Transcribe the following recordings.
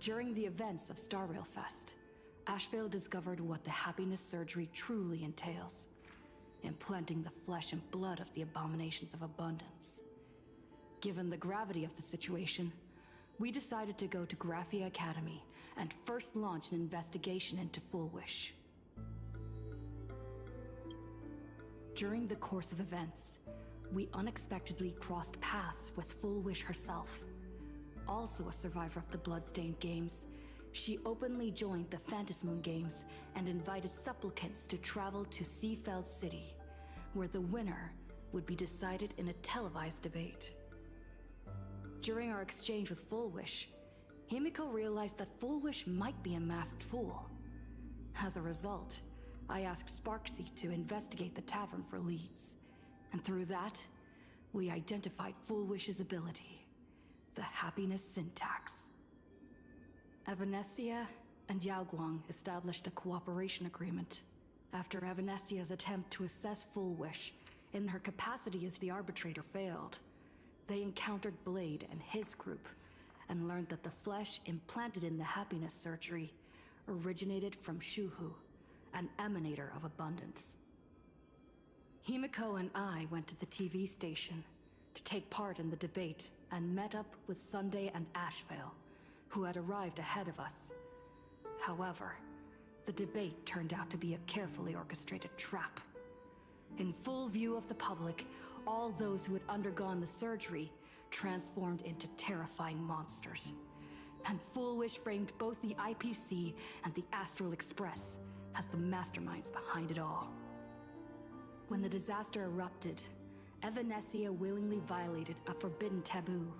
During the events of Star Rail Fest, Ashvale discovered what the happiness surgery truly entails. Implanting the flesh and blood of the abominations of abundance. Given the gravity of the situation, we decided to go to Graphia Academy and first launch an investigation into Full Wish. During the course of events, we unexpectedly crossed paths with Full Wish herself. Also a survivor of the Bloodstained Games, she openly joined the Phantasmoon Games and invited supplicants to travel to Seafeld City, where the winner would be decided in a televised debate. During our exchange with Full Wish, Himiko realized that Full Wish might be a masked fool. As a result, I asked Sparksy to investigate the tavern for leads, and through that, we identified Full Wish's ability, the happiness syntax. Evanescia and Yaoguang established a cooperation agreement. After Evanessia's attempt to assess Full Wish in her capacity as the arbitrator failed, they encountered Blade and his group and learned that the flesh implanted in the happiness surgery originated from Shuhu, an emanator of abundance. Himiko and I went to the TV station to take part in the debate and met up with Sunday and Ashvale, who had arrived ahead of us. However, the debate turned out to be a carefully orchestrated trap. In full view of the public, all those who had undergone the surgery transformed into terrifying monsters. And Full Wish framed both the IPC and the Astral Express as the masterminds behind it all. When the disaster erupted, Evanescia willingly violated a forbidden taboo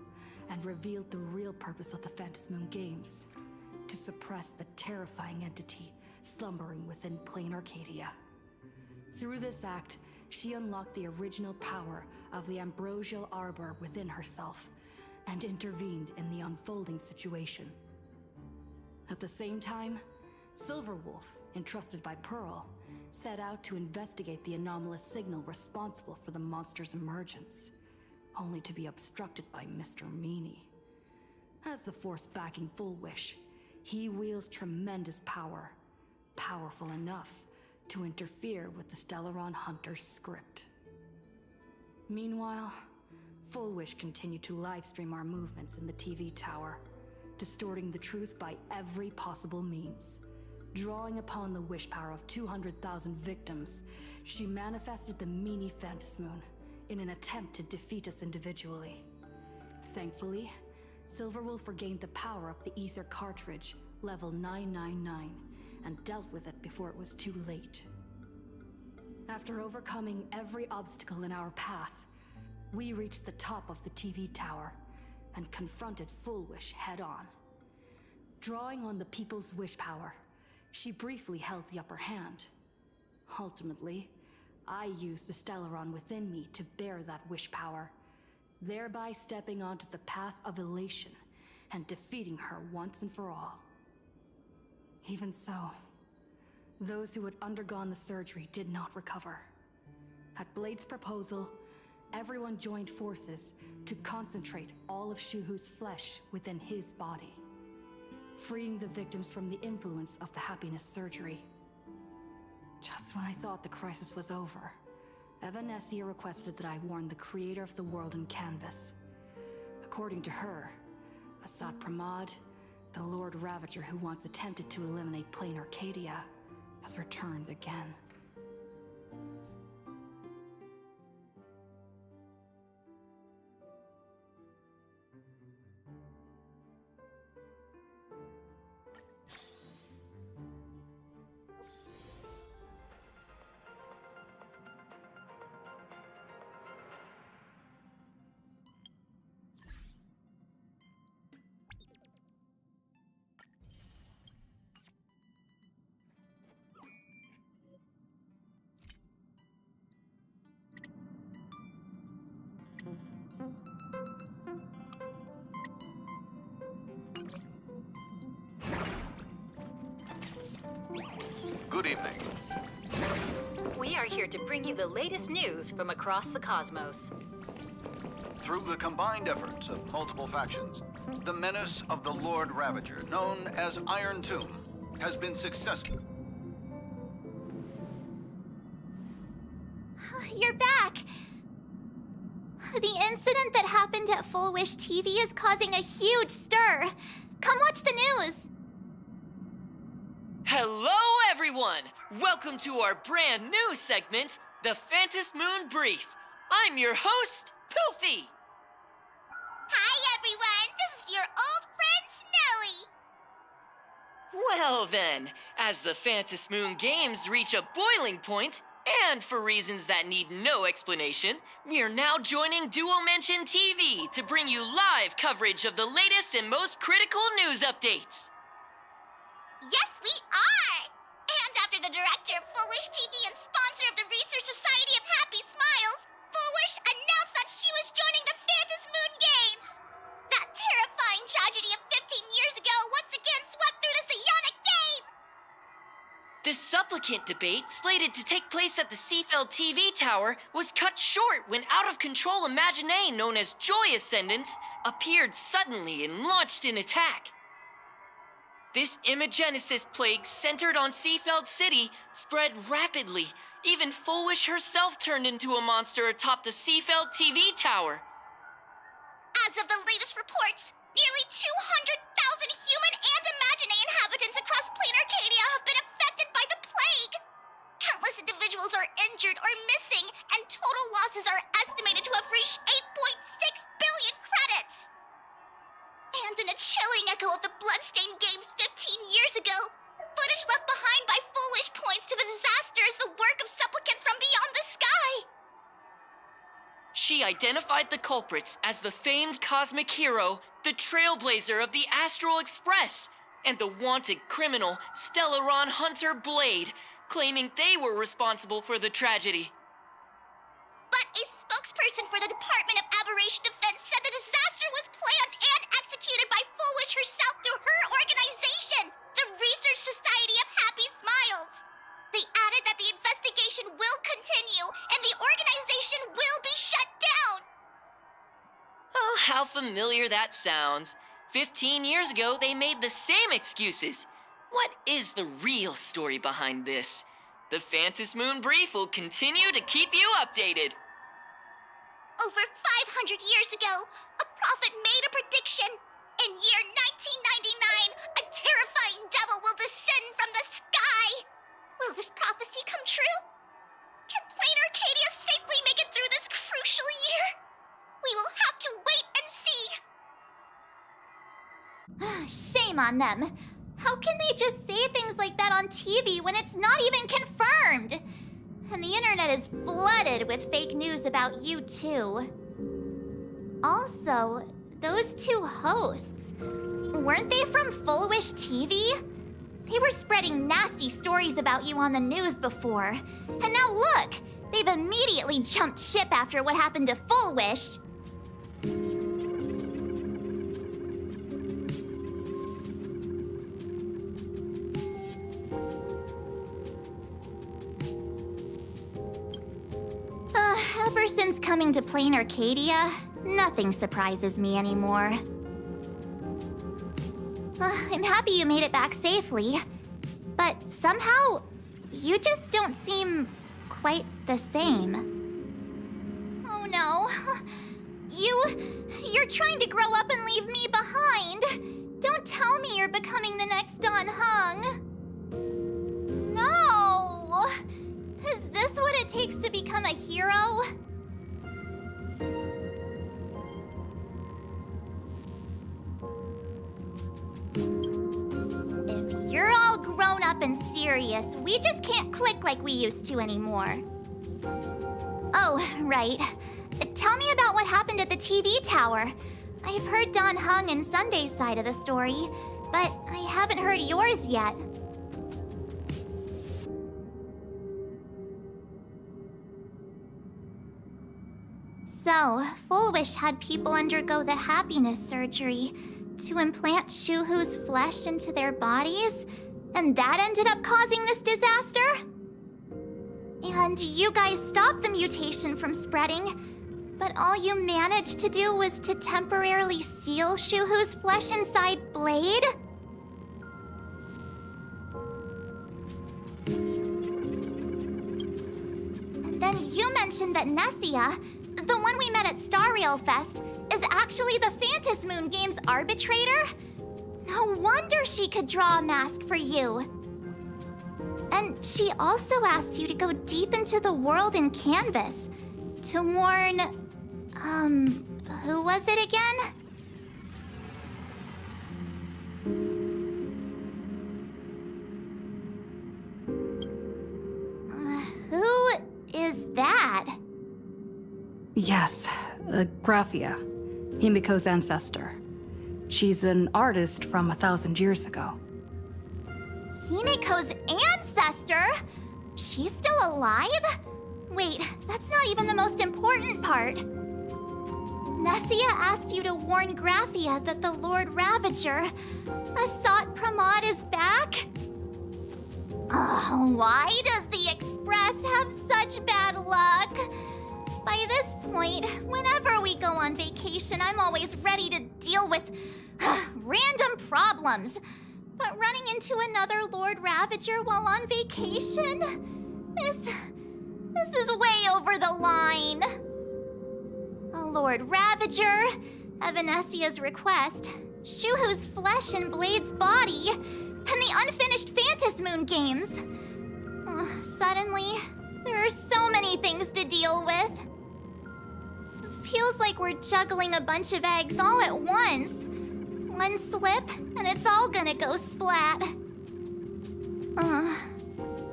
and revealed the real purpose of the Phantasmoon Games, to suppress the terrifying entity slumbering within plain Arcadia. Through this act, she unlocked the original power of the ambrosial arbor within herself and intervened in the unfolding situation. At the same time, Silverwolf, entrusted by Pearl, set out to investigate the anomalous signal responsible for the monster's emergence, only to be obstructed by Mr. Meanie. As the force backing Full Wish, he wields tremendous power, powerful enough to interfere with the Stellaron Hunter's script. Meanwhile, Full Wish continued to livestream our movements in the TV tower, distorting the truth by every possible means. Drawing upon the wish power of 200,000 victims, she manifested the Meanie Phantasmoon in an attempt to defeat us individually. Thankfully, Silverwolf regained the power of the Ether cartridge, level 999, and dealt with it before it was too late. After overcoming every obstacle in our path, we reached the top of the TV tower and confronted Full Wish head-on. Drawing on the people's wish power, she briefly held the upper hand. Ultimately, I used the Stellaron within me to bear that wish power, thereby stepping onto the path of elation and defeating her once and for all. Even so, those who had undergone the surgery did not recover. At Blade's proposal, everyone joined forces to concentrate all of Shuhu's flesh within his body, freeing the victims from the influence of the happiness surgery. Just when I thought the crisis was over, Evanescia requested that I warn the creator of the world in canvas. According to her, Assad Pramad, the Lord Ravager who once attempted to eliminate plain Arcadia, has returned again. Good evening. We are here to bring you the latest news from across the cosmos. through the combined efforts of multiple factions, the menace of the Lord Ravager, known as Iron Tomb, has been successful. You're back! The incident that happened at Full Wish TV is causing a huge stir. Come watch the news! Hello, everyone! Welcome to our brand new segment, the Phantom Moon Brief. I'm your host, Poofy. Hi, everyone! This is your old friend, Snowy! Well then, as the Phantom Moon games reach a boiling point, and for reasons that need no explanation, we are now joining Duo Mention TV to bring you live coverage of the latest and most critical news updates. Yes, we are! And after the director of Full Wish TV and sponsor of the Research Society of Happy Smiles, Full Wish announced that she was joining the Phantom Moon Games! That terrifying tragedy of 15 years ago once again swept through the psionic game! The supplicant debate, slated to take place at the Seafeld TV tower, was cut short when out-of-control Imaginee known as Joy Ascendants appeared suddenly and launched an attack. This Imagenesis plague centered on Seafeld City spread rapidly. Even Full Wish herself turned into a monster atop the Seafeld TV tower. As of the latest reports, nearly 200,000 human and Imaginee inhabitants across plain Arcadia have been affected by the plague. Countless individuals are injured or missing, and total losses are estimated to have reached 8.6 billion credits. And in a chilling echo of the bloodstained games 15 years ago, footage left behind by Full Wish points to the disaster as the work of supplicants from beyond the sky. She identified the culprits as the famed cosmic hero, the trailblazer of the Astral Express, and the wanted criminal, Stellaron Hunter Blade, claiming they were responsible for the tragedy. But a spokesperson for the Department of Aberration Defense said the disaster was planned and executed by Full Wish herself through her organization, the Research Society of Happy Smiles. They added that the investigation will continue and the organization will be shut down. Oh, how familiar that sounds. 15 years ago, they made the same excuses. What is the real story behind this? The Phantom Moon Brief will continue to keep you updated. Over 500 years ago, a prophet made a prediction. In year 1999, a terrifying devil will descend from the sky. Will this prophecy come true? Can plain Arcadia safely make it through this crucial year? We will have to wait and see. Shame on them. How can they just say things like that on TV when it's not even confirmed? And the internet is flooded with fake news about you too. Also, those two hosts, weren't they from Full Wish TV? They were spreading nasty stories about you on the news before. And now look, they've immediately jumped ship after what happened to Full Wish. Ever since coming to plain Arcadia, nothing surprises me anymore. I'm happy you made it back safely, but somehow, you just don't seem quite the same. Oh no. You're trying to grow up and leave me behind. Don't tell me you're becoming the next Don Hung. No! Is this what it takes to become a hero? If you're all grown up and serious, we just can't click like we used to anymore. Oh, right. Tell me about what happened at the TV tower. I've heard Don Hung and Sunday's side of the story, but I haven't heard yours yet. So, Full Wish had people undergo the happiness surgery to implant Shuhu's flesh into their bodies, and that ended up causing this disaster? And you guys stopped the mutation from spreading, But all you managed to do was to temporarily seal Shuhu's flesh inside Blade? And then you mentioned that Nessia, the one we met at Star Rail Fest, is actually the Phantas Moon Games arbitrator? No wonder she could draw a mask for you. And she also asked you to go deep into the world in Canvas to warn... who was it again? Who is that? Yes, Graphia, Himiko's ancestor. She's an artist from 1,000 years ago. Himiko's ancestor? She's still alive? Wait, that's not even the most important part. Nessia asked you to warn Graphia that the Lord Ravager, Asat Pramod, is back? Why does the Express have such bad luck? By this point, whenever we go on vacation, I'm always ready to deal with random problems. But running into another Lord Ravager while on vacation? This is way over the line. A Lord Ravager, Evanessia's request, Shuhu's flesh and Blade's body, and the unfinished Phantas Moon games. Suddenly, there are so many things to deal with. Feels like we're juggling a bunch of eggs all at once. One slip, and it's all gonna go splat.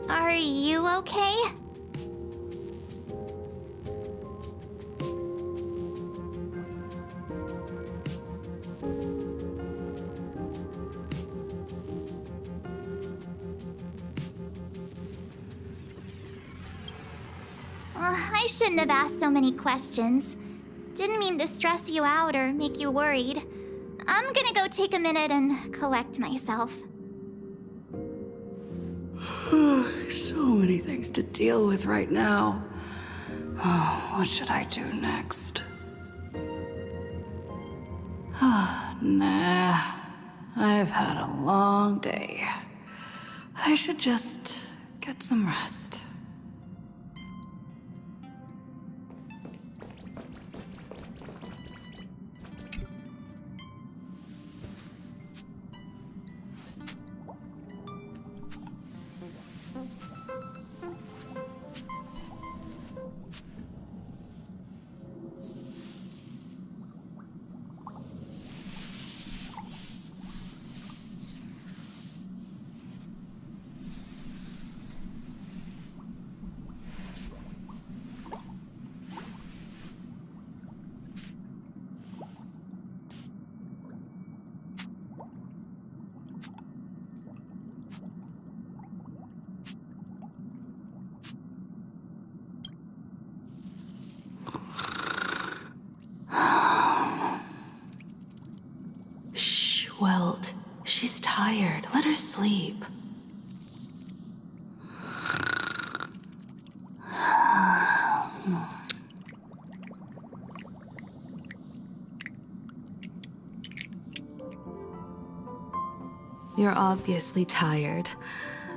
Are you okay? I shouldn't have asked so many questions. Didn't mean to stress you out or make you worried. I'm gonna go take a minute and collect myself. So many things to deal with right now. Oh, what should I do next? Nah, I've had a long day. I should just get some rest. Welt, she's tired. Let her sleep. You're obviously tired.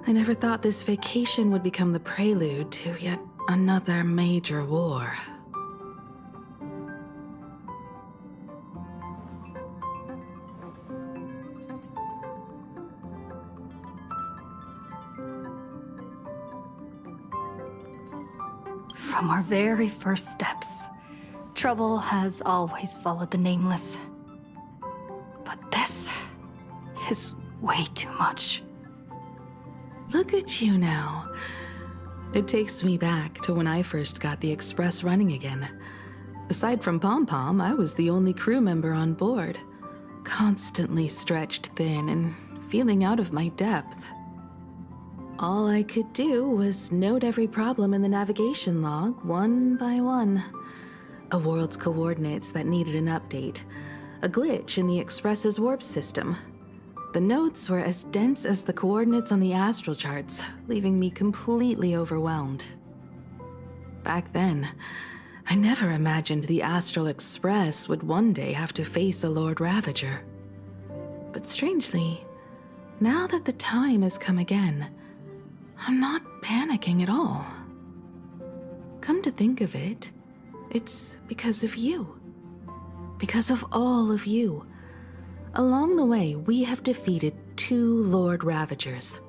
I never thought this vacation would become the prelude to yet another major war. From our very first steps, trouble has always followed the Nameless. But this is way too much. Look at you now. It takes me back to when I first got the Express running again. Aside from Pom Pom, I was the only crew member on board, constantly stretched thin and feeling out of my depth. All I could do was note every problem in the navigation log, one by one. A world's coordinates that needed an update. A glitch in the Express's warp system. The notes were as dense as the coordinates on the astral charts, leaving me completely overwhelmed. Back then, I never imagined the Astral Express would one day have to face a Lord Ravager. But strangely, now that the time has come again, I'm not panicking at all. Come to think of it, it's because of you. Because of all of you. Along the way, we have defeated 2 Lord Ravagers.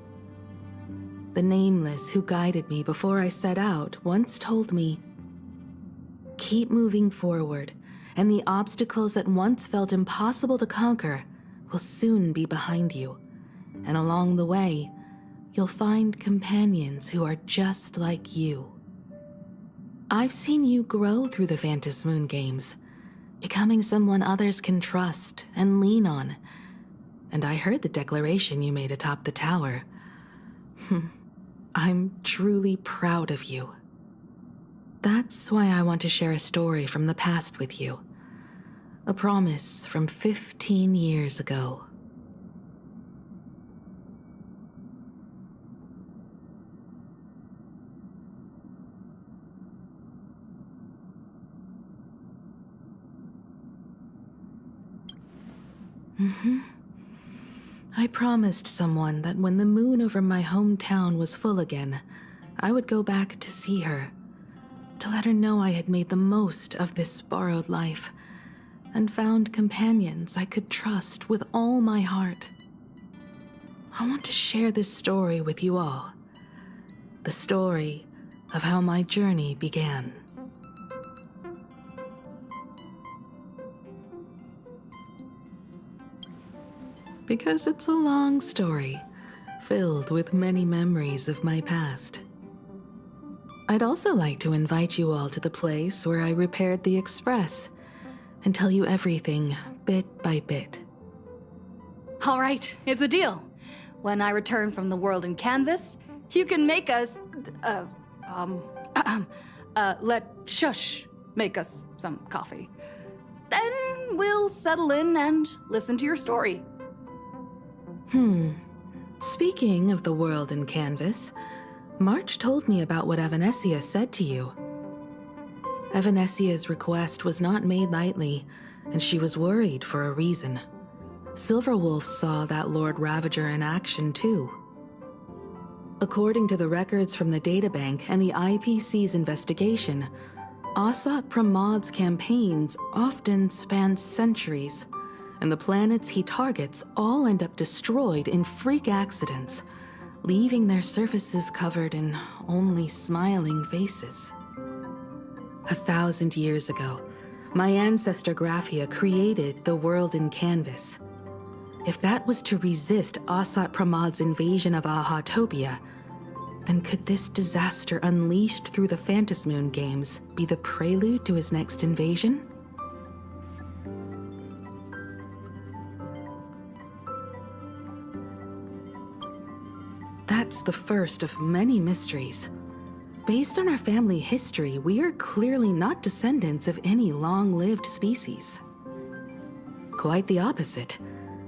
The Nameless who guided me before I set out once told me, "Keep moving forward, and the obstacles that once felt impossible to conquer will soon be behind you. And along the way, you'll find companions who are just like you." I've seen you grow through the Phantom Moon games, becoming someone others can trust and lean on. And I heard the declaration you made atop the tower. I'm truly proud of you. That's why I want to share a story from the past with you. A promise from 15 years ago. I promised someone that when the moon over my hometown was full again, I would go back to see her, to let her know I had made the most of this borrowed life, and found companions I could trust with all my heart. I want to share this story with you all. The story of how my journey began. Because it's a long story, filled with many memories of my past. I'd also like to invite you all to the place where I repaired the Express and tell you everything bit by bit. All right, it's a deal. When I return from the world in canvas, you can make us, let Shush make us some coffee. Then we'll settle in and listen to your story. Speaking of the world in canvas, March told me about what Evanescia said to you. Evanessia's request was not made lightly, and she was worried for a reason. Silverwolf saw that Lord Ravager in action too. According to the records from the databank and the IPC's investigation, Asat Pramad's campaigns often span centuries, and the planets he targets all end up destroyed in freak accidents, leaving their surfaces covered in only smiling faces. 1,000 years ago, my ancestor Graphia created the world in canvas. If that was to resist Asat Pramad's invasion of Ahatopia, then could this disaster unleashed through the Phantom Moon games be the prelude to his next invasion? That's the first of many mysteries. Based on our family history, we are clearly not descendants of any long-lived species. Quite the opposite.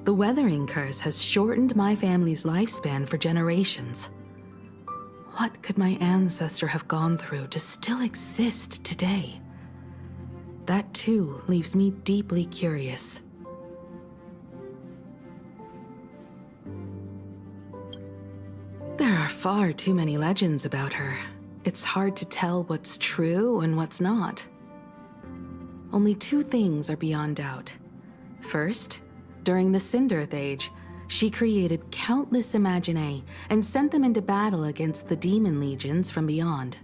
The weathering curse has shortened my family's lifespan for generations. What could my ancestor have gone through to still exist today? That too leaves me deeply curious. There are far too many legends about her. It's hard to tell what's true and what's not. Only 2 things are beyond doubt. First, during the Cinderth Age, she created countless Imaginae and sent them into battle against the demon legions from beyond.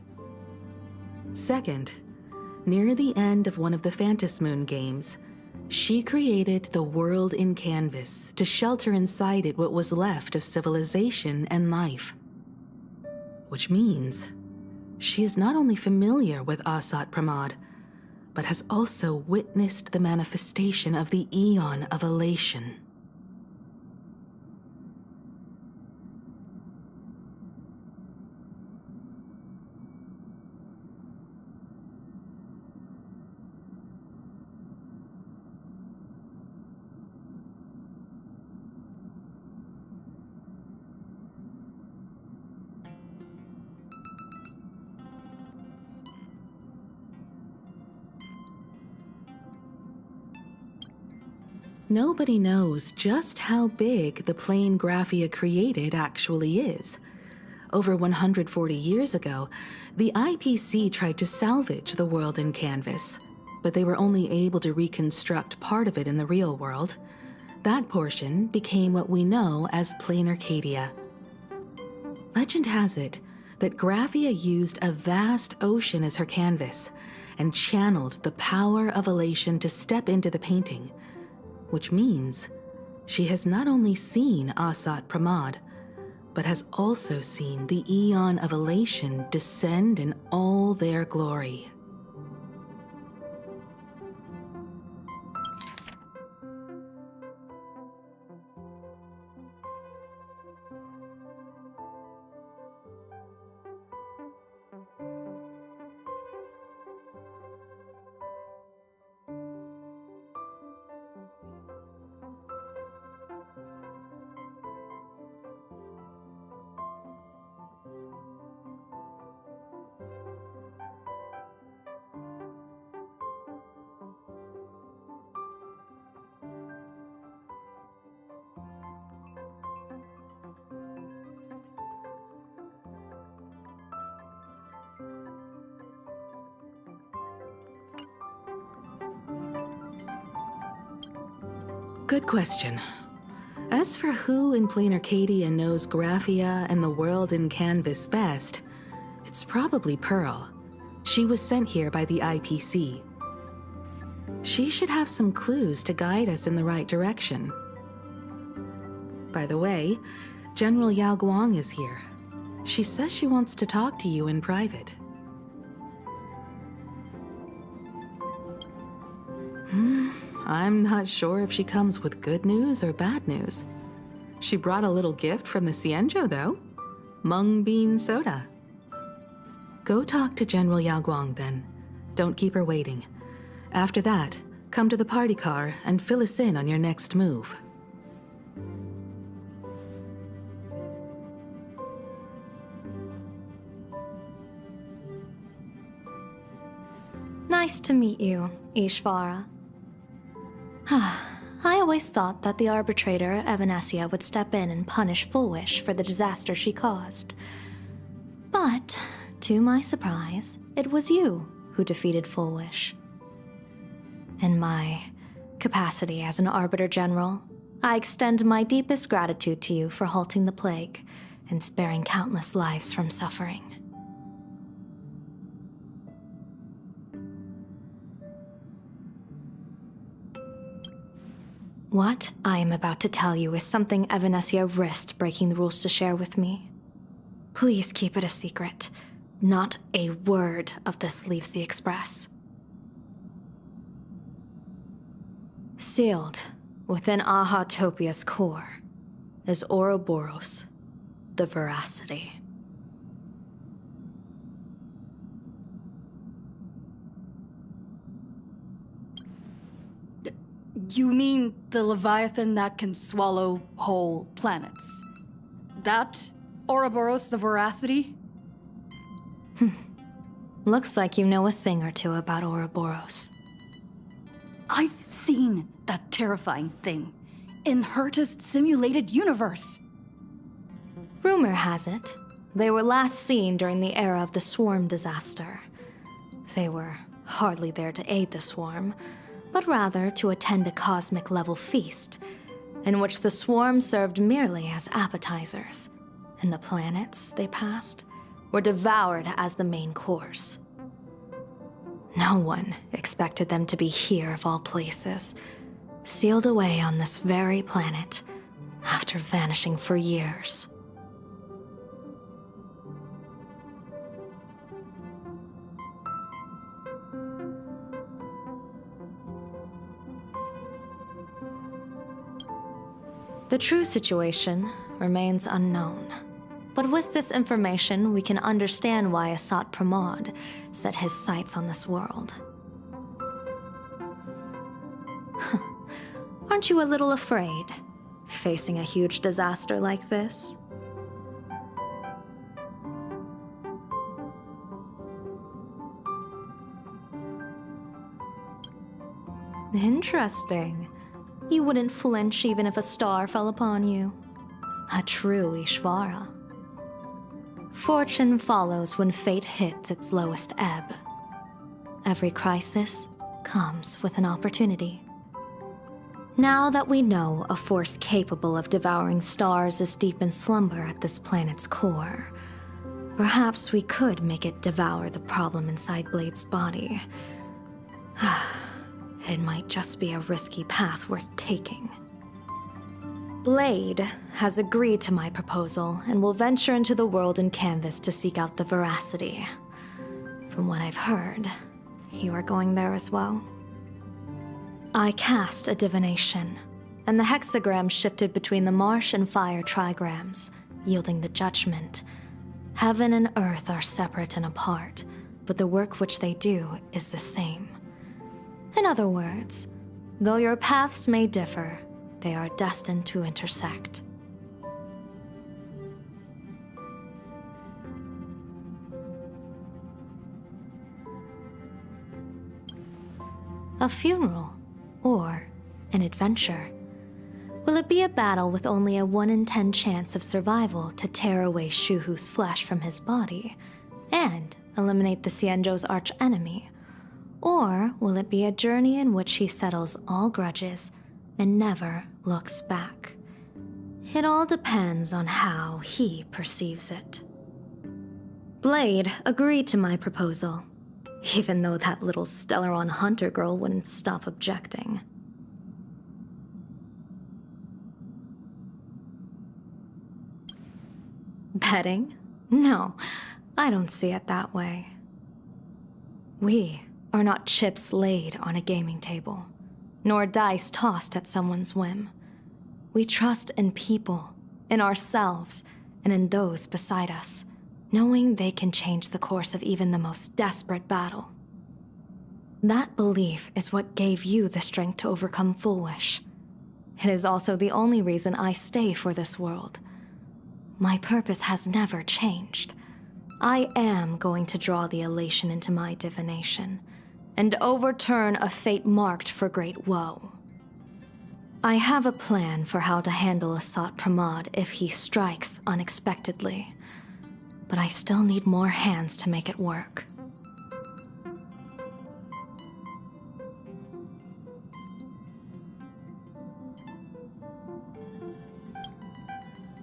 Second, near the end of one of the Phantom Moon games, she created the world in canvas to shelter inside it what was left of civilization and life. Which means she is not only familiar with Asat Pramad, but has also witnessed the manifestation of the Eon of Elation. Nobody knows just how big the plane Graphia created actually is. Over 140 years ago, the IPC tried to salvage the world in Canvas, but they were only able to reconstruct part of it in the real world. That portion became what we know as Plain Arcadia. Legend has it that Graphia used a vast ocean as her canvas and channeled the power of elation to step into the painting, which means she has not only seen Asat Pramod, but has also seen the Eon of Elation descend in all their glory. Good question. As for who in Plain Arcadia knows Graphia and the world in Canvas best, it's probably Pearl. She was sent here by the IPC. She should have some clues to guide us in the right direction. By the way, General Yao Guang is here. She says she wants to talk to you in private. I'm not sure if she comes with good news or bad news. She brought a little gift from the Cienjo, though. Mung bean soda. Go talk to General Yao Guang, then. Don't keep her waiting. After that, come to the party car and fill us in on your next move. Nice to meet you, Ishvara. I always thought that the arbitrator, Evanescia, would step in and punish Fullwish for the disaster she caused. But, to my surprise, it was you who defeated Fullwish. In my capacity as an Arbiter General, I extend my deepest gratitude to you for halting the plague and sparing countless lives from suffering. What I am about to tell you is something Evanescia risked breaking the rules to share with me. Please keep it a secret. Not a word of this leaves the Express. Sealed within Ahatopia's core is Ouroboros, the Veracity. You mean the Leviathan that can swallow whole planets? That Ouroboros the Veracity? Looks like you know a thing or two about Ouroboros. I've seen that terrifying thing in Herta's simulated universe. Rumor has it, they were last seen during the era of the Swarm disaster. They were hardly there to aid the Swarm, but rather to attend a cosmic-level feast, in which the Swarm served merely as appetizers, and the planets they passed were devoured as the main course. No one expected them to be here of all places, sealed away on this very planet, after vanishing for years. The true situation remains unknown. But with this information, we can understand why Asat Pramod set his sights on this world. Aren't you a little afraid, facing a huge disaster like this? Interesting. You wouldn't flinch even if a star fell upon you. A true Ishvara. Fortune follows when fate hits its lowest ebb. Every crisis comes with an opportunity. Now that we know a force capable of devouring stars is deep in slumber at this planet's core, perhaps we could make it devour the problem inside Blade's body. It might just be a risky path worth taking. Blade has agreed to my proposal and will venture into the world in canvas to seek out the veracity. From what I've heard, you are going there as well. I cast a divination, and the hexagram shifted between the marsh and fire trigrams, yielding the judgment. Heaven and earth are separate and apart, but the work which they do is the same. In other words, though your paths may differ, they are destined to intersect. A funeral, or an adventure. Will it be a battle with only a 1 in 10 chance of survival to tear away Shuhu's flesh from his body and eliminate the Xianzhou's arch-enemy? Or will it be a journey in which he settles all grudges and never looks back? It all depends on how he perceives it. Blade agreed to my proposal, even though that little Stellaron hunter girl wouldn't stop objecting. Betting? No, I don't see it that way. We are not chips laid on a gaming table, nor dice tossed at someone's whim. We trust in people, in ourselves, and in those beside us, knowing they can change the course of even the most desperate battle. That belief is what gave you the strength to overcome Fullwish. It is also the only reason I stay for this world. My purpose has never changed. I am going to draw the elation into my divination, and overturn a fate marked for great woe. I have a plan for how to handle Asat Pramod if he strikes unexpectedly, but I still need more hands to make it work.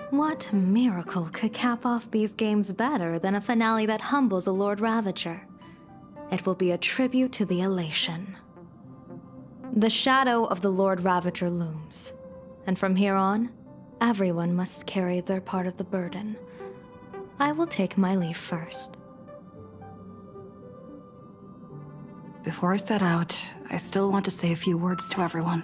What miracle could cap off these games better than a finale that humbles a Lord Ravager? It will be a tribute to the elation. The shadow of the Lord Ravager looms, and from here on, everyone must carry their part of the burden. I will take my leave first. Before I set out, I still want to say a few words to everyone.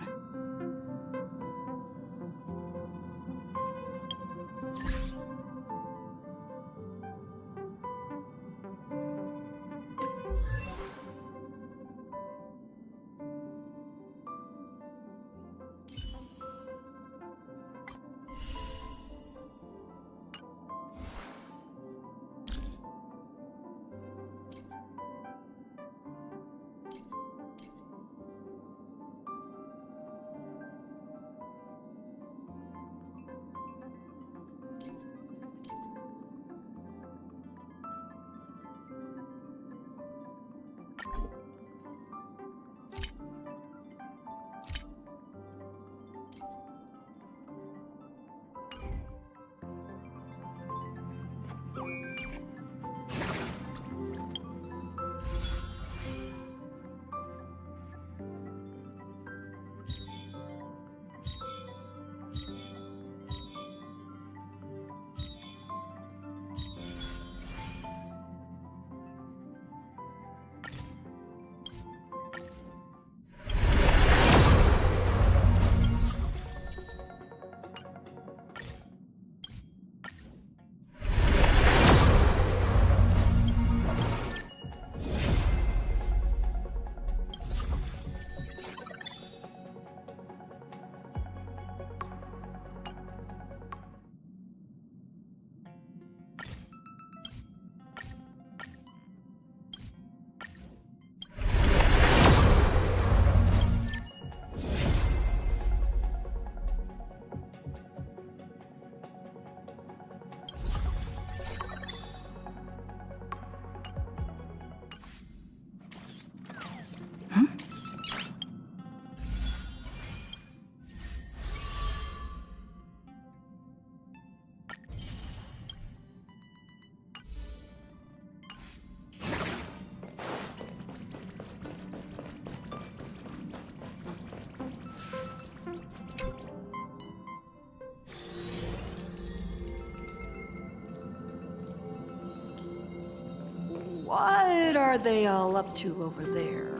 What are they all up to over there?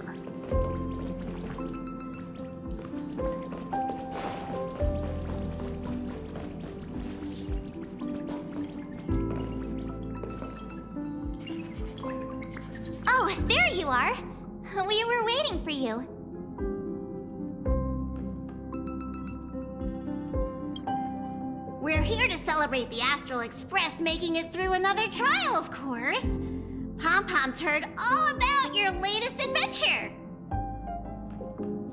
Oh, there you are. We were waiting for you. We're here to celebrate the Astral Express making it through another trial, of course. Pom-Pom's heard all about your latest adventure.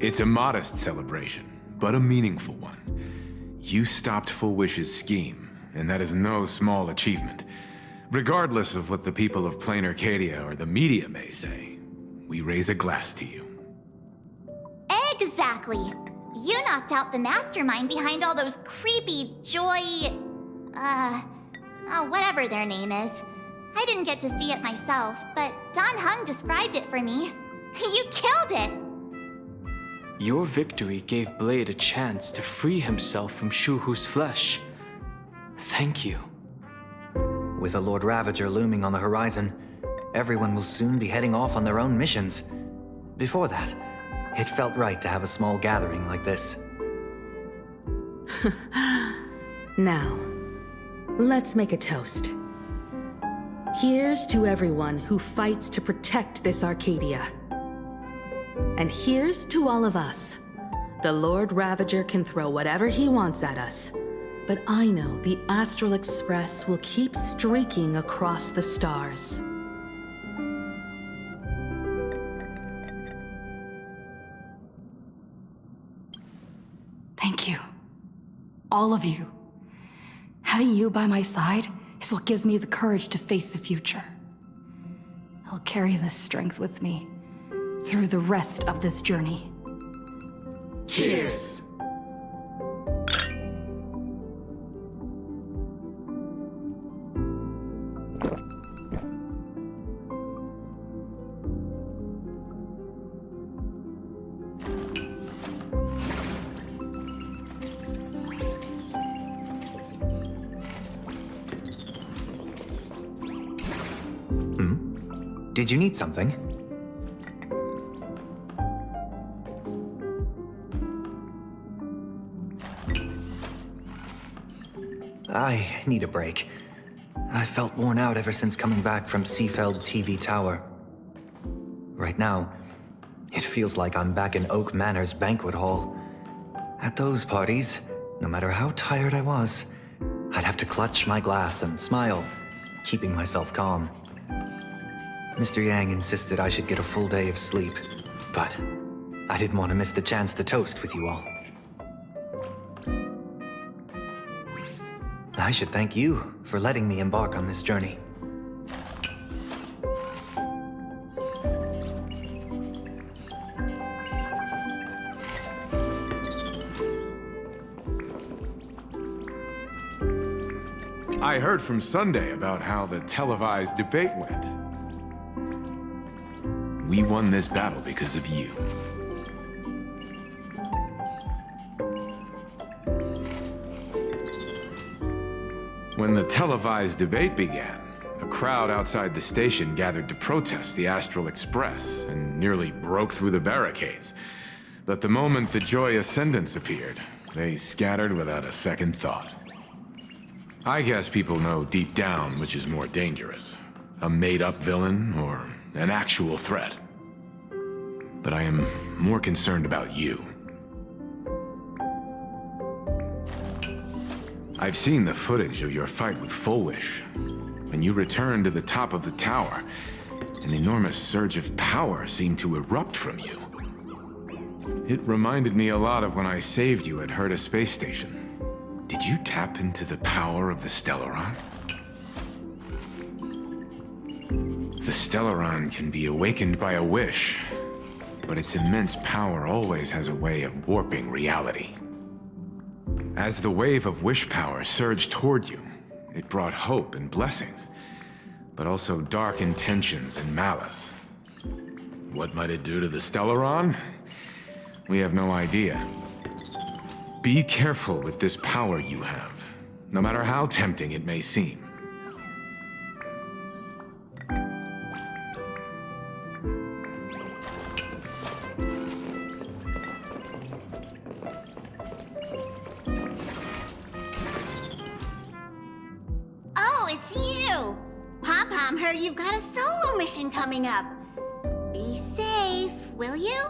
It's a modest celebration, but a meaningful one. You stopped Full Wish's scheme, and that is no small achievement. Regardless of what the people of Plain Arcadia or the media may say, we raise a glass to you. Exactly. You knocked out the mastermind behind all those creepy whatever their name is. I didn't get to see it myself, but Don Hung described it for me. You killed it! Your victory gave Blade a chance to free himself from Shuhu's flesh. Thank you. With a Lord Ravager looming on the horizon, everyone will soon be heading off on their own missions. Before that, it felt right to have a small gathering like this. Now, let's make a toast. Here's to everyone who fights to protect this Arcadia. And here's to all of us. The Lord Ravager can throw whatever he wants at us, but I know the Astral Express will keep streaking across the stars. Thank you. All of you. Having you by my side is what gives me the courage to face the future. I'll carry this strength with me through the rest of this journey. Cheers! Did you need something? I need a break. I felt worn out ever since coming back from Seafeld TV Tower. Right now, it feels like I'm back in Oak Manor's banquet hall. At those parties, no matter how tired I was, I'd have to clutch my glass and smile, keeping myself calm. Mr. Yang insisted I should get a full day of sleep, but I didn't want to miss the chance to toast with you all. I should thank you for letting me embark on this journey. I heard from Sunday about how the televised debate went. We won this battle because of you. When the televised debate began, a crowd outside the station gathered to protest the Astral Express and nearly broke through the barricades. But the moment the Joy Ascendants appeared, they scattered without a second thought. I guess people know deep down which is more dangerous, a made-up villain or an actual threat. But I am more concerned about you. I've seen the footage of your fight with Full Wish. When you returned to the top of the tower, an enormous surge of power seemed to erupt from you. It reminded me a lot of when I saved you at Herta Space Station. Did you tap into the power of the Stellaron? The Stellaron can be awakened by a wish, but its immense power always has a way of warping reality. As the wave of wish power surged toward you, it brought hope and blessings, but also dark intentions and malice. What might it do to the Stellaron? We have no idea. Be careful with this power you have, no matter how tempting it may seem. Pom heard you've got a solo mission coming up. Be safe, will you?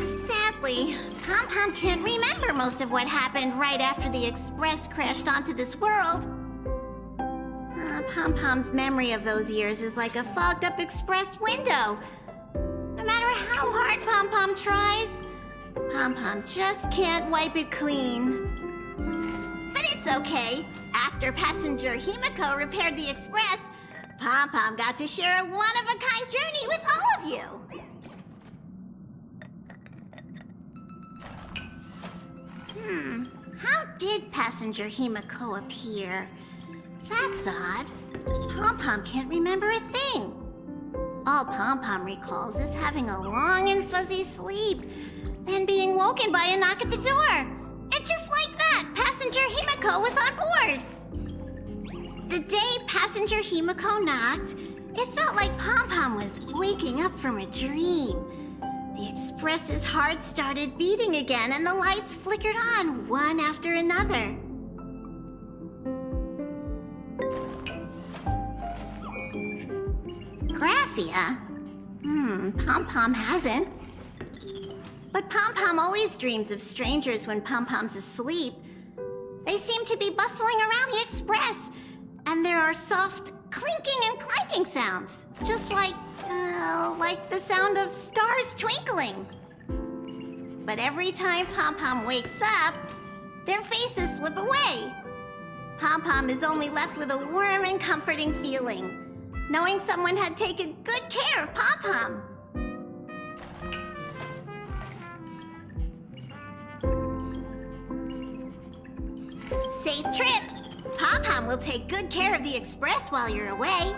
Sadly, Pom can't remember most of what happened right after the Express crashed onto this world. Pom's memory of those years is like a fogged-up Express window. No matter how hard Pom tries, Pom just can't wipe it clean. But it's okay. After passenger Himiko repaired the Express, Pom got to share a one-of-a-kind journey with all of you. How did passenger Himiko appear? That's odd. Pom can't remember a thing. All Pom recalls is having a long and fuzzy sleep, then being woken by a knock at the door. And just like that, passenger Himiko was on board. The day passenger Himiko knocked, it felt like Pom was waking up from a dream. The Express's heart started beating again, and the lights flickered on one after another. Graphia? Pom hasn't. But Pom always dreams of strangers when Pom's asleep. They seem to be bustling around the Express, and there are soft clinking and clanking sounds, just like the sound of stars twinkling. But every time Pom wakes up, their faces slip away. Pom is only left with a warm and comforting feeling, knowing someone had taken good care of Pom. Safe trip! Pom will take good care of the Express while you're away.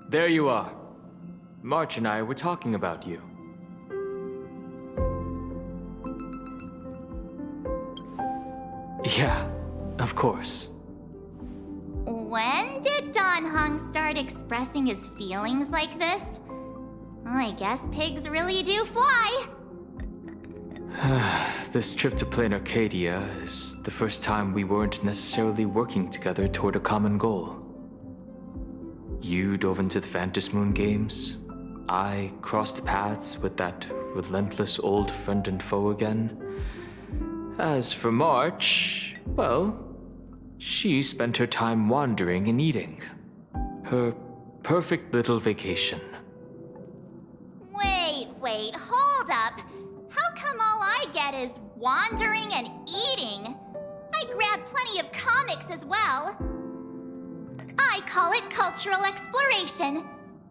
There you are. March and I were talking about you. Yeah, of course. When did Don Hung start expressing his feelings like this? I guess pigs really do fly. This trip to Plain Arcadia is the first time we weren't necessarily working together toward a common goal. You dove into the Phantasmoon games. I crossed paths with that relentless old friend and foe again. As for March, well, she spent her time wandering and eating. Her perfect little vacation. Wait, hold up. How come all I get is wandering and eating? I grabbed plenty of comics as well. I call it cultural exploration.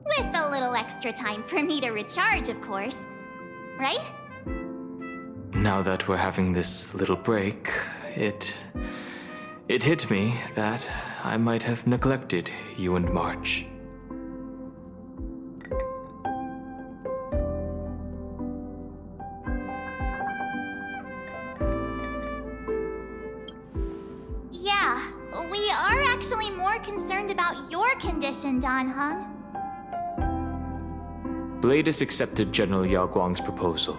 With a little extra time for me to recharge, of course. Right? Now that we're having this little break, it hit me that I might have neglected you and March. Yeah, we are actually more concerned about your condition, Don Hung. Blade has accepted General Yao Guang's proposal.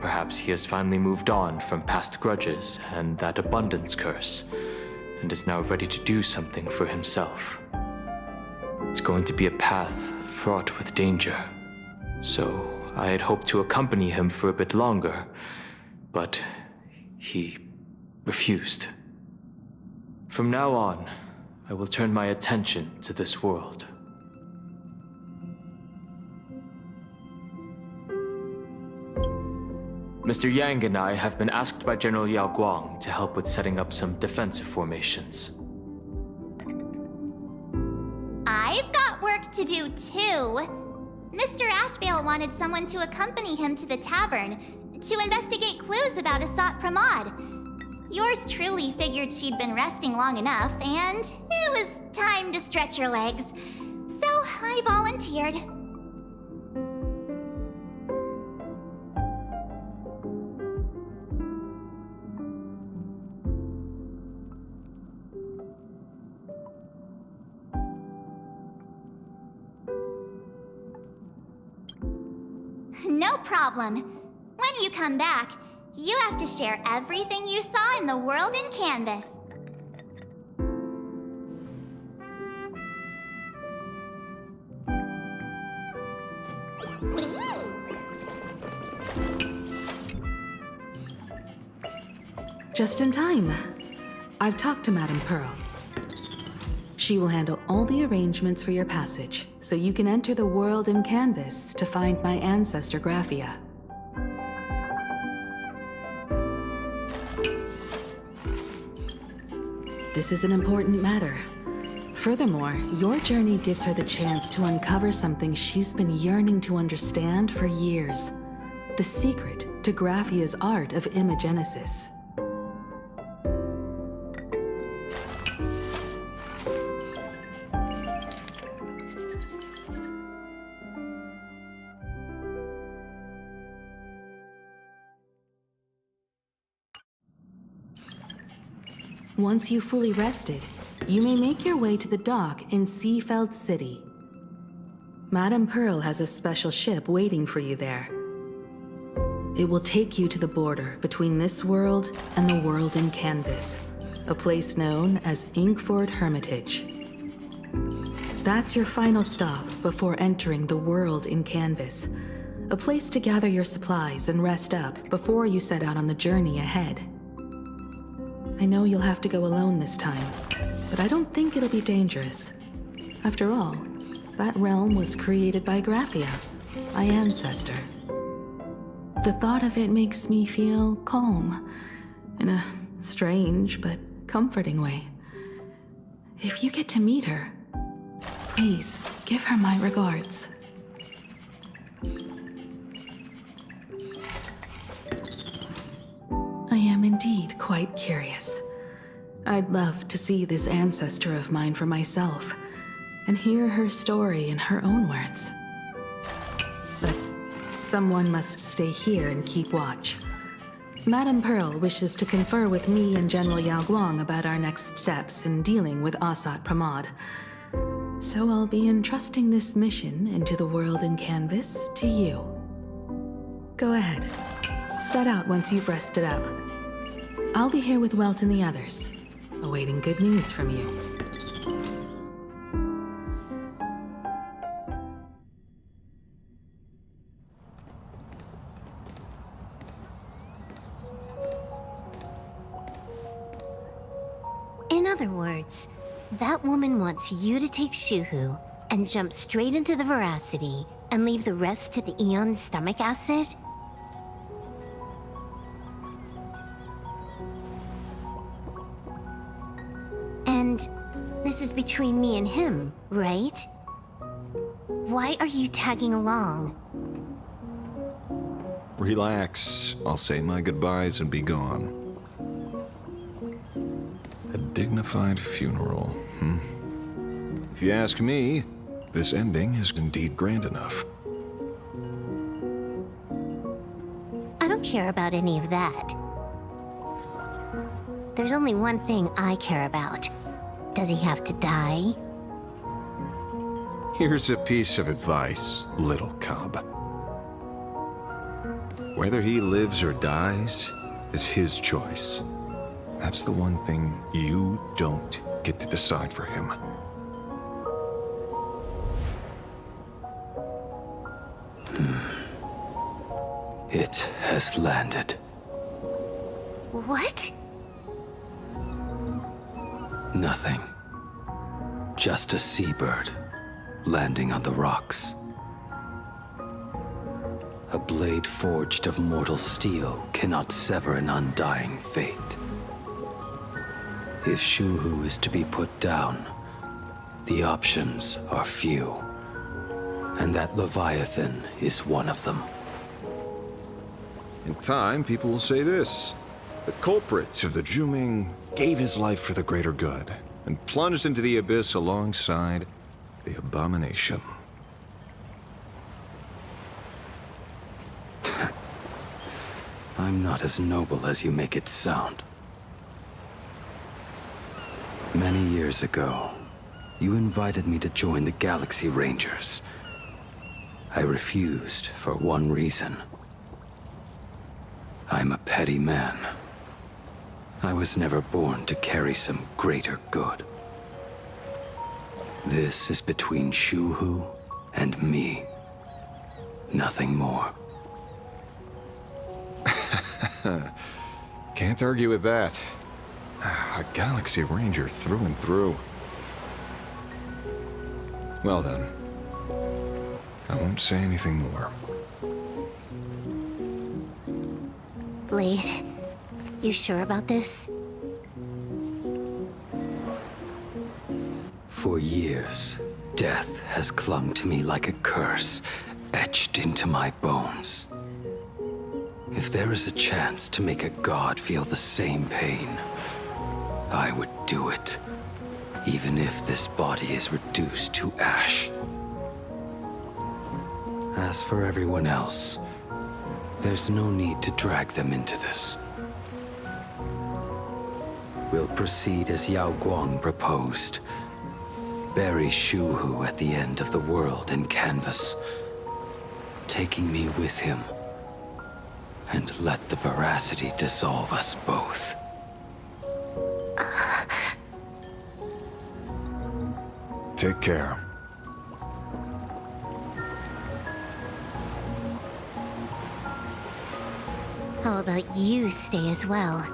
Perhaps he has finally moved on from past grudges and that abundance curse, and is now ready to do something for himself. It's going to be a path fraught with danger, so I had hoped to accompany him for a bit longer, but he refused. From now on, I will turn my attention to this world. Mr. Yang and I have been asked by General Yao Guang to help with setting up some defensive formations. I've got to do too. Mr. Ashvale wanted someone to accompany him to the tavern to investigate clues about Asat Pramod. Yours truly figured she'd been resting long enough, and it was time to stretch your legs. So I volunteered. No problem. When you come back, you have to share everything you saw in the world in Canvas. Just in time. I've talked to Madame Pearl. She will handle all the arrangements for your passage, so you can enter the world in Canvas to find my ancestor Graphia. This is an important matter. Furthermore, your journey gives her the chance to uncover something she's been yearning to understand for years. The secret to Graphia's art of imagenesis. Once you've fully rested, you may make your way to the dock in Seafeld City. Madame Pearl has a special ship waiting for you there. It will take you to the border between this world and the world in Canvas, a place known as Inkford Hermitage. That's your final stop before entering the world in Canvas, a place to gather your supplies and rest up before you set out on the journey ahead. I know you'll have to go alone this time, but I don't think it'll be dangerous. After all, that realm was created by Graphia, my ancestor. The thought of it makes me feel calm, in a strange but comforting way. If you get to meet her, please give her my regards. I am indeed quite curious. I'd love to see this ancestor of mine for myself, and hear her story in her own words. But someone must stay here and keep watch. Madame Pearl wishes to confer with me and General Yao Guang about our next steps in dealing with Asat Pramod. So I'll be entrusting this mission into the world in Canvas to you. Go ahead. Set out once you've rested up. I'll be here with Welt and the others, awaiting good news from you. In other words, that woman wants you to take Shuhu and jump straight into the Veracity and leave the rest to the Eon's stomach acid? And this is between me and him, right? Why are you tagging along? Relax. I'll say my goodbyes and be gone. A dignified funeral, hmm? If you ask me, this ending is indeed grand enough. I don't care about any of that. There's only one thing I care about. Does he have to die? Here's a piece of advice, little cub. Whether he lives or dies is his choice. That's the one thing you don't get to decide for him. It has landed. What? Nothing. Just a seabird landing on the rocks. A blade forged of mortal steel cannot sever an undying fate. If Shuhu is to be put down, the options are few. And that Leviathan is one of them. In time, people will say this. The culprit of the Juming gave his life for the greater good and plunged into the abyss alongside the abomination. I'm not as noble as you make it sound. Many years ago, you invited me to join the Galaxy Rangers. I refused for one reason. I'm a petty man. I was never born to carry some greater good. This is between Shu-Hu and me. Nothing more. Can't argue with that. A Galaxy Ranger through and through. Well then, I won't say anything more. Blade, you sure about this? For years, death has clung to me like a curse, etched into my bones. If there is a chance to make a god feel the same pain, I would do it, even if this body is reduced to ash. As for everyone else, there's no need to drag them into this. We'll proceed as Yao Guang proposed. Bury Shu-Hu at the end of the world in canvas, taking me with him, and let the veracity dissolve us both. Take care. How about you stay as well?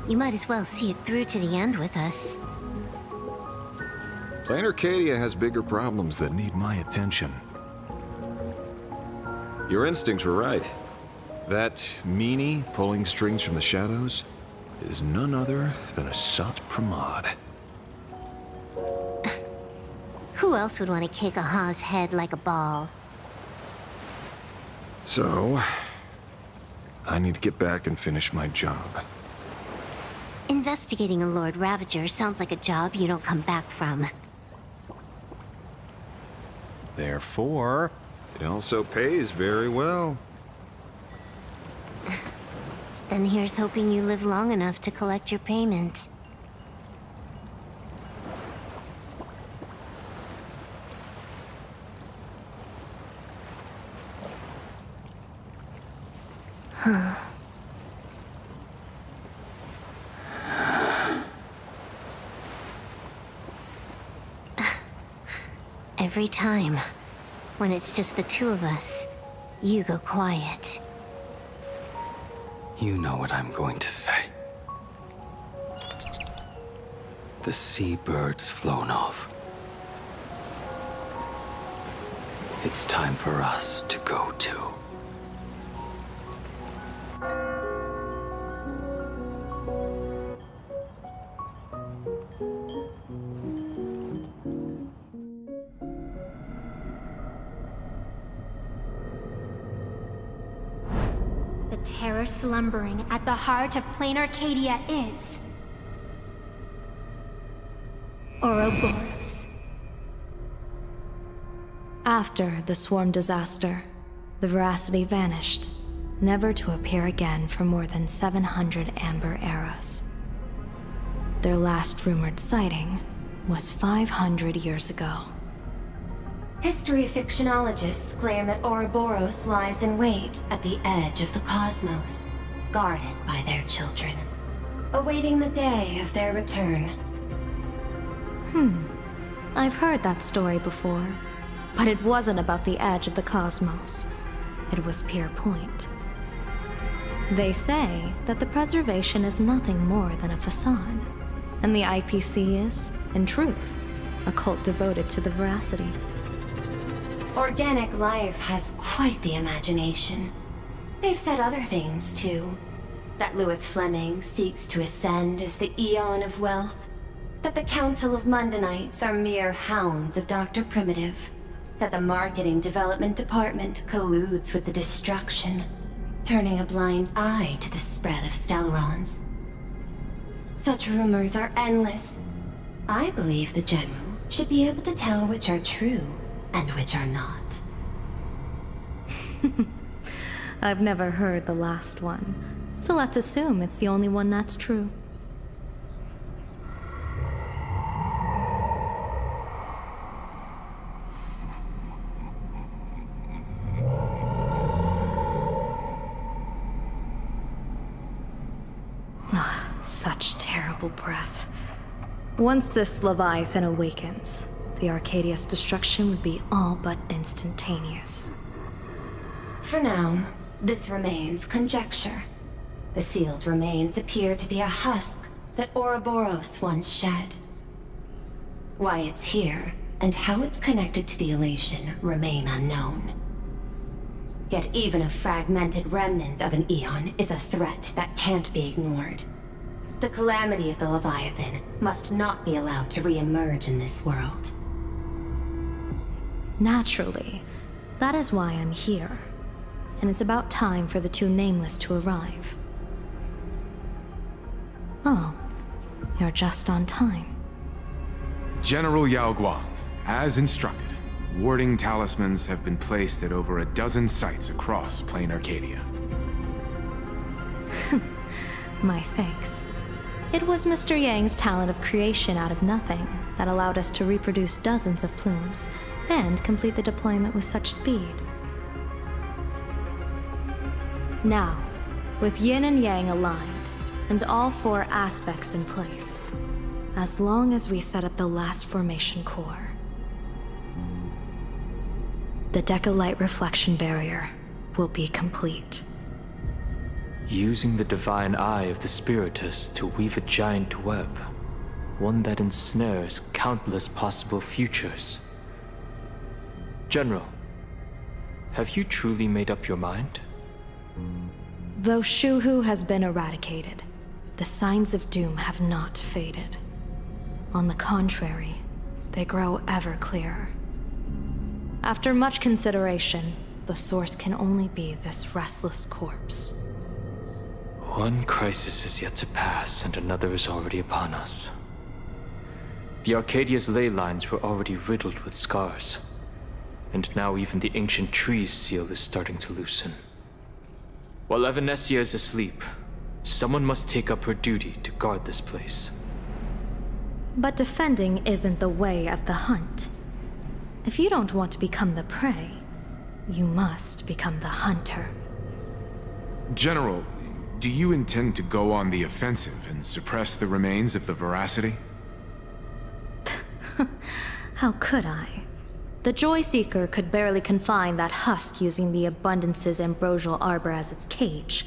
You might as well see it through to the end with us. Plain Arcadia has bigger problems that need my attention. Your instincts were right. That meanie pulling strings from the shadows is none other than a Sat Pramod. Who else would want to kick a Ha's head like a ball? So, I need to get back and finish my job. Investigating a Lord Ravager sounds like a job you don't come back from. Therefore, it also pays very well. Then here's hoping you live long enough to collect your payment. Huh. Every time, when it's just the two of us, you go quiet. You know what I'm going to say. The seabird's flown off. It's time for us to go too. The terror slumbering at the heart of Plain Arcadia is... Ouroboros. After the swarm disaster, the veracity vanished, never to appear again for more than 700 Amber eras. Their last rumored sighting was 500 years ago. History fictionologists claim that Ouroboros lies in wait at the edge of the cosmos, guarded by their children, awaiting the day of their return. I've heard that story before, but it wasn't about the edge of the cosmos. It was Pier Point. They say that the preservation is nothing more than a facade, and the IPC is, in truth, a cult devoted to the veracity. Organic life has quite the imagination. They've said other things, too. That Louis Fleming seeks to ascend as the Eon of Wealth. That the Council of Mundanites are mere hounds of Dr. Primitive. that the Marketing Development Department colludes with the destruction, turning a blind eye to the spread of Stellarons. Such rumors are endless. I believe the General should be able to tell which are true and which are not. I've never heard the last one, so let's assume it's the only one that's true. Such terrible breath. Once this Leviathan awakens, the Arcadia's destruction would be all but instantaneous. For now, this remains conjecture. The sealed remains appear to be a husk that Ouroboros once shed. Why it's here, and how it's connected to the elation, remain unknown. Yet even a fragmented remnant of an Eon is a threat that can't be ignored. The calamity of the Leviathan must not be allowed to re-emerge in this world. Naturally. That is why I'm here. And it's about time for the two Nameless to arrive. Oh, you're just on time. General Yao Guang, as instructed, warding talismans have been placed at over a dozen sites across Plain Arcadia. My thanks. It was Mr. Yang's talent of creation out of nothing that allowed us to reproduce dozens of plumes and complete the deployment with such speed. Now, with Yin and Yang aligned, and all four aspects in place, as long as we set up the last formation core, the Decalight reflection barrier will be complete. Using the divine eye of the Spiritus to weave a giant web, one that ensnares countless possible futures. General, have you truly made up your mind? Though Shuhu has been eradicated, the signs of doom have not faded. On the contrary, they grow ever clearer. After much consideration, the source can only be this restless corpse. One crisis is yet to pass, and another is already upon us. The Arcadia's ley lines were already riddled with scars, and now even the ancient tree's seal is starting to loosen. While Evanesia is asleep, someone must take up her duty to guard this place. But defending isn't the way of the hunt. If you don't want to become the prey, you must become the hunter. General, do you intend to go on the offensive and suppress the remains of the Veracity? How could I? The Joy Seeker could barely confine that husk using the Abundance's ambrosial arbor as its cage.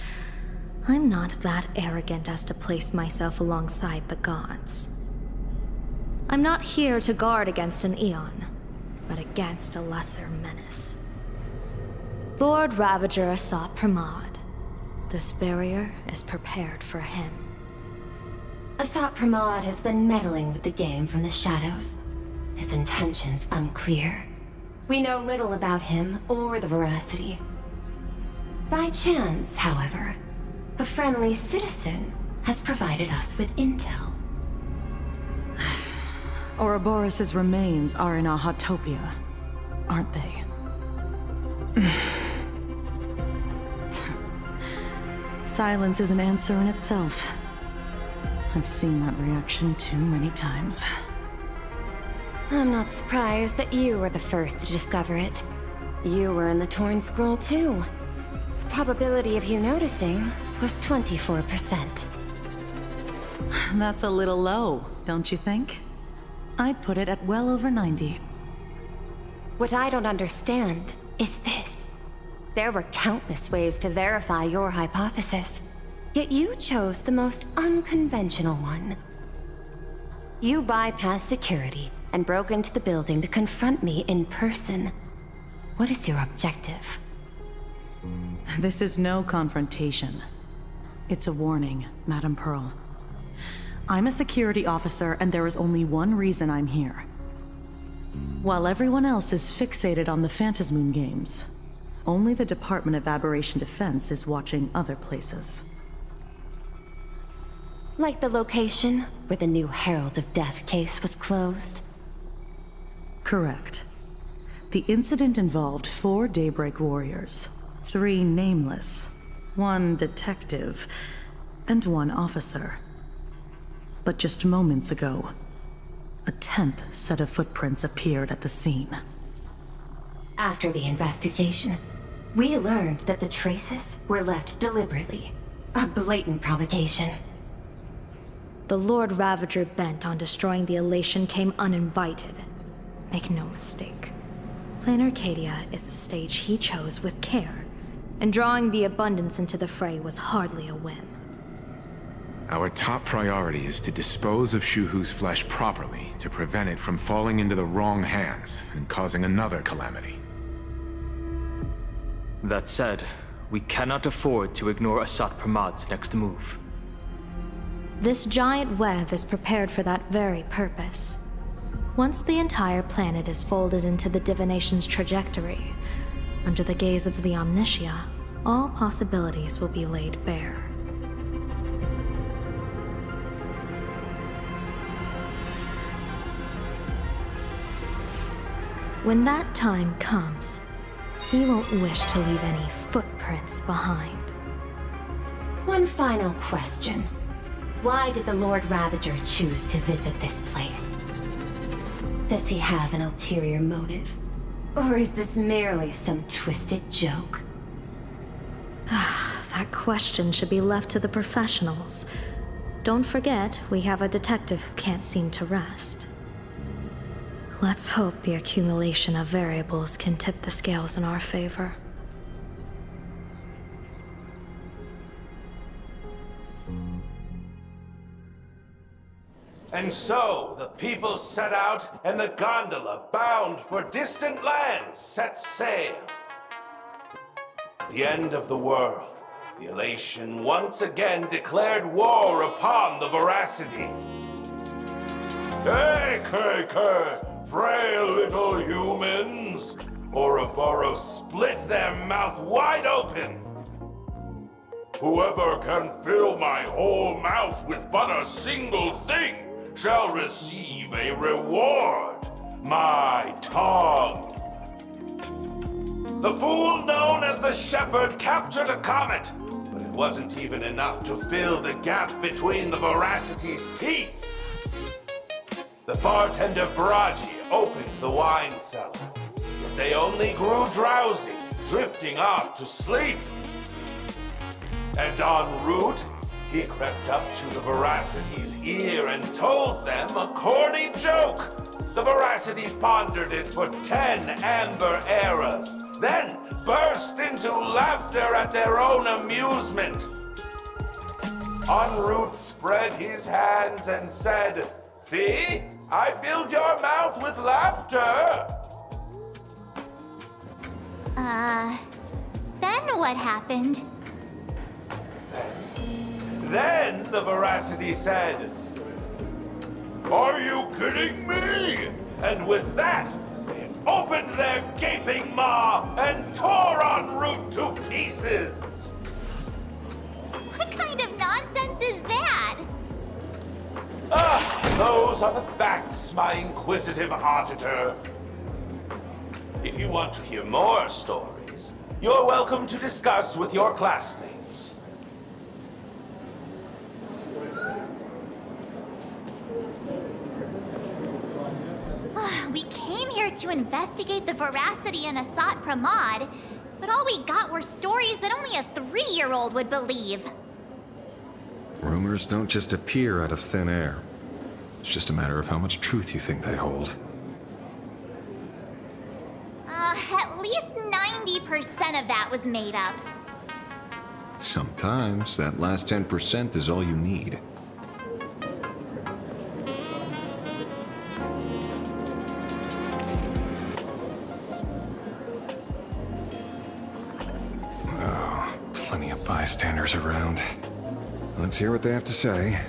I'm not that arrogant as to place myself alongside the gods. I'm not here to guard against an Eon, but against a lesser menace. Lord Ravager sought Pramod. This barrier is prepared for him. Asat Pramod has been meddling with the game from the shadows. His intentions unclear. We know little about him or the Veracity. By chance, however, a friendly citizen has provided us with intel. Ouroboros' remains are in Ahatopia, aren't they? Silence is an answer in itself. I've seen that reaction too many times. I'm not surprised that you were the first to discover it. You were in the Torn Scroll too. The probability of you noticing was 24%. That's a little low, don't you think? I'd put it at well over 90. What I don't understand is this. There were countless ways to verify your hypothesis, yet you chose the most unconventional one. You bypassed security and broke into the building to confront me in person. What is your objective? This is no confrontation. It's a warning, Madam Pearl. I'm a security officer, and there is only one reason I'm here. While everyone else is fixated on the Phantasmoon games, only the Department of Aberration Defense is watching other places. Like the location where the new Herald of Death case was closed? Correct. The incident involved 4 Daybreak warriors, 3 nameless, 1 detective, and 1 officer. But just moments ago, a 10th set of footprints appeared at the scene. After the investigation, we learned that the traces were left deliberately. A blatant provocation. The Lord Ravager bent on destroying the Elation came uninvited. Make no mistake. Plain Arcadia is a stage he chose with care, and drawing the Abundance into the fray was hardly a whim. Our top priority is to dispose of Shuhu's flesh properly to prevent it from falling into the wrong hands and causing another calamity. That said, we cannot afford to ignore Asat Pramad's next move. This giant web is prepared for that very purpose. Once the entire planet is folded into the divination's trajectory, under the gaze of the Omnitia, all possibilities will be laid bare. When that time comes, he won't wish to leave any footprints behind. One final question. Why did the Lord Ravager choose to visit this place? Does he have an ulterior motive? Or is this merely some twisted joke? That question should be left to the professionals. Don't forget, we have a detective who can't seem to rest. Let's hope the accumulation of variables can tip the scales in our favor. And so, the people set out, and the gondola, bound for distant lands, set sail. At the end of the world, the Elation once again declared war upon the Veracity. Hey, frail little humans! Ouroboros split their mouth wide open! Whoever can fill my whole mouth with but a single thing shall receive a reward, my tongue. The fool known as the Shepherd captured a comet, but it wasn't even enough to fill the gap between the Veracity's teeth. The bartender Braji opened the wine cellar, yet they only grew drowsy, drifting off to sleep. And en route, he crept up to the Veracity's ear and told them a corny joke. The Veracity pondered it for 10 amber eras, then burst into laughter at their own amusement. En route spread his hands and said, "See? I filled your mouth with laughter." Then what happened? Then the Veracity said, "Are you kidding me?" And with that, they opened their gaping maw and tore en route to pieces. What kind of nonsense is that? Those are the facts, my inquisitive auditor. If you want to hear more stories, you're welcome to discuss with your classmates. We came here to investigate the Veracity and Asat Pramad, but all we got were stories that only a 3-year-old would believe. Rumors don't just appear out of thin air. It's just a matter of how much truth you think they hold. At least 90% of that was made up. Sometimes that last 10% is all you need. Oh, plenty of bystanders around. Let's hear what they have to say.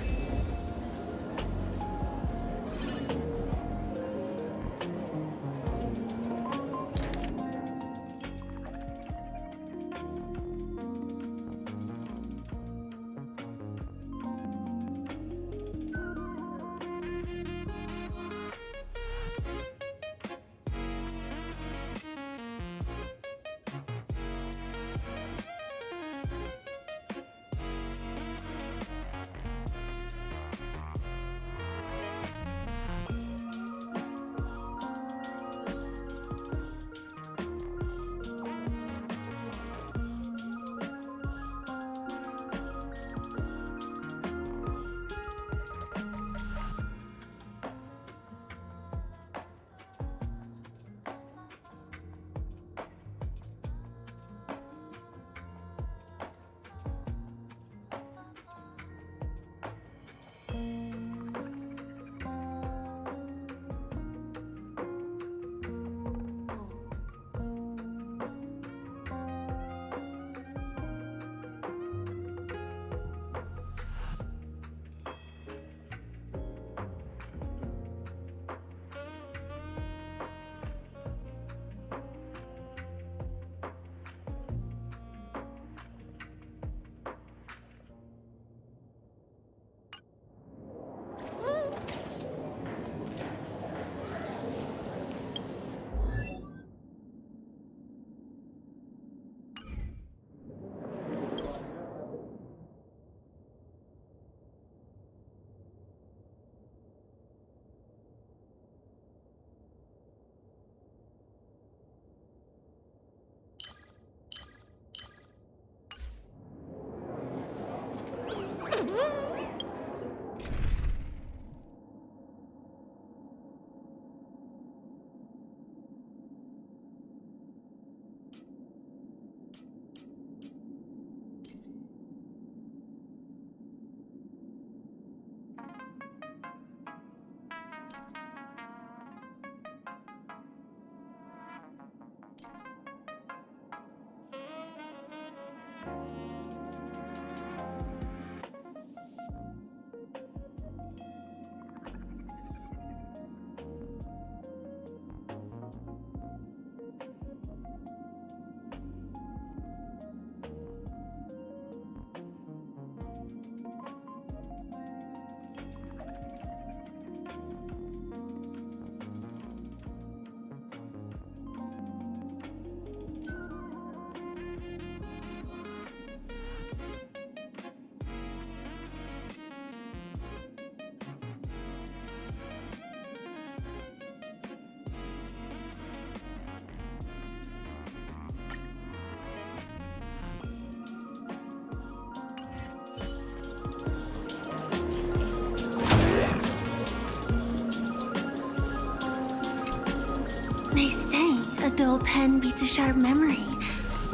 They say a dull pen beats a sharp memory.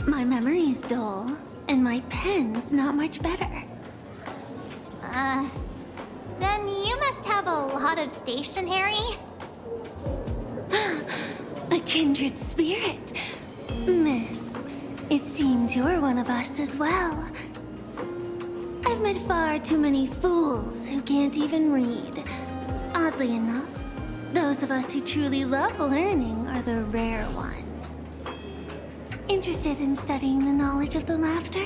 My memory's dull, and my pen's not much better. Then you must have a lot of stationery. A kindred spirit. Miss, it seems you're one of us as well. I've met far too many fools who can't even read. Oddly enough, those of us who truly love learning are the rare ones. Interested in studying the knowledge of the laughter?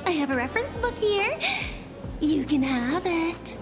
I have a reference book here. You can have it.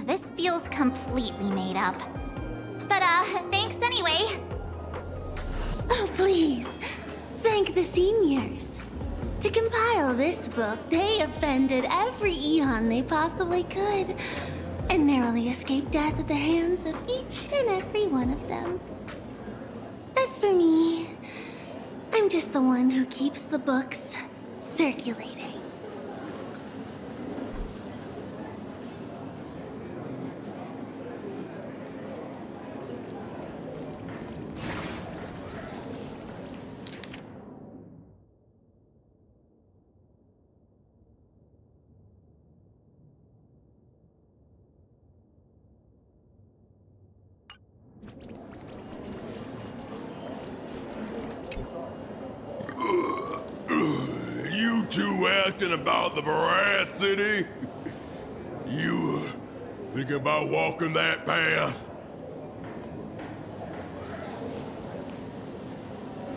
This feels completely made up. But, thanks anyway. Oh, please. Thank the seniors. To compile this book, they offended every Eon they possibly could, and narrowly escaped death at the hands of each and every one of them. As for me, I'm just the one who keeps the books circulating. You two asking about the veracity? You thinking about walking that path?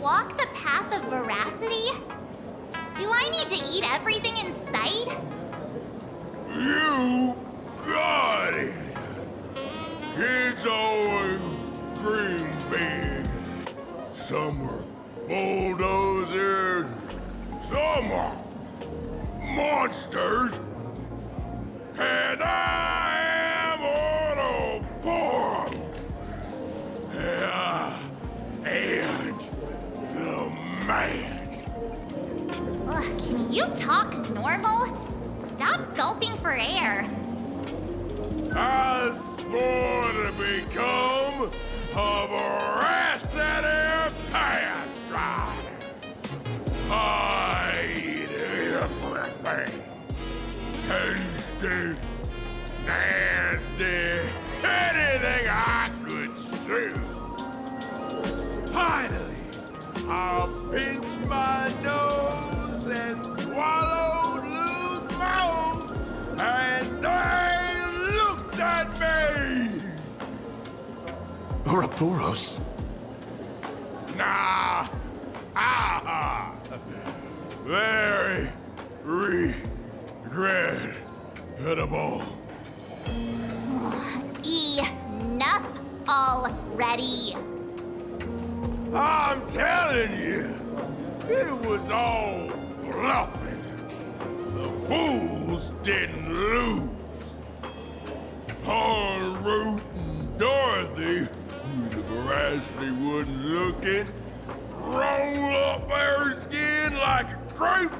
Walk the path of veracity? Do I need to eat everything in sight? You got it! Kids always dream big. Some are bulldozers, some are monsters, and I am Autobot! And the man. Ugh, can you talk normal? Stop gulping for air. I swore to become a veracity path rider. I eat everything. Tasty, nasty, anything I could chew. Finally, I'll pinch my nose and swallow Lou's mouth, and they looked at me. Ouroboros? Nah. Ah. Very regrettable. Enough already. I'm telling you, it was all bluffing. The fools didn't lose. En route and Dorothy, who the veracity wasn't looking, rolled up their skin like a crepe,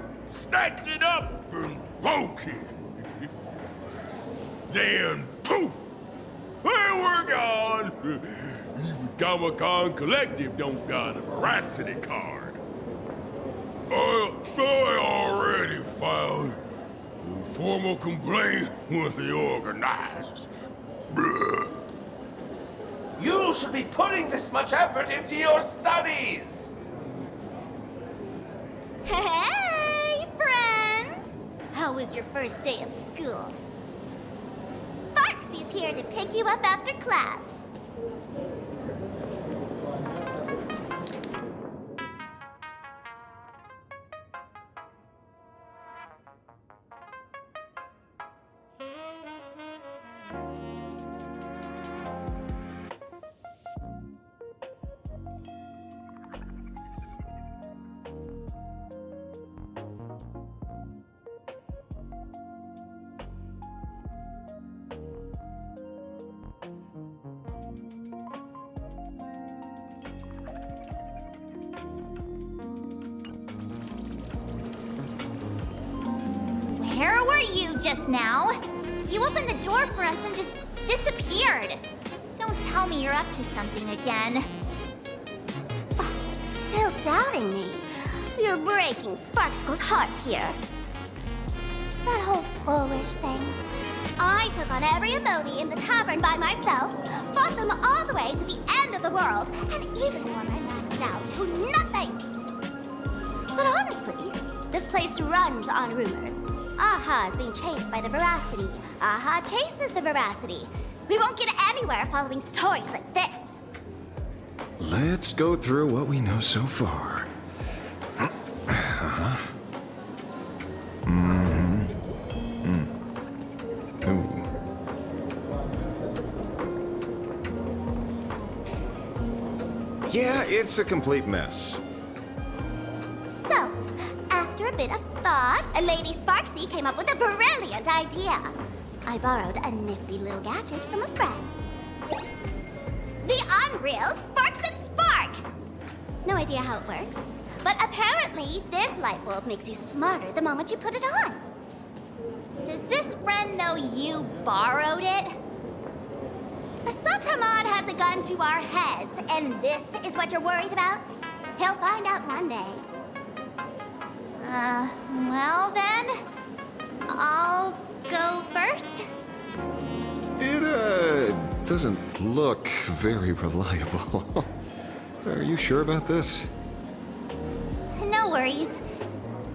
snatched it up and bolted. Then, poof, they were gone. Even Comic-Con Collective don't got a veracity card. I already filed a formal complaint with the organizers. Bleh. You should be putting this much effort into your studies! Hey, friends! How was your first day of school? Sparksy's here to pick you up after class. Where were you just now? You opened the door for us and just disappeared. Don't tell me you're up to something again. Oh, still doubting me? You're breaking Sparkskull's heart here. That whole foolish thing. I took on every emoji in the tavern by myself, fought them all the way to the end of the world, and even when I mastered out to nothing. But honestly, this place runs on rumors. Aha is being chased by the veracity. Aha chases the veracity. We won't get anywhere following stories like this. Let's go through what we know so far. Yeah, it's a complete mess. So, after a bit of thought, Lady Sparksy came up with a brilliant idea. I borrowed a nifty little gadget from a friend. The unreal Sparks and Spark! No idea how it works, but apparently this light bulb makes you smarter the moment you put it on. Does this friend know you borrowed it? Sapramod has a gun to our heads, and this is what you're worried about? He'll find out one day. Well then, I'll go first. It, doesn't look very reliable. Are you sure about this? No worries.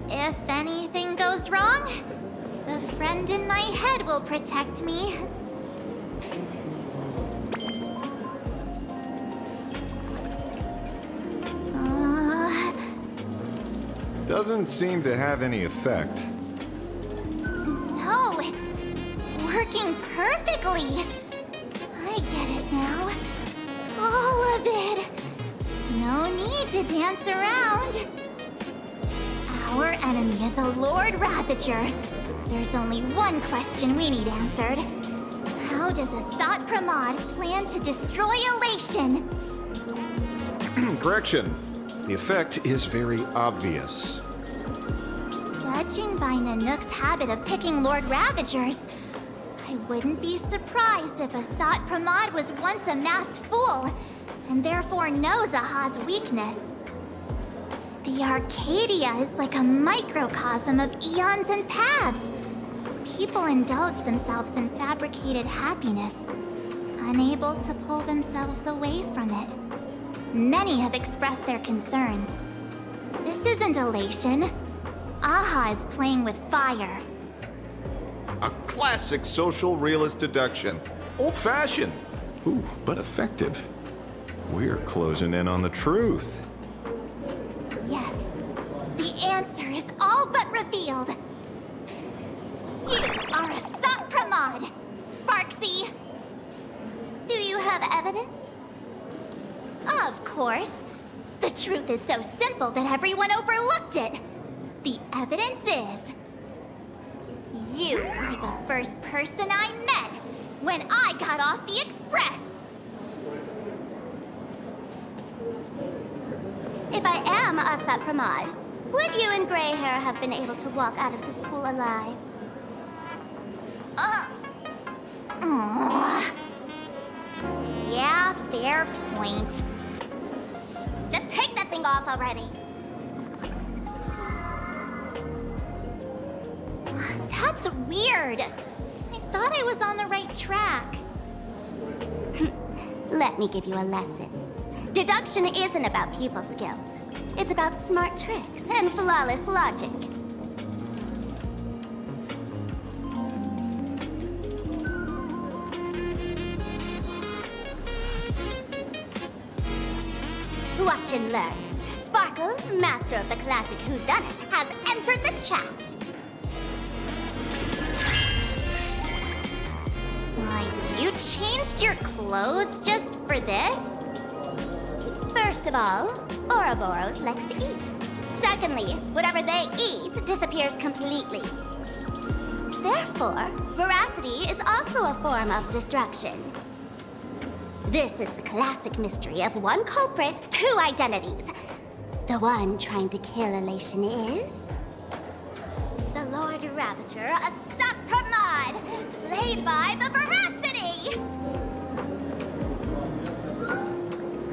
If anything goes wrong, the friend in my head will protect me. Doesn't seem to have any effect. No, it's working perfectly. I get it now. All of it. No need to dance around. Our enemy is a Lord Ravager. There's only one question we need answered. How does Asat Pramod plan to destroy Elation? Correction. The effect is very obvious. Judging by Nanook's habit of picking Lord Ravagers, I wouldn't be surprised if Asat Pramod was once a masked fool, and therefore knows Aha's weakness. The Arcadia is like a microcosm of eons and paths. People indulge themselves in fabricated happiness, unable to pull themselves away from it. Many have expressed their concerns. This isn't elation. Aha is playing with fire. A classic social realist deduction. Old-fashioned. Ooh, but effective. We're closing in on the truth. Yes, the answer is all but revealed. You are Asat Pramod, Sparksy. Do you have evidence? Of course. The truth is so simple that everyone overlooked it. The evidence is... you were the first person I met when I got off the express. If I am Asat Pramod, would you and Grey Hair have been able to walk out of the school alive? Yeah, fair point. Just take that thing off already. That's weird. I thought I was on the right track. Let me give you a lesson. Deduction isn't about pupil skills. It's about smart tricks and flawless logic. Watch and learn. Sparkle, master of the classic whodunit, has entered the chat. You changed your clothes just for this? First of all, Ouroboros likes to eat. Secondly, whatever they eat disappears completely. Therefore, veracity is also a form of destruction. This is the classic mystery of one culprit, two identities. The one trying to kill Elation is... the Lord Ravager, Asat Pramod, played by the Veracity!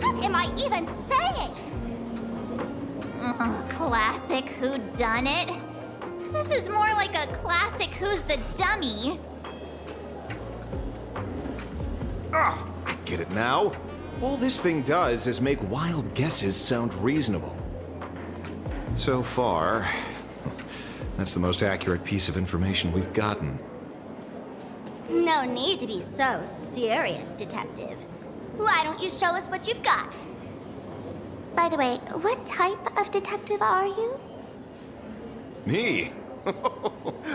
What am I even saying? Classic whodunit. This is more like a classic Who's the Dummy. Ah, I get it now. All this thing does is make wild guesses sound reasonable. So far, that's the most accurate piece of information we've gotten. No need to be so serious, Detective. Why don't you show us what you've got? By the way, what type of detective are you? Me?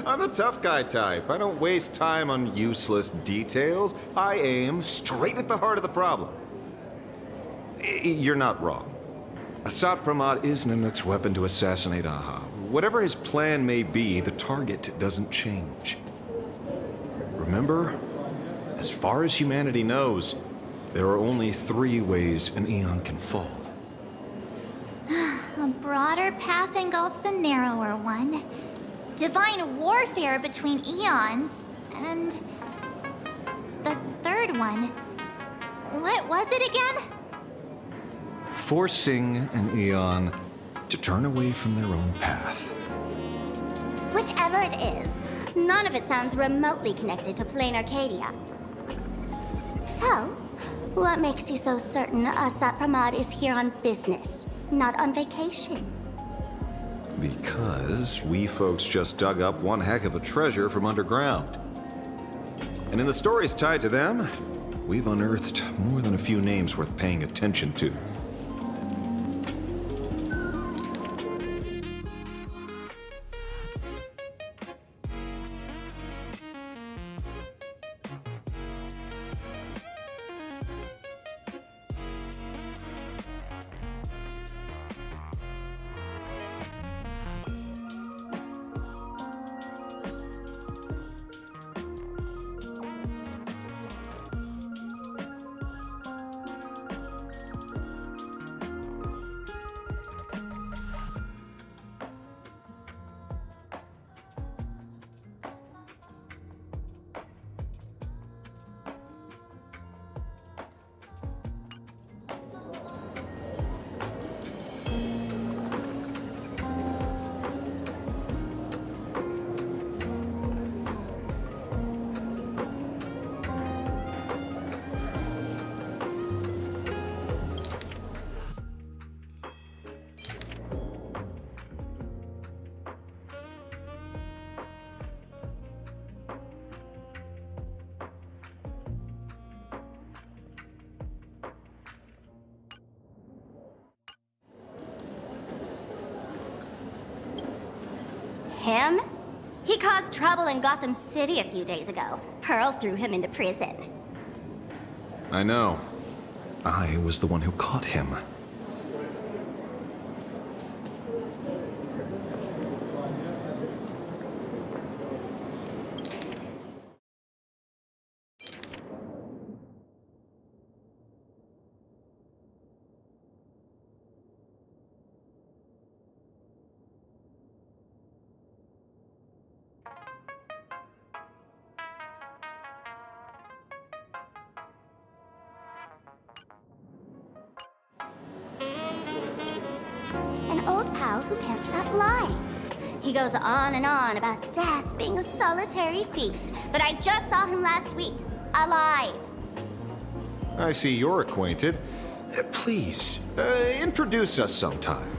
I'm the tough guy type. I don't waste time on useless details. I aim straight at the heart of the problem. You're not wrong. Asat Pramod is Nanook's weapon to assassinate Aha. Whatever his plan may be, the target doesn't change. Remember, as far as humanity knows, there are only 3 ways an Eon can fall. A broader path engulfs a narrower one. Divine warfare between eons, and the third one. What was it again? Forcing an Eon to turn away from their own path. Whichever it is, none of it sounds remotely connected to Plain Arcadia. So, what makes you so certain Asat Pramod is here on business, not on vacation? Because we folks just dug up one heck of a treasure from underground. And in the stories tied to them, we've unearthed more than a few names worth paying attention to. Him? He caused trouble in Gotham City a few days ago. Pearl threw him into prison. I know. I was the one who caught him. An old pal who can't stop lying. He goes on and on about death being a solitary feast, but I just saw him last week, alive. I see you're acquainted. Please, introduce us sometime.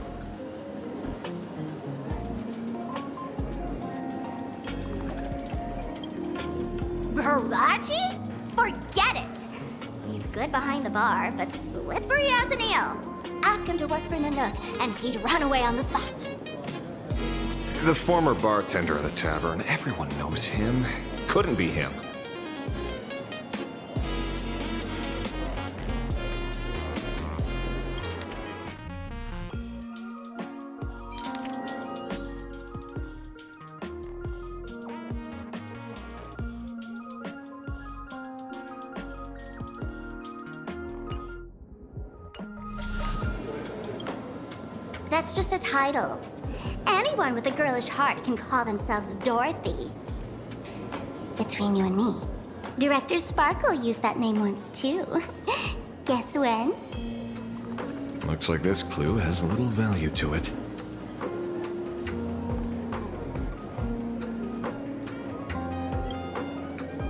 Baraji? Forget it! He's good behind the bar, but slippery as an eel. Ask him to work for Nanook, and he'd run away on the spot. The former bartender of the tavern, everyone knows him. Couldn't be him. That's just a title. Anyone with a girlish heart can call themselves Dorothy. Between you and me, Director Sparkle used that name once too. Guess when? Looks like this clue has little value to it.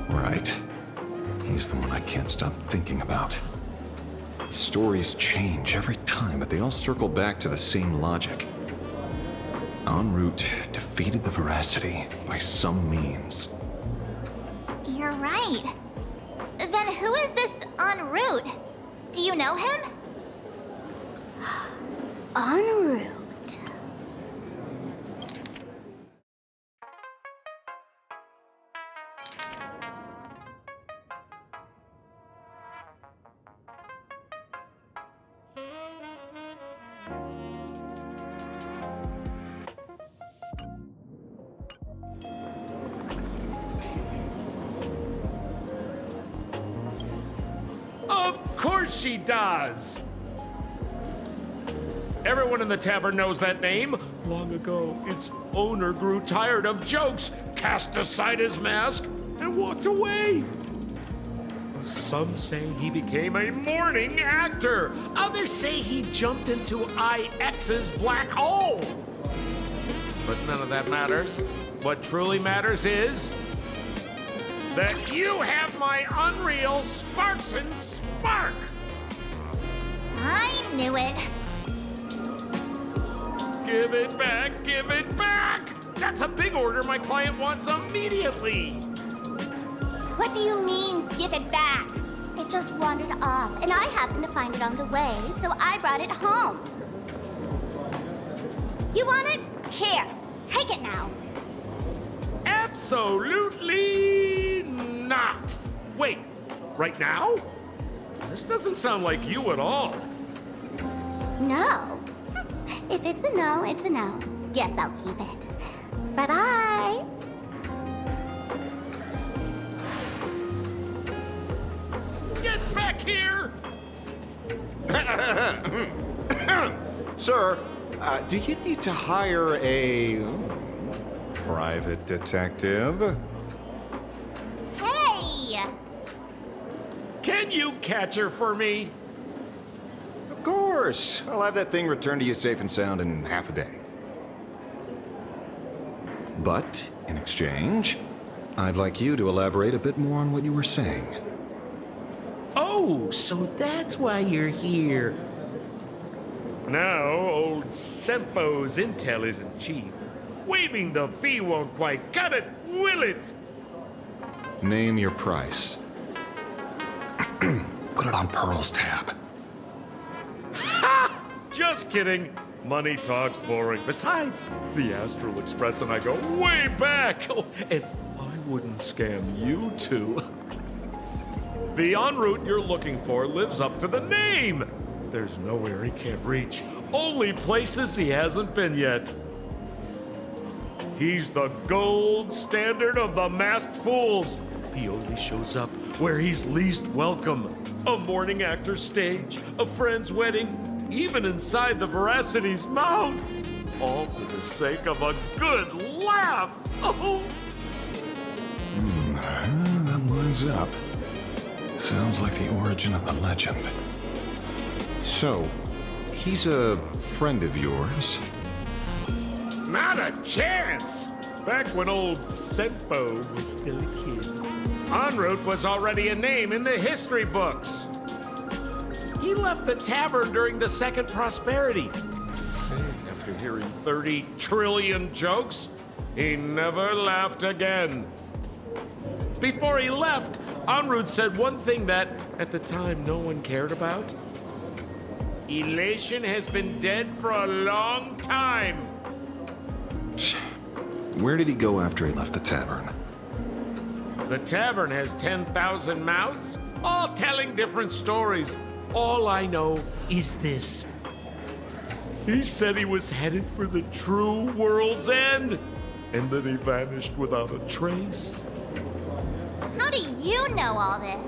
Right. He's the one I can't stop thinking about. Stories change every time, but they all circle back to the same logic. En route defeated the Veracity by some means. You're right. Then who is this en route? Do you know him? En route. course she does! Everyone in the tavern knows that name. Long ago, its owner grew tired of jokes, cast aside his mask, and walked away. Some say he became a morning actor. Others say he jumped into IX's black hole. But none of that matters. What truly matters is that you have my unreal Sparks and Spark. I knew it. Give it back, give it back! That's a big order my client wants immediately. What do you mean, give it back? It just wandered off, and I happened to find it on the way, so I brought it home. You want it? Here, take it now. Absolutely not. Wait, right now? This doesn't sound like you at all. No. If it's a no, it's a no. Guess I'll keep it. Bye-bye. Get back here! Sir, do you need to hire a private detective? Hey! Can you catch her for me? Of course. I'll have that thing returned to you safe and sound in half a day. But, in exchange, I'd like you to elaborate a bit more on what you were saying. Oh, so that's why you're here. Now, old Sempo's intel isn't cheap. Waiving the fee won't quite cut it, will it? Name your price. Put it on Pearl's tab. Ha! Just kidding. Money talks boring. Besides, the Astral Express and I go way back. Oh, and I wouldn't scam you two. The en route you're looking for lives up to the name. There's nowhere he can't reach. Only places he hasn't been yet. He's the gold standard of the masked fools. He only shows up where he's least welcome. A morning actor's stage, a friend's wedding, even inside the Veracity's mouth. All for the sake of a good laugh. Oh. That lines up. Sounds like the origin of the legend. So, he's a friend of yours? Not a chance! Back when old Sempo was still a kid, en route was already a name in the history books. He left the tavern during the Second Prosperity. After hearing 30 trillion jokes, he never laughed again. Before he left, en route said one thing that, at the time, no one cared about. Elation has been dead for a long time. Where did he go after he left the tavern? The tavern has 10,000 mouths, all telling different stories. All I know is this. He said he was headed for the true world's end, and that he vanished without a trace. How do you know all this?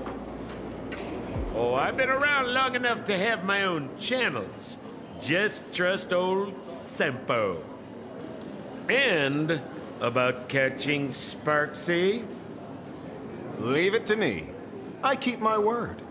Oh, I've been around long enough to have my own channels. Just trust old Sempo. And about catching Sparksy? Leave it to me. I keep my word.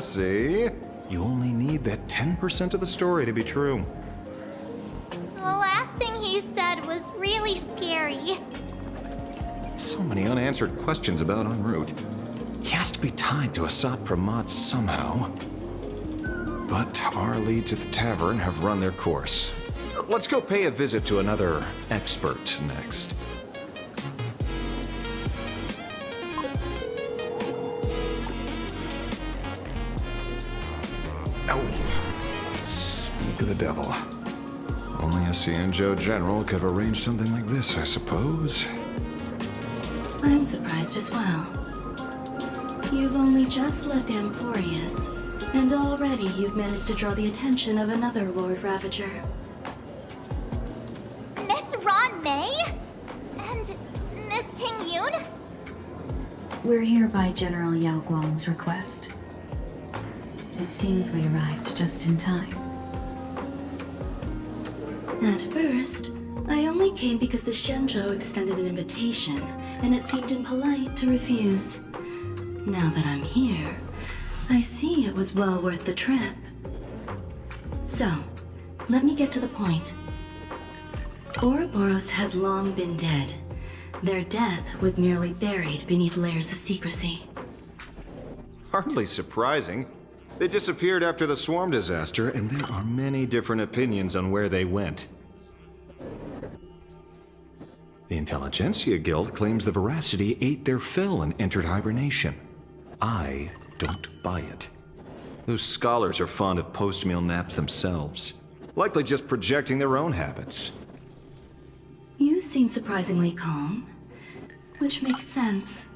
See? You only need that 10% of the story to be true. scary. So many unanswered questions about en route. He has to be tied to Asat Pramat somehow. But our leads at the tavern have run their course. Let's go pay a visit to another expert next. Oh, speak of the devil. Only a Cienjo general could have arranged something like this, I suppose. I'm surprised as well. You've only just left Amphorius, and already you've managed to draw the attention of another Lord Ravager. Miss Ron May? And Miss Ting Yoon? We're here by General Yao Guang's request. It seems we arrived just in time. At first, I only came because the Shenzhou extended an invitation, and it seemed impolite to refuse. Now that I'm here, I see it was well worth the trip. So, let me get to the point. Ouroboros has long been dead. Their death was merely buried beneath layers of secrecy. Hardly surprising. They disappeared after the swarm disaster, and there are many different opinions on where they went. The Intelligentsia Guild claims the Veracity ate their fill and entered hibernation. I don't buy it. Those scholars are fond of post-meal naps themselves, likely just projecting their own habits. You seem surprisingly calm, which makes sense.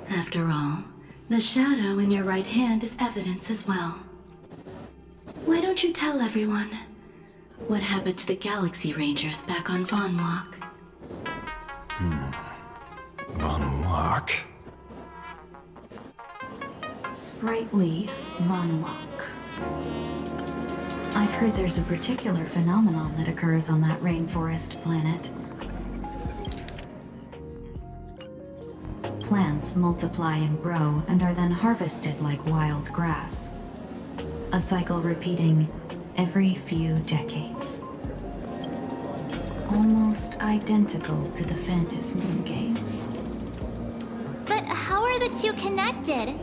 After all, the shadow in your right hand is evidence as well. Why don't you tell everyone what happened to the Galaxy Rangers back on Von Walk? Von Walk? Sprightly Von Walk. I've heard there's a particular phenomenon that occurs on that rainforest planet. Plants multiply and grow and are then harvested like wild grass. A cycle repeating every few decades. Almost identical to the Phantasmoon games. But how are the two connected?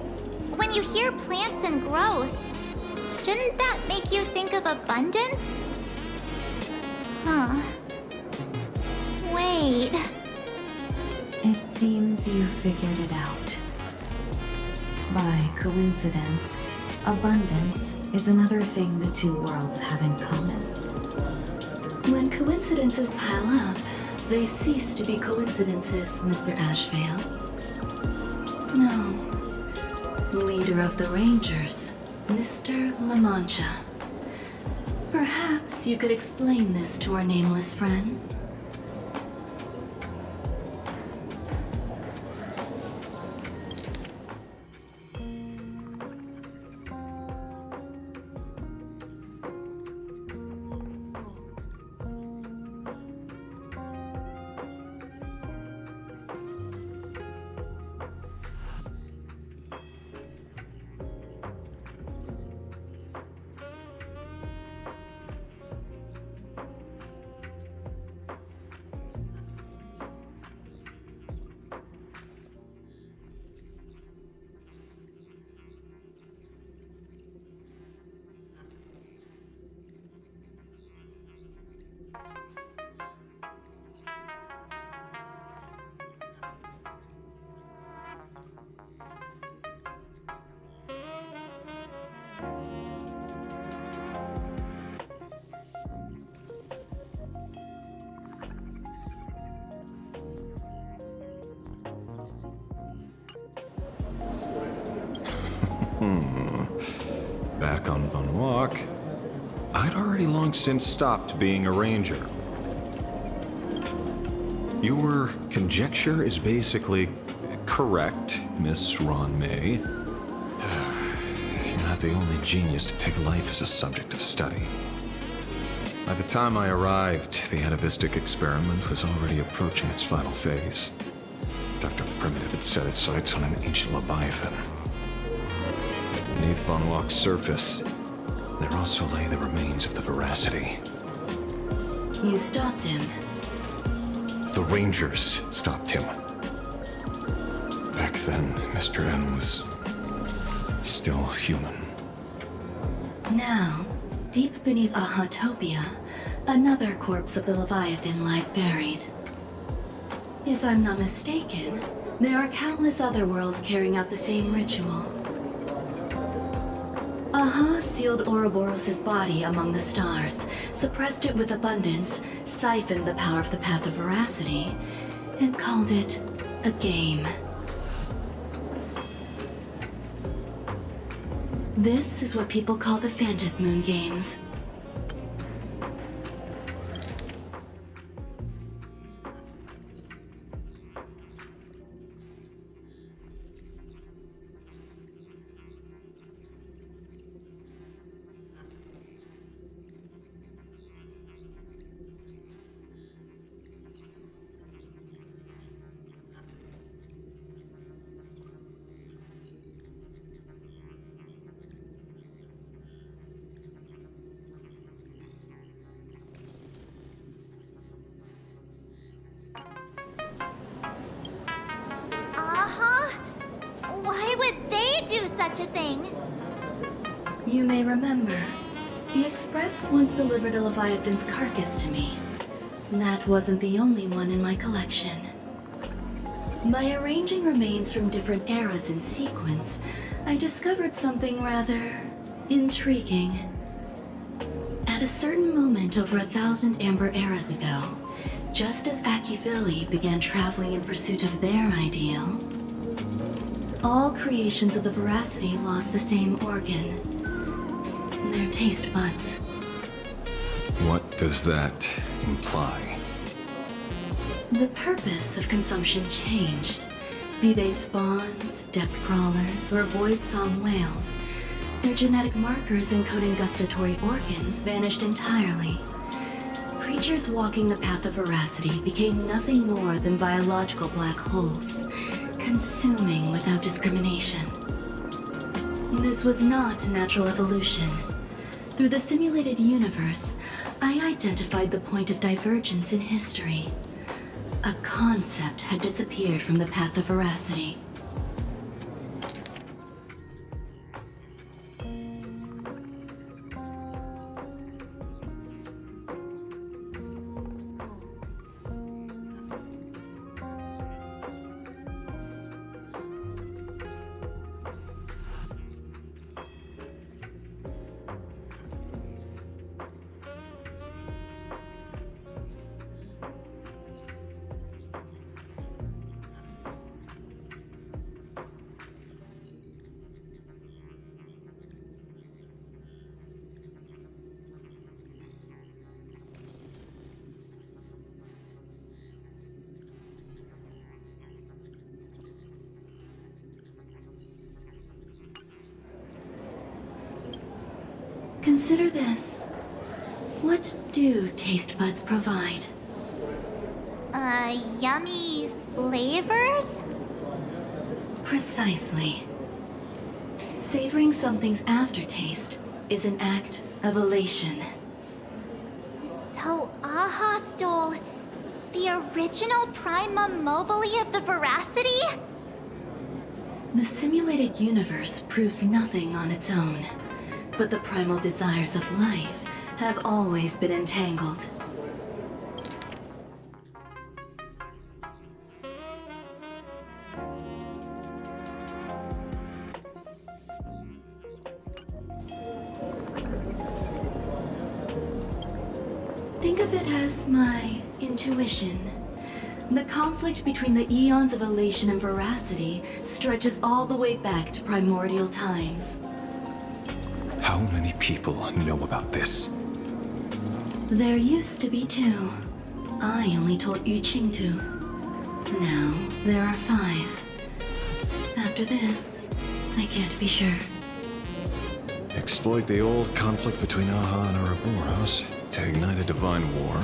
When you hear plants and growth, shouldn't that make you think of abundance? Huh. Wait. It seems you figured it out. By coincidence, abundance is another thing the two worlds have in common. When coincidences pile up, they cease to be coincidences, Mr. Ashvale. No. Leader of the Rangers, Mr. La Mancha. Perhaps you could explain this to our nameless friend? Back on Von Walk, I'd already long since stopped being a ranger. Your conjecture is basically correct, Miss Ron May. You're not the only genius to take life as a subject of study. By the time I arrived, the atavistic experiment was already approaching its final phase. Dr. Primitive had set his sights on an ancient leviathan. Beneath Von Walk's surface, there also lay the remains of the Veracity. You stopped him. The Rangers stopped him. Back then, Mr. N was still human. Now, deep beneath Ahatopia, another corpse of the Leviathan lies buried. If I'm not mistaken, there are countless other worlds carrying out the same ritual. Aha sealed Ouroboros' body among the stars, suppressed it with abundance, siphoned the power of the Path of Veracity, and called it a game. This is what people call the Phantasmoon Games. Why would they do such a thing? You may remember, the Express once delivered a Leviathan's carcass to me. That wasn't the only one in my collection. By arranging remains from different eras in sequence, I discovered something rather intriguing. At a certain moment over 1,000 Amber eras ago, just as Akivili began traveling in pursuit of their ideal, all creations of the Veracity lost the same organ. Their taste buds. What does that imply? The purpose of consumption changed. Be they spawns, depth crawlers, or void song whales, their genetic markers encoding gustatory organs vanished entirely. Creatures walking the path of Veracity became nothing more than biological black holes, consuming without discrimination. This was not natural evolution. Through the simulated universe, I identified the point of divergence in history. A concept had disappeared from the path of Veracity. Consider this. What do taste buds provide? Yummy flavors? Precisely. Savoring something's aftertaste is an act of elation. So Aha stole the original Primum Mobile of the Veracity? The simulated universe proves nothing on its own, but the primal desires of life have always been entangled. Think of it as my intuition. The conflict between the eons of elation and veracity stretches all the way back to primordial times. How many people know about this? There used to be 2. I only told Yu Qing 2. Now, there are 5. After this, I can't be sure. Exploit the old conflict between Aha and Ouroboros to ignite a divine war,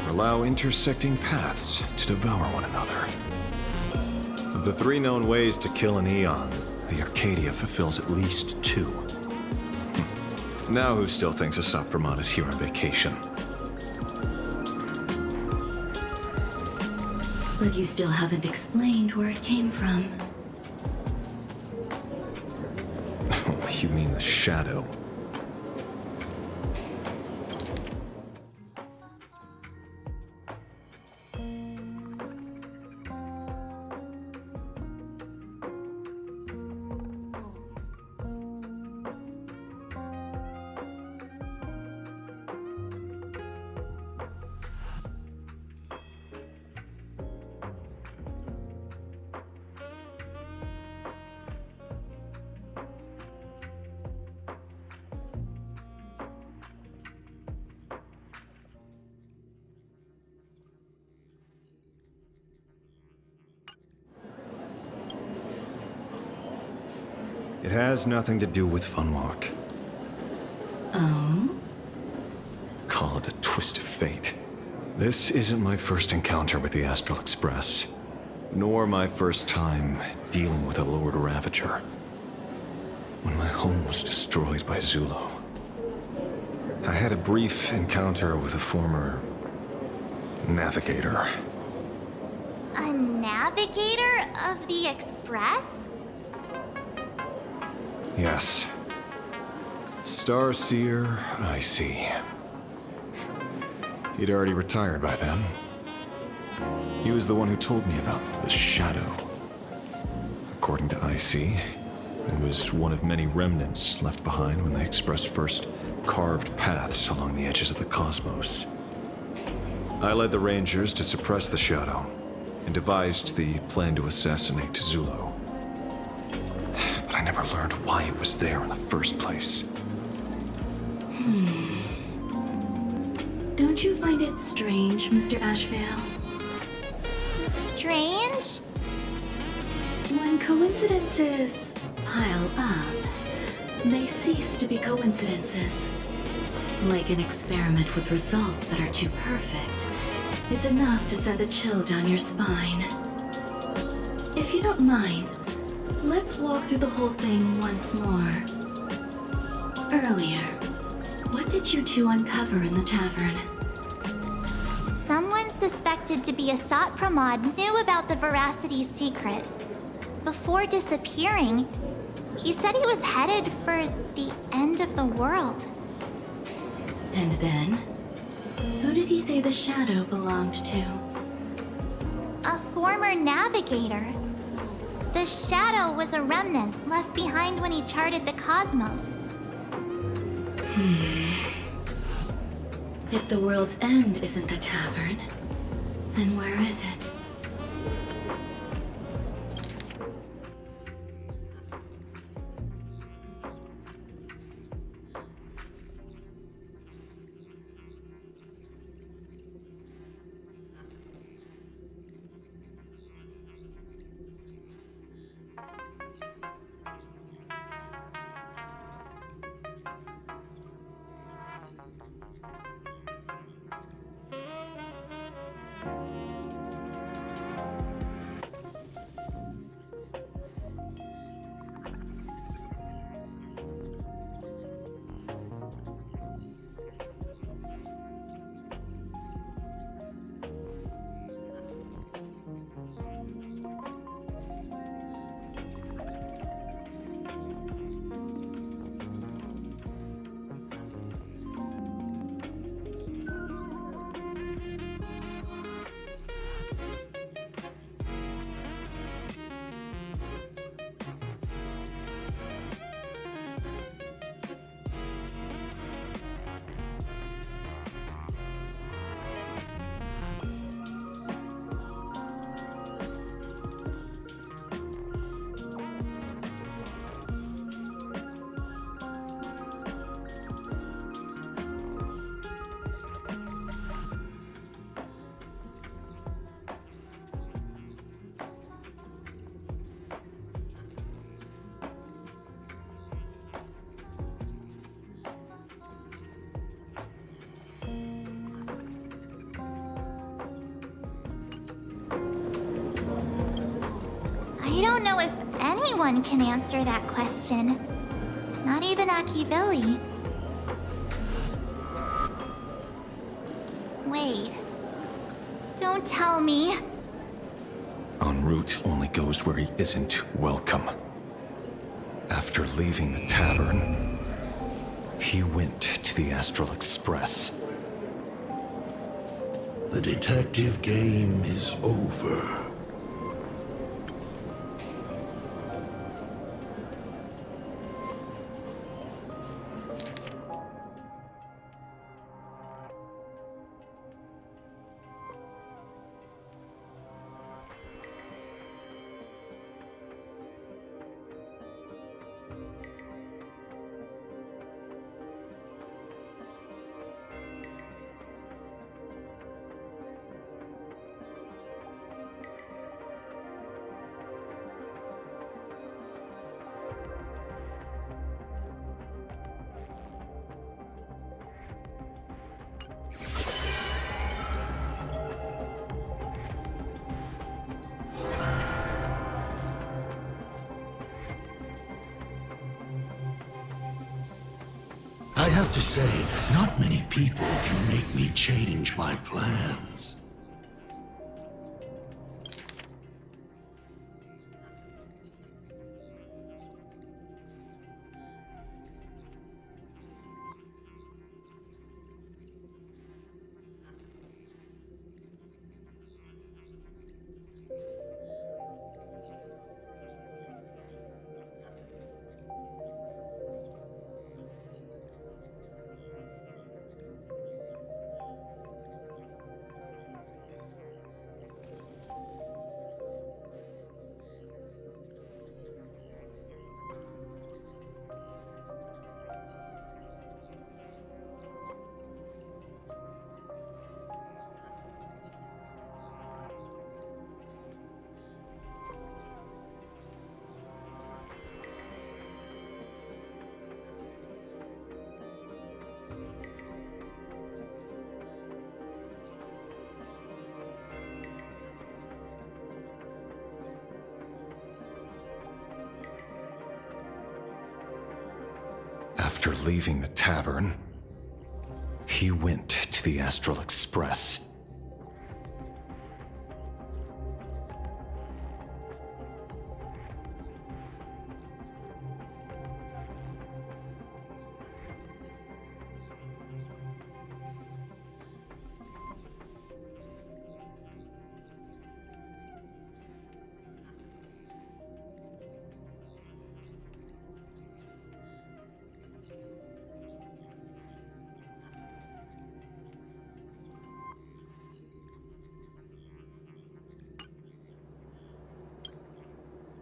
or allow intersecting paths to devour one another. Of the 3 known ways to kill an eon, the Arcadia fulfills at least 2. Now who still thinks Asapramad is here on vacation? But you still haven't explained where it came from. You mean the shadow? It has nothing to do with Funwalk. Oh? Call it a twist of fate. This isn't my first encounter with the Astral Express, nor my first time dealing with a Lord Ravager. When my home was destroyed by Zulo, I had a brief encounter with a former navigator. A navigator of the Express? Yes. Starseer, I see. He'd already retired by then. He was the one who told me about the Shadow. According to IC, it was one of many remnants left behind when the Express first carved paths along the edges of the cosmos. I led the Rangers to suppress the Shadow, and devised the plan to assassinate Zulo. But I never learned why it was there in the first place. Don't you find it strange, Mr. Ashvale? Strange? When coincidences pile up, they cease to be coincidences. Like an experiment with results that are too perfect, it's enough to send a chill down your spine. If you don't mind, let's walk through the whole thing once more. Earlier, what did you two uncover in the tavern? Someone suspected to be a Sat Pramod knew about the Veracity's secret. Before disappearing, he said he was headed for the end of the world. And then? Who did he say the Shadow belonged to? A former navigator. The Shadow was a remnant left behind when he charted the cosmos. If the world's end isn't the tavern, then where is it? I don't know if anyone can answer that question. Not even Akivili. Wait. Don't tell me. route only goes where he isn't welcome. After leaving the tavern, he went to the Astral Express. The detective game is over. I have to say, not many people can make me change my plans. After leaving the tavern, he went to the Astral Express.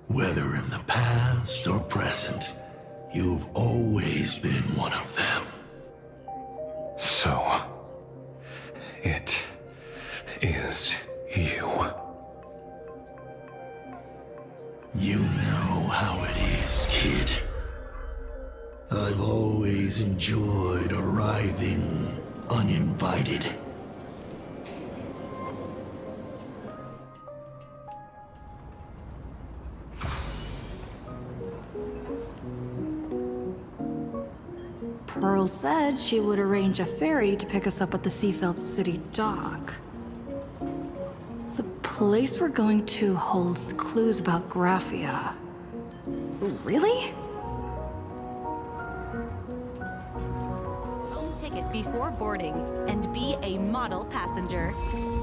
Whether in the past or present, you've always been one of them. So, it is you. You know how it is, kid. I've always enjoyed arriving uninvited. Pearl said she would arrange a ferry to pick us up at the Seafeld City dock. The place we're going to holds clues about Graphia. Really? Own ticket before boarding and be a model passenger.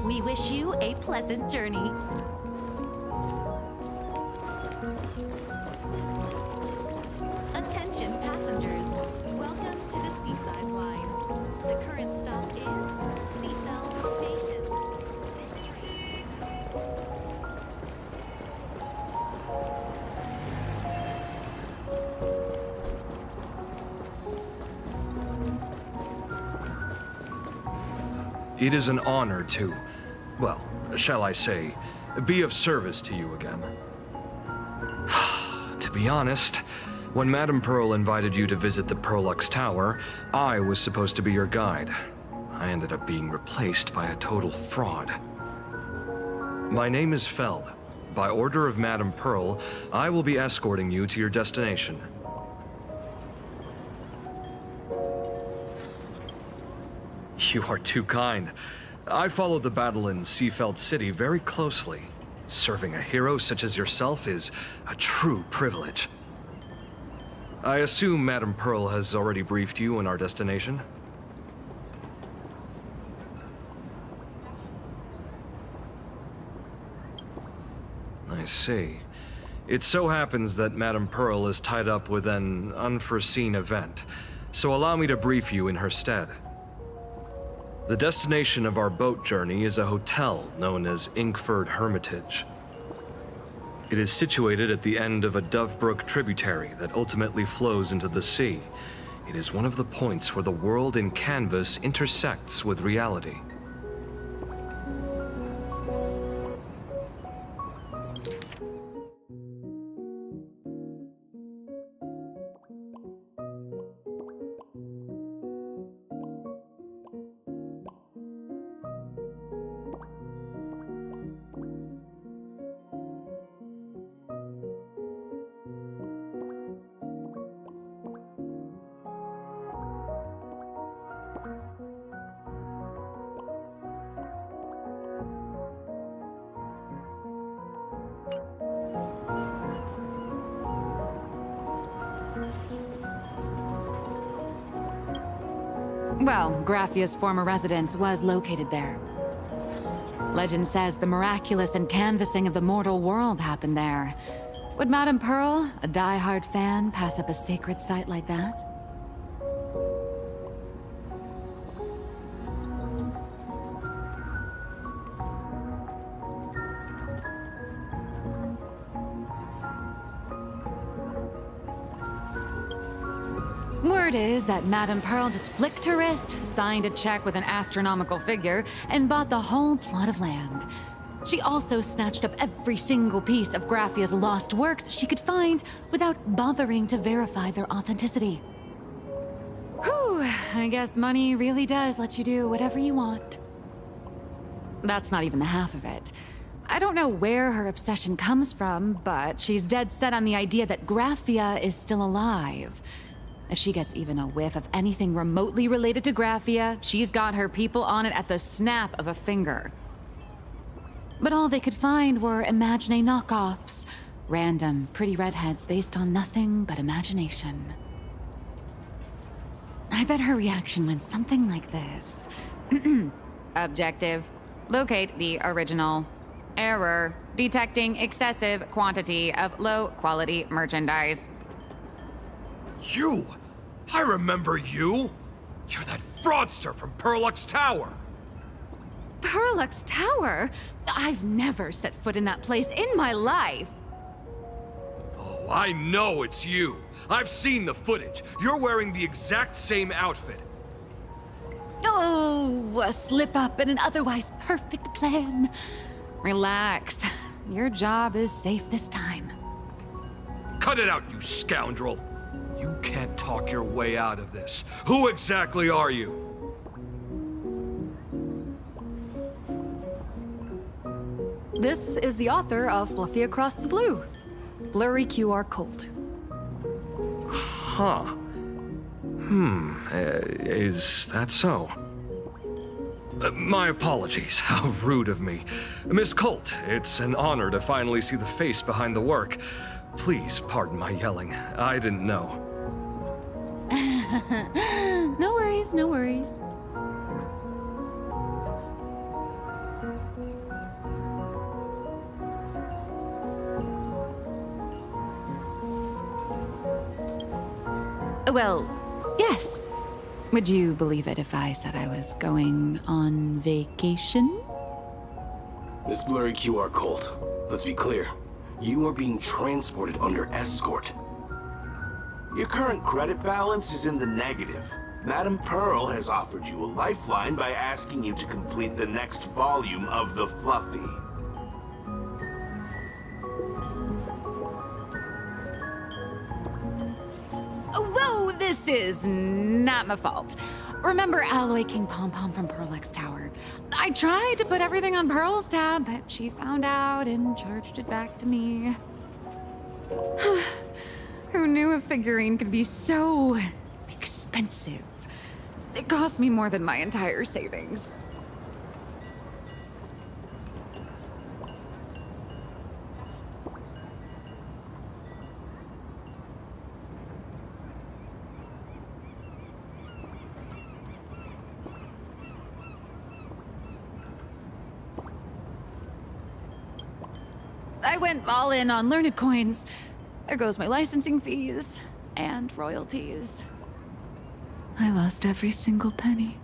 We wish you a pleasant journey. Attention passengers. Welcome to the Seaside Line. The current stop is Seafeld Station. It is an honor to, well, shall I say, be of service to you again. To be honest, when Madame Pearl invited you to visit the Perlux Tower, I was supposed to be your guide. I ended up being replaced by a total fraud. My name is Feld. By order of Madame Pearl, I will be escorting you to your destination. You are too kind. I followed the battle in Seafeld City very closely, Serving a hero such as yourself is a true privilege. I assume Madame Pearl has already briefed you on our destination? I see. It so happens that Madame Pearl is tied up with an unforeseen event, so allow me to brief you in her stead. The destination of our boat journey is a hotel known as Inkford Hermitage. It is situated at the end of a Dovebrook tributary that ultimately flows into the sea. It is one of the points where the world in canvas intersects with reality. Well, Graffia's former residence was located there. Legend says the miraculous canvassing of the mortal world happened there. Would Madame Pearl, a die-hard fan, pass up a sacred site like that? Word is that Madame Pearl just flicked her wrist, signed a check with an astronomical figure, and bought the whole plot of land. She also snatched up every single piece of Graffia's lost works she could find without bothering to verify their authenticity. Whew, I guess money really does let you do whatever you want. That's not even the half of it. I don't know where her obsession comes from, but she's dead set on the idea that Graffia is still alive. If she gets even a whiff of anything remotely related to Graffia, she's got her people on it at the snap of a finger. But all they could find were Imagine knockoffs. Random, pretty redheads based on nothing but imagination. I bet her reaction went something like this. Objective. Locate the original. Error. Detecting excessive quantity of low-quality merchandise. You! I remember you! You're that fraudster from Perlux Tower! Perlux Tower? I've never set foot in that place in my life. Oh, I know it's you! I've seen the footage. You're wearing the exact same outfit. Oh, a slip-up in an otherwise perfect plan. Relax. Your job is safe this time. Cut it out, you scoundrel! You can't talk your way out of this. Who exactly are you? This is the author of Fluffy Across the Blue. Blurry QR code. Huh. Is that so? My apologies. How rude of me. Miss Colt, it's an honor to finally see the face behind the work. Please pardon my yelling. I didn't know. No worries, no worries. Well, yes. Would you believe it if I said I was going on vacation? Miss Blurry QR Colt, let's be clear. You are being transported under escort. Your current credit balance is in the negative. Madame Pearl has offered you a lifeline by asking you to complete the next volume of the Fluffy. Whoa, this is not my fault. Remember Alloy King Pom Pom from Perlux Tower? I tried to put everything on Pearl's tab, but she found out and charged it back to me. Who knew a figurine could be so expensive? It cost me more than my entire savings. I went all in on learned coins. There goes my licensing fees and royalties. I lost every single penny.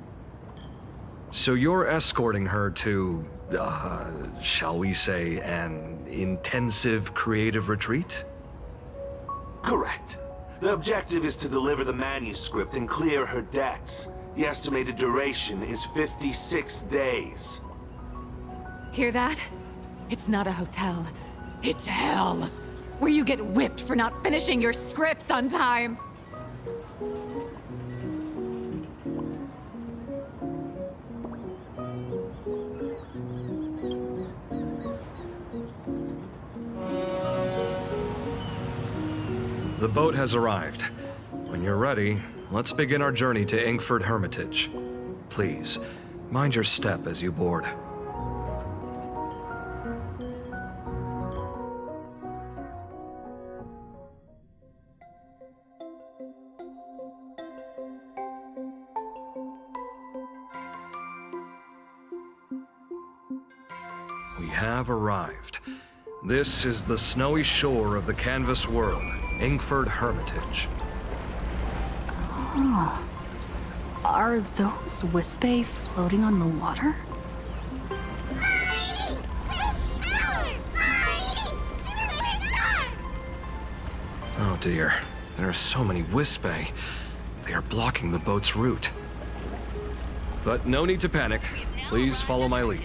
So you're escorting her to, shall we say, an intensive creative retreat? Correct. The objective is to deliver the manuscript and clear her debts. The estimated duration is 56 days. Hear that? It's not a hotel. It's hell. Where you get whipped for not finishing your scripts on time. The boat has arrived. When you're ready, let's begin our journey to Inkford Hermitage. Please, mind your step as you board. We have arrived. This is the snowy shore of the canvas world, Inkford Hermitage. Oh. Are those Wispay floating on the water? Oh dear, there are so many Wispay. They are blocking the boat's route. But no need to panic. Please follow my lead.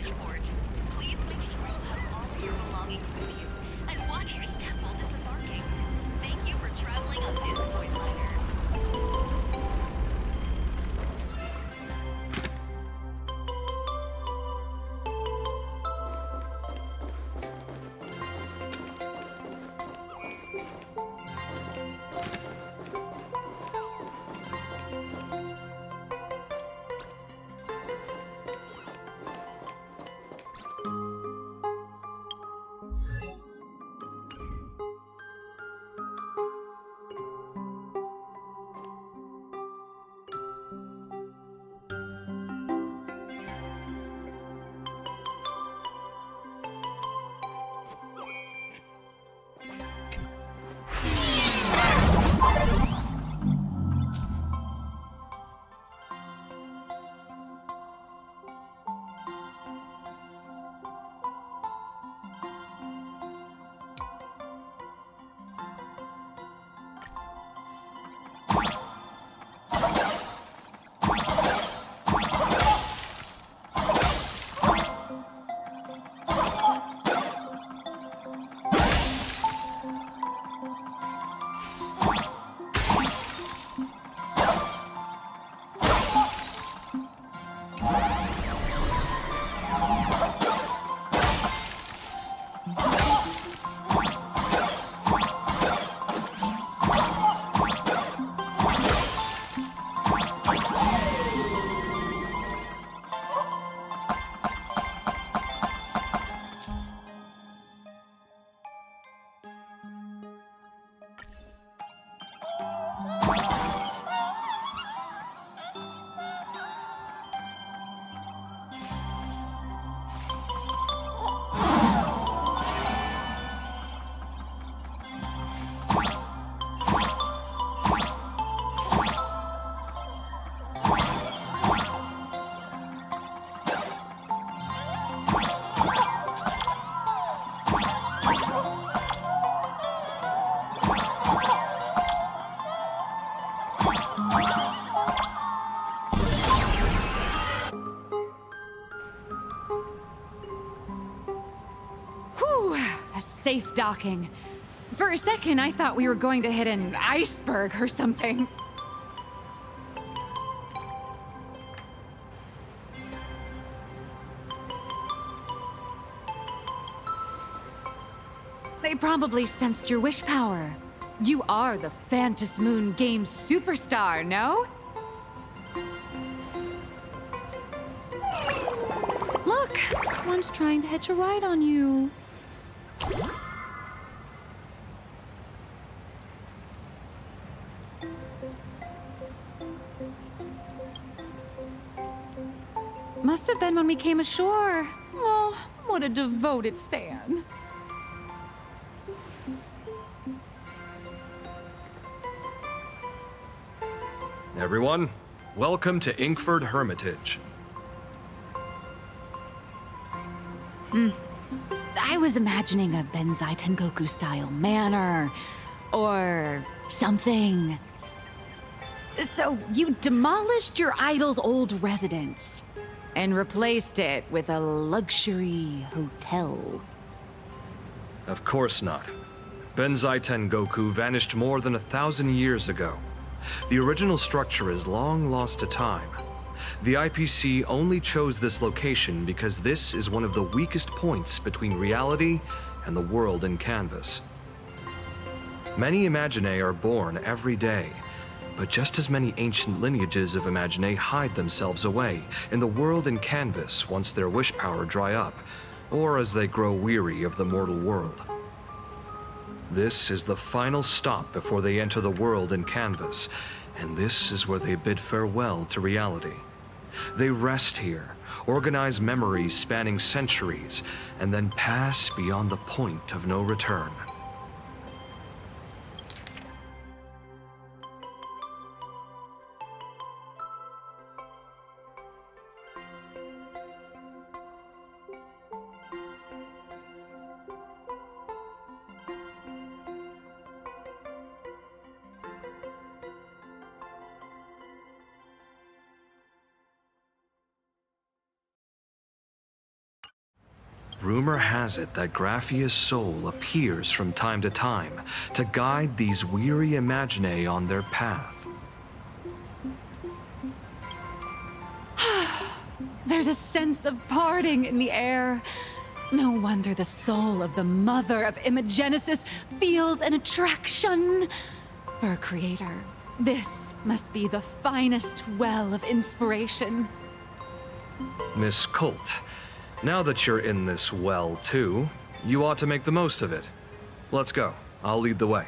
Safe docking. For a second, I thought we were going to hit an iceberg or something. They probably sensed your wish power. You are the Phantasy Moon Games superstar, no? Look, one's trying to hitch a ride on you. Must have been when we came ashore. Oh, what a devoted fan. Everyone, welcome to Inkford Hermitage. I was imagining a Benzai Tengoku-style manor, or something. So you demolished your idol's old residence, and replaced it with a luxury hotel. Of course not. Benzai Tengoku vanished more than 1,000 years ago. The original structure is long lost to time. The IPC only chose this location because this is one of the weakest points between reality and the world in canvas. Many Imaginae are born every day, but just as many ancient lineages of Imaginae hide themselves away in the world in canvas once their wish power dry up, or as they grow weary of the mortal world. This is the final stop before they enter the world in canvas, and this is where they bid farewell to reality. They rest here, organize memories spanning centuries, and then pass beyond the point of no return. Rumor has it that Graphia's soul appears from time to time to guide these weary Imaginae on their path. There's a sense of parting in the air. No wonder the soul of the mother of Imagenesis feels an attraction for a creator. This must be the finest well of inspiration. Miss Colt, now that you're in this well, too, you ought to make the most of it. Let's go. I'll lead the way.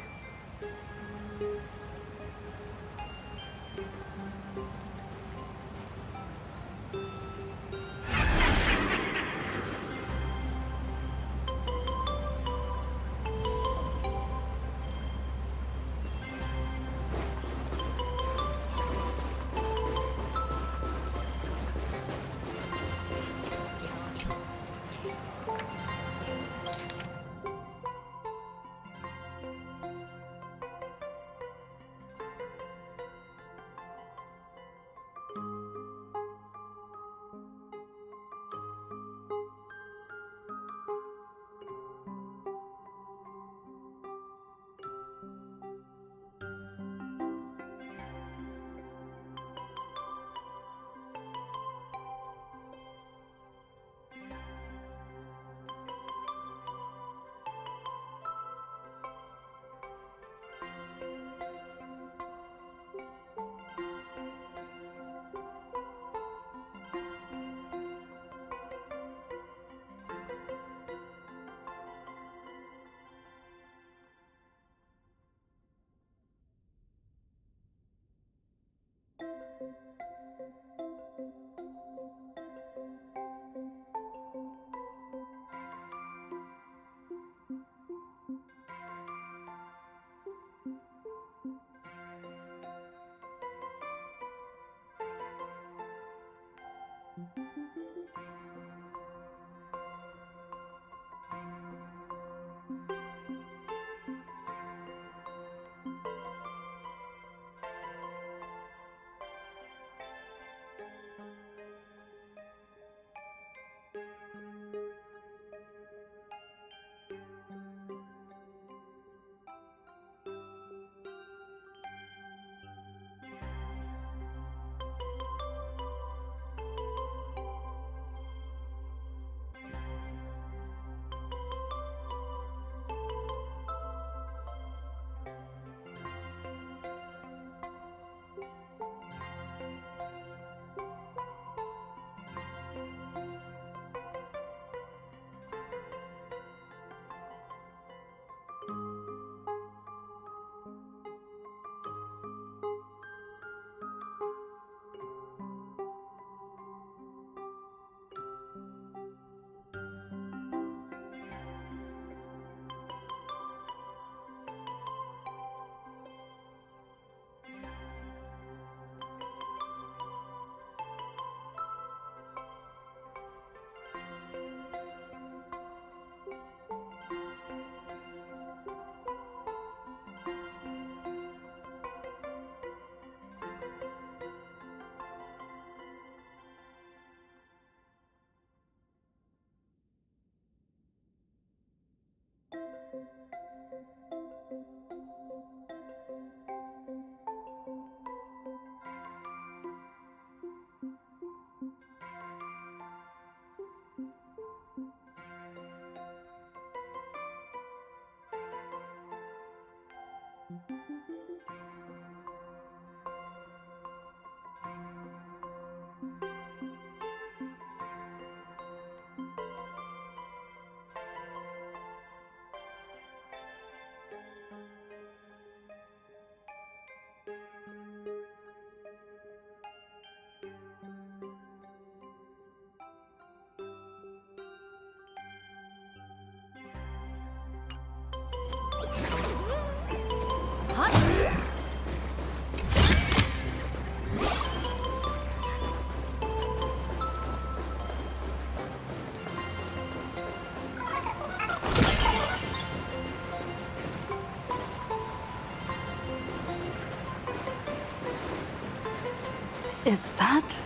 Is that?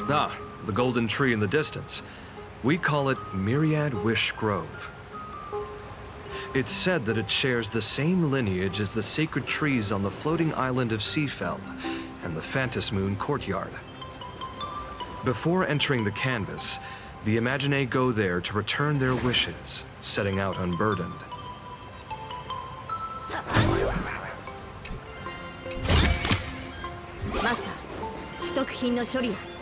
Ah, the golden tree in the distance. We call it Myriad Wish Grove. It's said that it shares the same lineage as the sacred trees on the floating island of Seafeld and the Phantas Moon courtyard. Before entering the canvas, the Imaginae go there to return their wishes, setting out unburdened. Master, 取得品の処理や。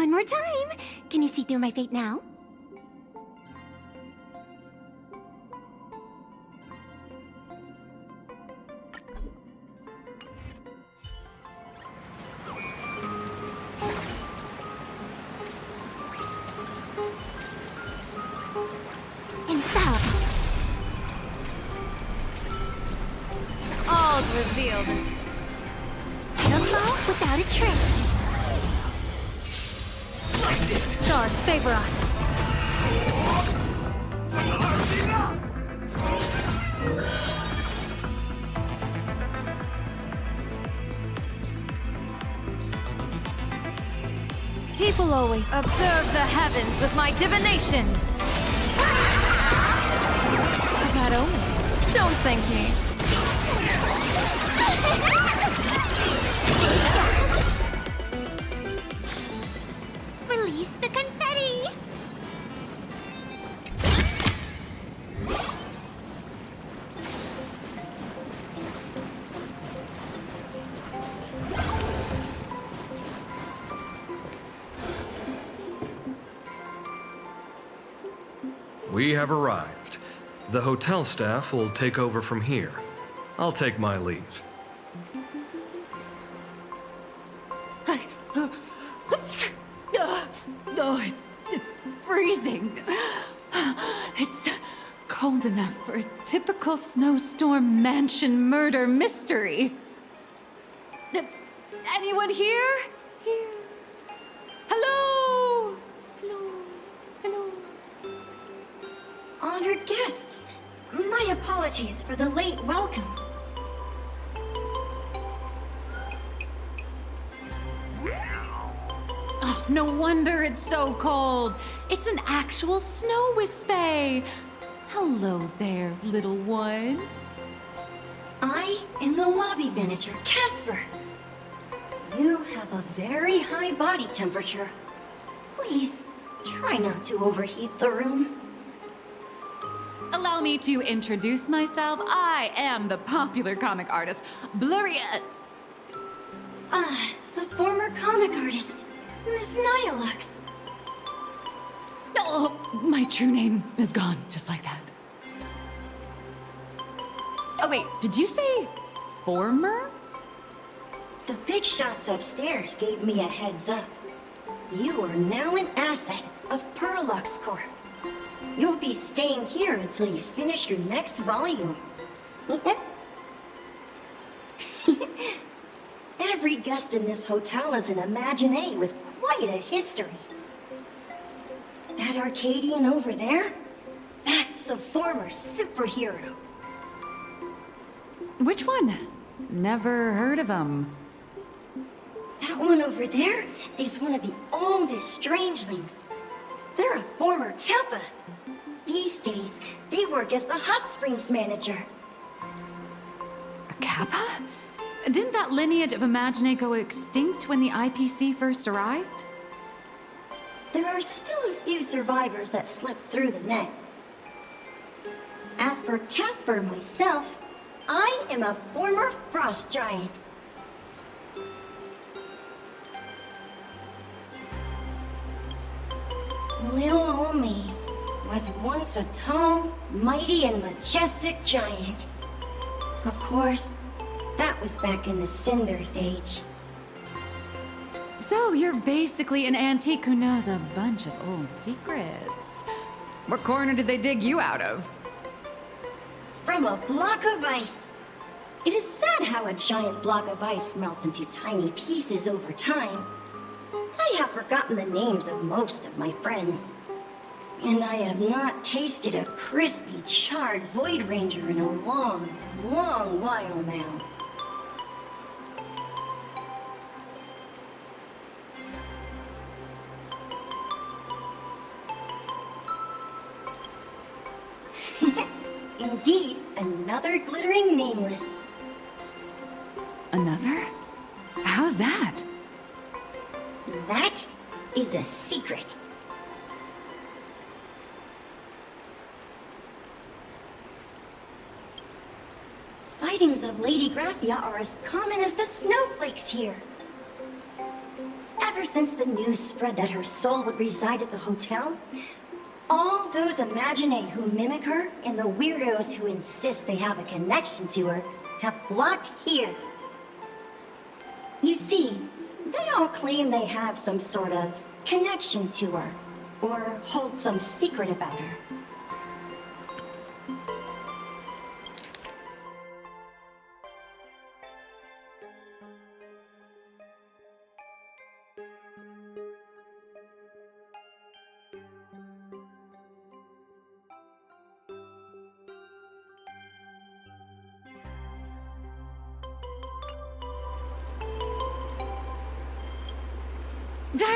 One more time. Can you see through my fate now? All's revealed. No fall without a trace. Stars favor us. People always observe the heavens with my divinations. A bad omen. Don't thank me. Release the confetti! We have arrived. The hotel staff will take over from here. I'll take my leave. Oh, it's freezing. It's cold enough for a typical snowstorm mansion murder mystery. Anyone here? Here. Hello? Hello? Hello? Honored guests, my apologies for the late welcome. Oh, no wonder it's so cold. It's an actual snow wispy. Hello there, little one. I am the lobby manager, Casper. You have a very high body temperature. Please, try not to overheat the room. Allow me to introduce myself. I am the popular comic artist, Blurry... The former comic artist, Miss Nyalux. Oh, my true name is gone, just like that. Oh wait, did you say former? The big shots upstairs gave me a heads up. You are now an asset of Perlux Corp. You'll be staying here until you finish your next volume. Every guest in this hotel is an Imaginé with quite a history. That Arcadian over there? That's a former superhero. Which one? Never heard of him. That one over there is one of the oldest strangelings. They're a former Kappa. These days, they work as the hot springs manager. A Kappa? Didn't that lineage of Imaginé go extinct when the IPC first arrived? There are still a few survivors that slipped through the net. As for Casper myself, I am a former frost giant. Little old me was once a tall, mighty, and majestic giant. Of course, that was back in the Cinder Age. So you're basically an antique who knows a bunch of old secrets. What corner did they dig you out of? From a block of ice. It is sad how a giant block of ice melts into tiny pieces over time. I have forgotten the names of most of my friends. And I have not tasted a crispy, charred Void Ranger in a long, long while now. Indeed, another glittering nameless. Another? How's that? That is a secret. Sightings of Lady Graphia are as common as the snowflakes here. ever since the news spread that her soul would reside at the hotel, all those Imaginae who mimic her and the weirdos who insist they have a connection to her have flocked here. You see, they all claim they have some sort of connection to her, or hold some secret about her.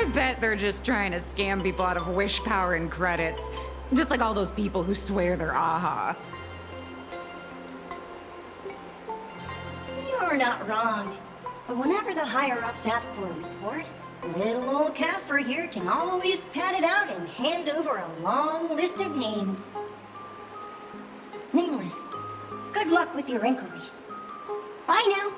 I bet they're just trying to scam people out of wish power and credits. Just like all those people who swear they're AHA. You're not wrong. But whenever the higher-ups ask for a report, little old Casper here can always pad it out and hand over a long list of names. Nameless, good luck with your inquiries. Bye now.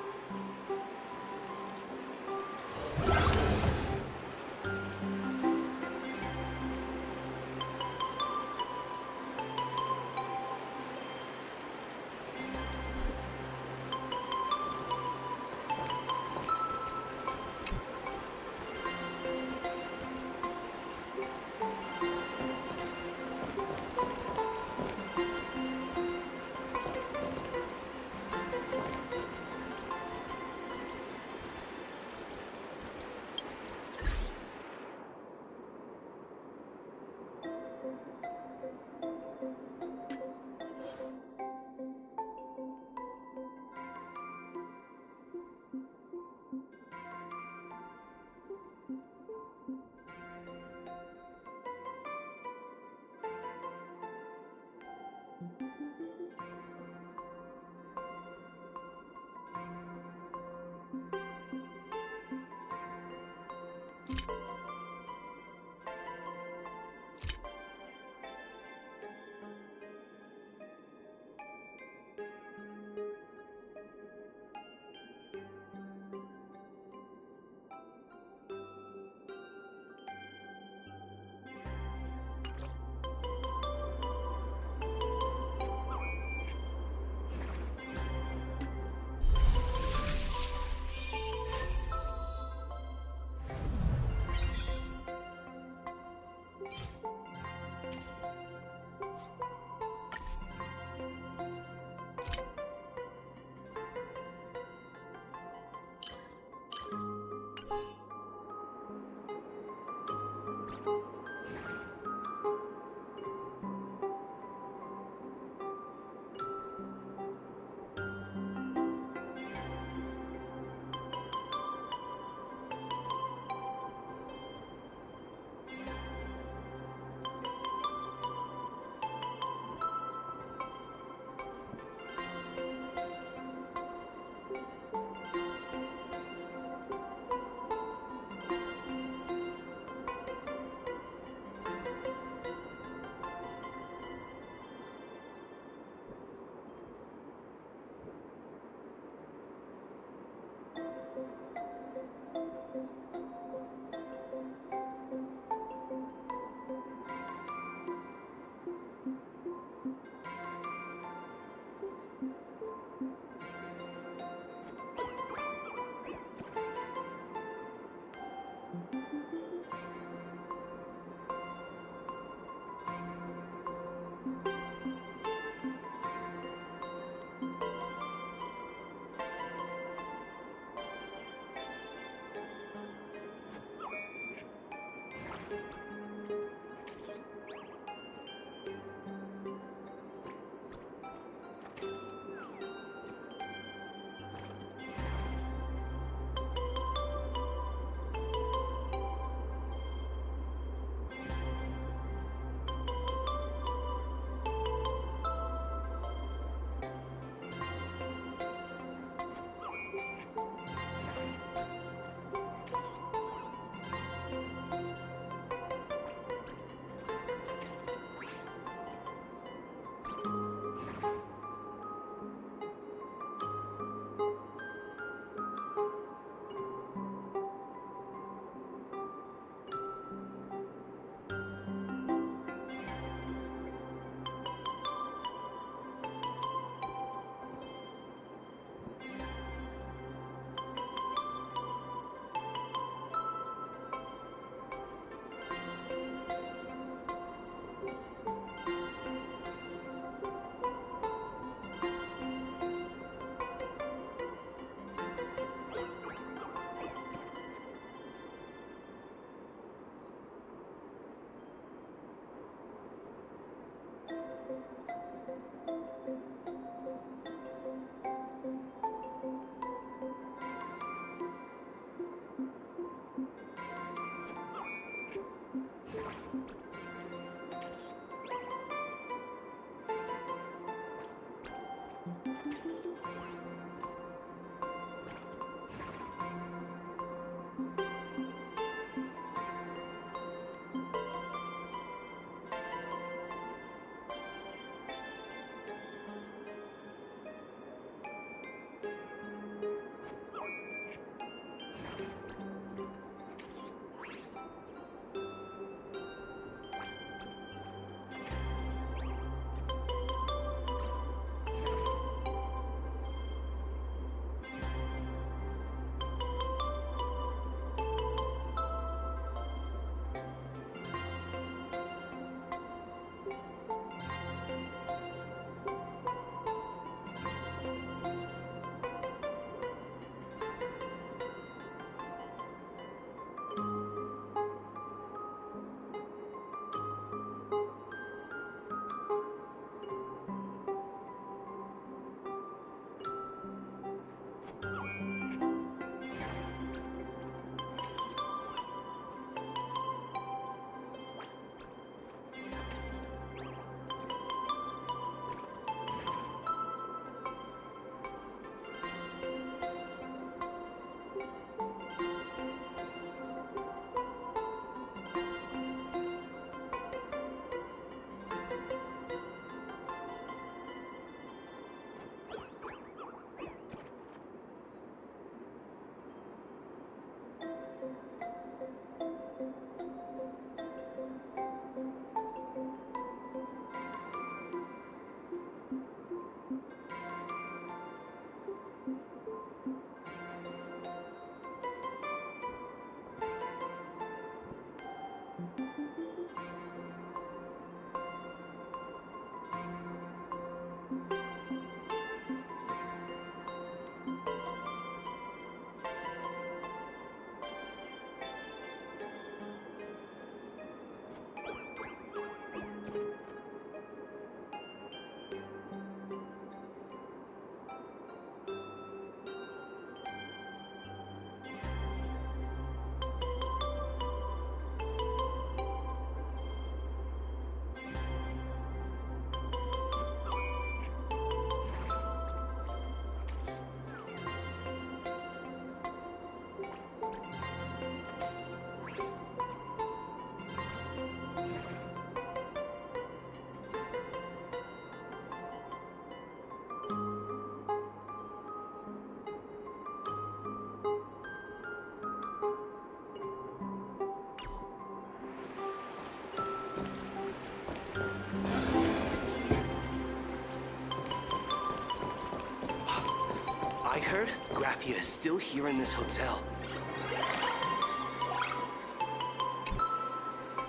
I heard Graphia is still here in this hotel.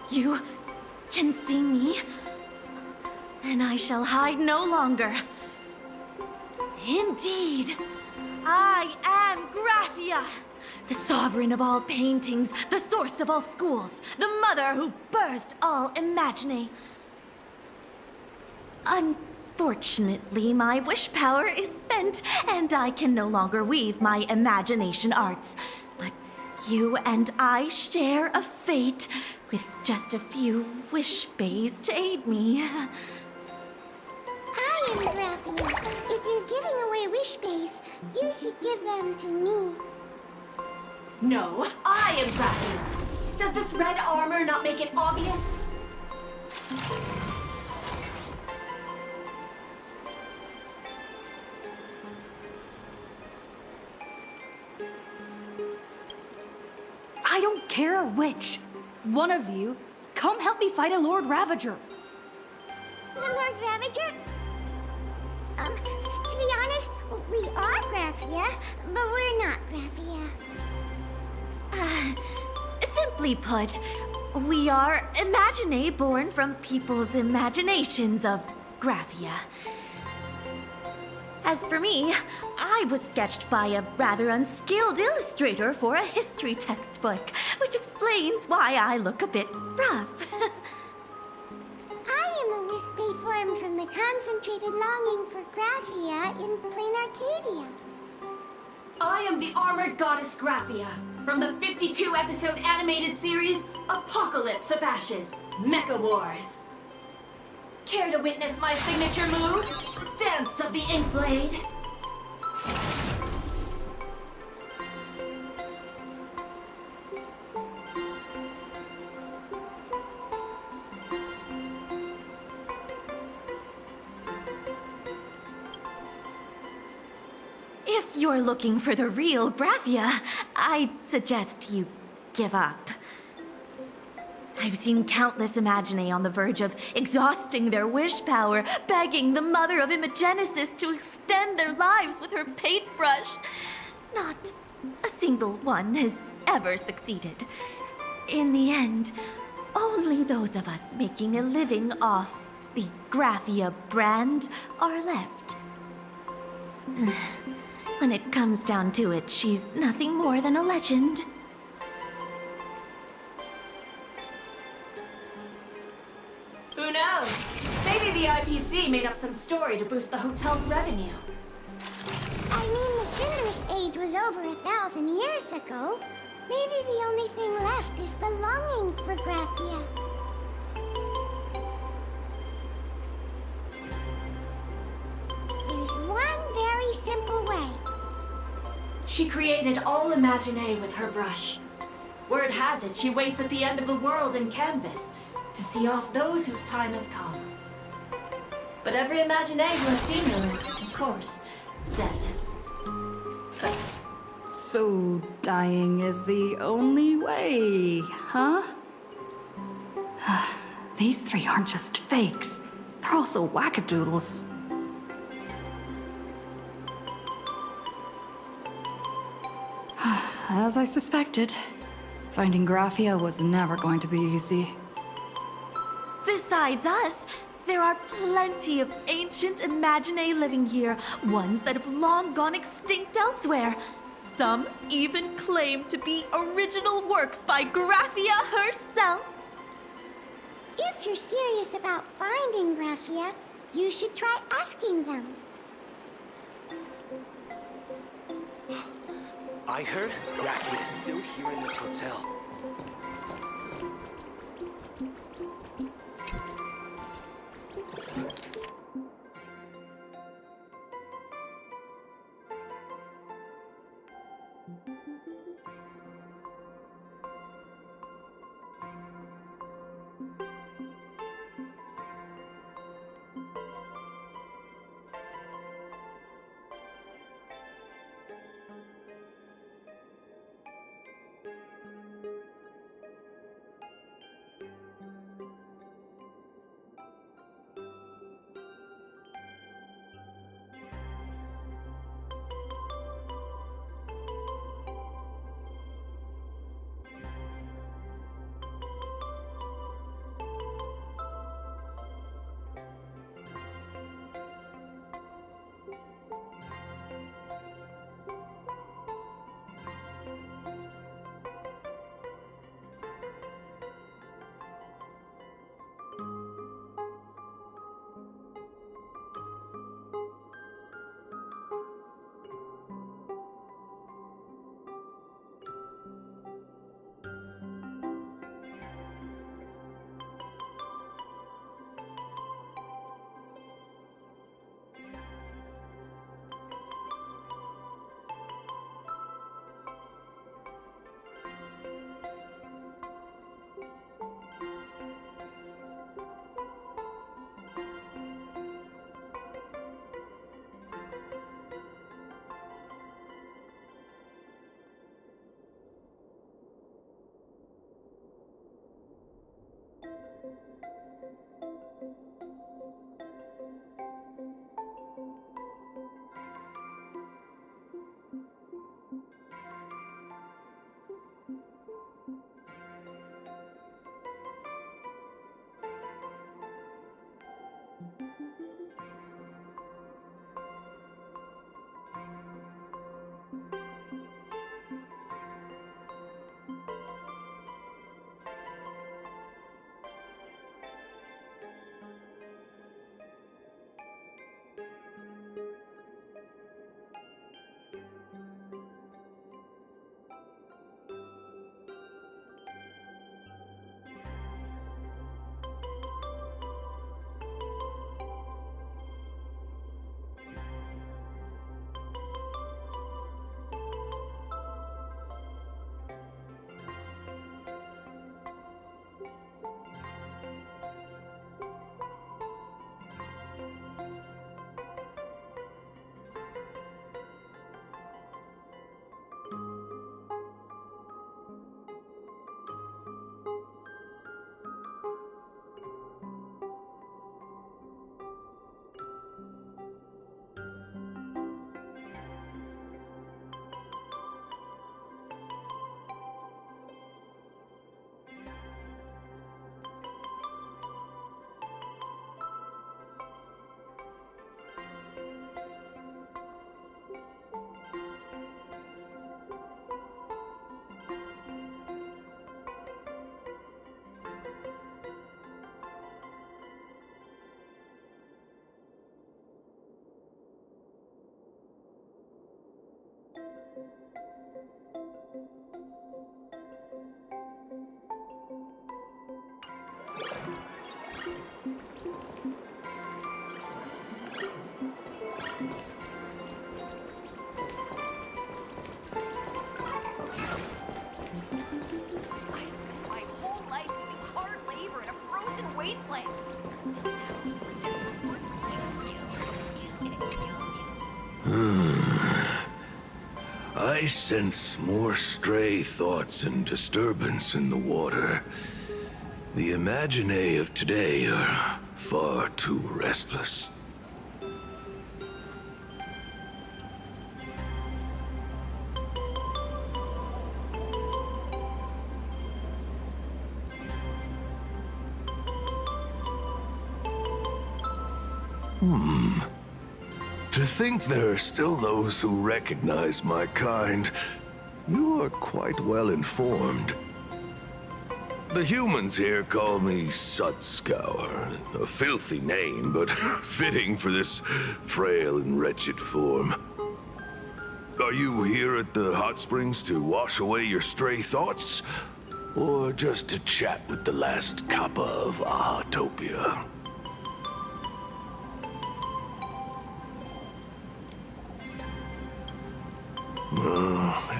You can see me, and I shall hide no longer. Indeed, I am Graphia, the sovereign of all paintings, the source of all schools, the mother who birthed all Imagine. Unfortunately, my wish power is spent, and I can no longer weave my imagination arts. But you and I share a fate, with just a few wish bays to aid me. I am Graphia. If you're giving away wish bays, you should give them to me. No, I am Graphia. Does this red armor not make it obvious? I don't care which. One of you, come help me fight a Lord Ravager. The Lord Ravager? To be honest, we are Graphia, but we're not Graphia. Simply put, we are Imagine born from people's imaginations of Graphia. As for me, I was sketched by a rather unskilled illustrator for a history textbook, which explains why I look a bit rough. I am a wispy form from the concentrated longing for Graphia in plain Arcadia. I am the armored goddess Graphia from the 52-episode animated series Apocalypse of Ashes, Mecha Wars. Care to witness my signature move? Dance of the Inkblade. If you're looking for the real Graphia, I'd suggest you give up. I've seen countless Imagine on the verge of exhausting their wish power, begging the mother of Imagenesis to extend their lives with her paintbrush. Not a single one has ever succeeded. In the end, only those of us making a living off the Graphia brand are left. When it comes down to it, she's nothing more than a legend. Who knows? Maybe the IPC made up some story to boost the hotel's revenue. I mean, the Cinderic Age was over 1,000 years ago. Maybe the only thing left is the longing for Graphia. There's one very simple way. She created all Imagine with her brush. Word has it, she waits at the end of the world in canvas to see off those whose time has come. But every Imagine who has seen her is, of course, dead. So dying is the only way, huh? These three aren't just fakes. They're also wackadoodles. As I suspected, finding Graphia was never going to be easy. Besides us, there are plenty of ancient Imagine living here, ones that have long gone extinct elsewhere. Some even claim to be original works by Graphia herself. If you're serious about finding Graphia, you should try asking them. I heard Graphia is still here in this hotel. I sense more stray thoughts and disturbance in the water. The Imaginae of today are far too restless. To think there are still those who recognize my kind. You are quite well informed. The humans here call me Sudscour, a filthy name, but fitting for this frail and wretched form. Are you here at the hot springs to wash away your stray thoughts? Or just to chat with the last Kappa of Ahatopia?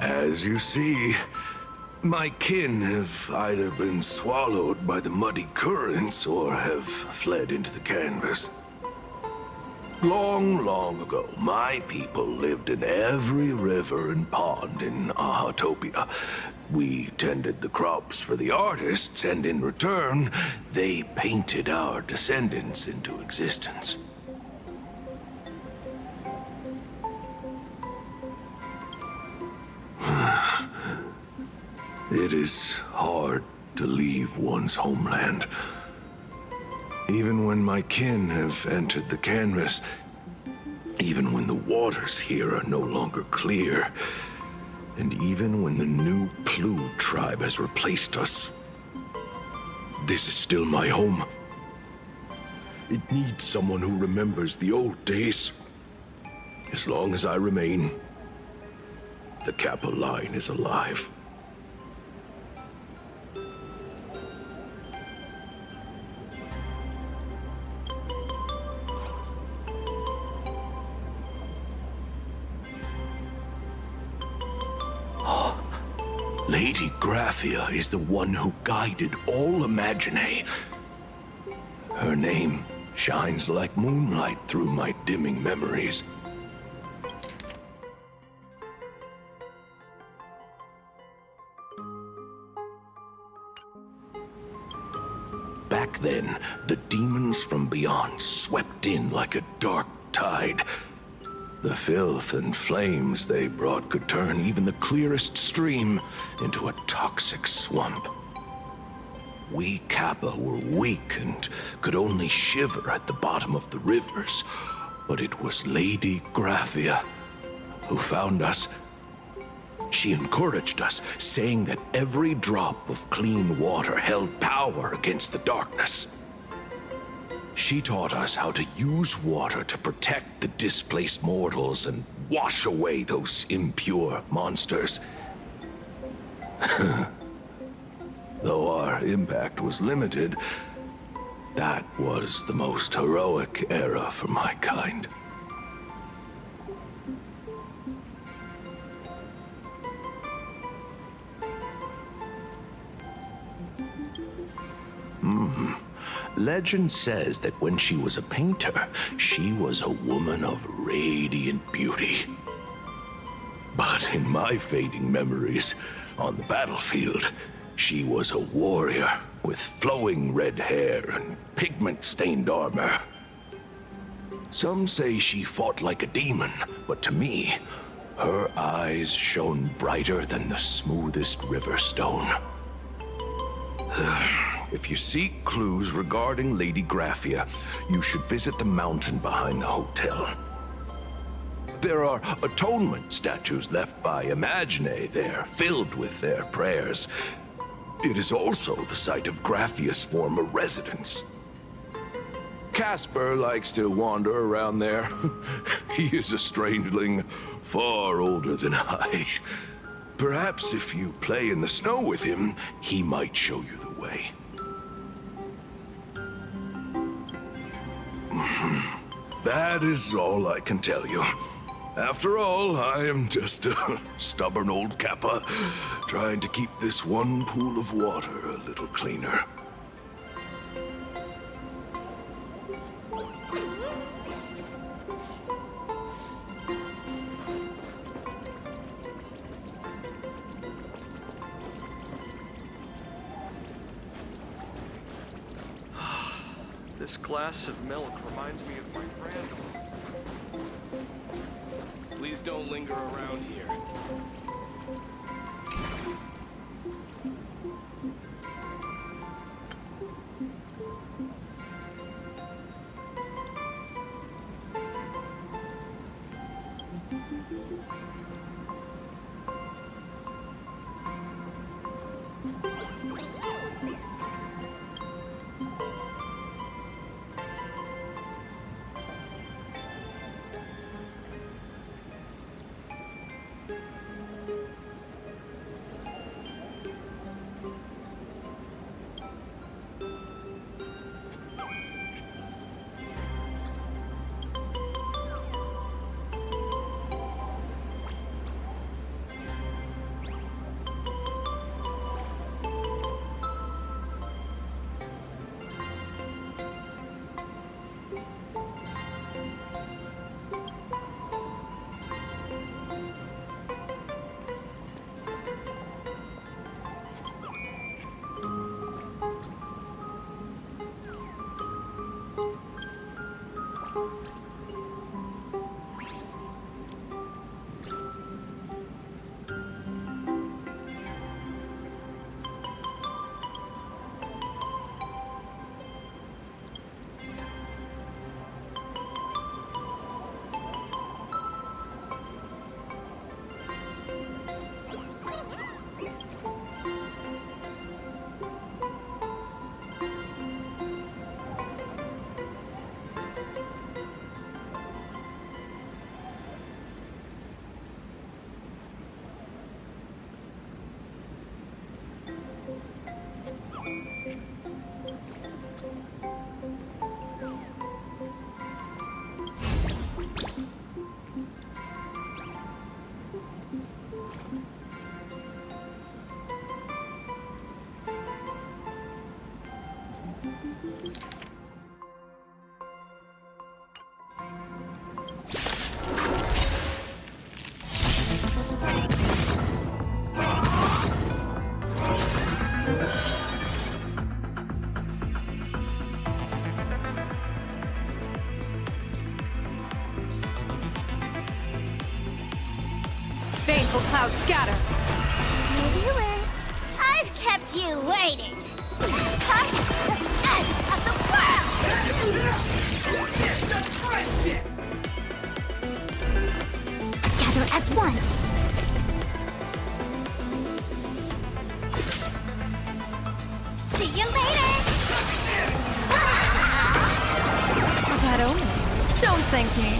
As you see, my kin have either been swallowed by the muddy currents or have fled into the canvas. Long, long ago, my people lived in every river and pond in Ahatopia. We tended the crops for the artists, and in return, they painted our descendants into existence. It is hard to leave one's homeland. Even when my kin have entered the canvas, even when the waters here are no longer clear, and even when the new Plu tribe has replaced us, this is still my home. It needs someone who remembers the old days. As long as I remain, the Kappa line is alive. Lady Graphia is the one who guided all Imaginae. Her name shines like moonlight through my dimming memories. Back then, the demons from beyond swept in like a dark tide. The filth and flames they brought could turn even the clearest stream into a toxic swamp. We Kappa were weak and could only shiver at the bottom of the rivers, but it was Lady Graphia who found us. She encouraged us, saying that every drop of clean water held power against the darkness. She taught us how to use water to protect the displaced mortals and wash away those impure monsters. Though our impact was limited, that was the most heroic era for my kind. Legend says that when she was a painter, she was a woman of radiant beauty. But in my fading memories, on the battlefield, she was a warrior with flowing red hair and pigment-stained armor. Some say she fought like a demon, but to me, her eyes shone brighter than the smoothest river stone. If you seek clues regarding Lady Graphia, you should visit the mountain behind the hotel. There are atonement statues left by Imaginae there, filled with their prayers. It is also the site of Graphia's former residence. Casper likes to wander around there. He is a strangeling far older than I. Perhaps if you play in the snow with him, he might show you the way. That is all I can tell you. After all, I am just a stubborn old Kappa, trying to keep this one pool of water a little cleaner. This glass of milk reminds me of my grandma. Please don't linger around here. Baneful clouds scatter. New viewers, I've kept you waiting. Come to the end of the world! Together as one. See you later! That only. Don't thank me.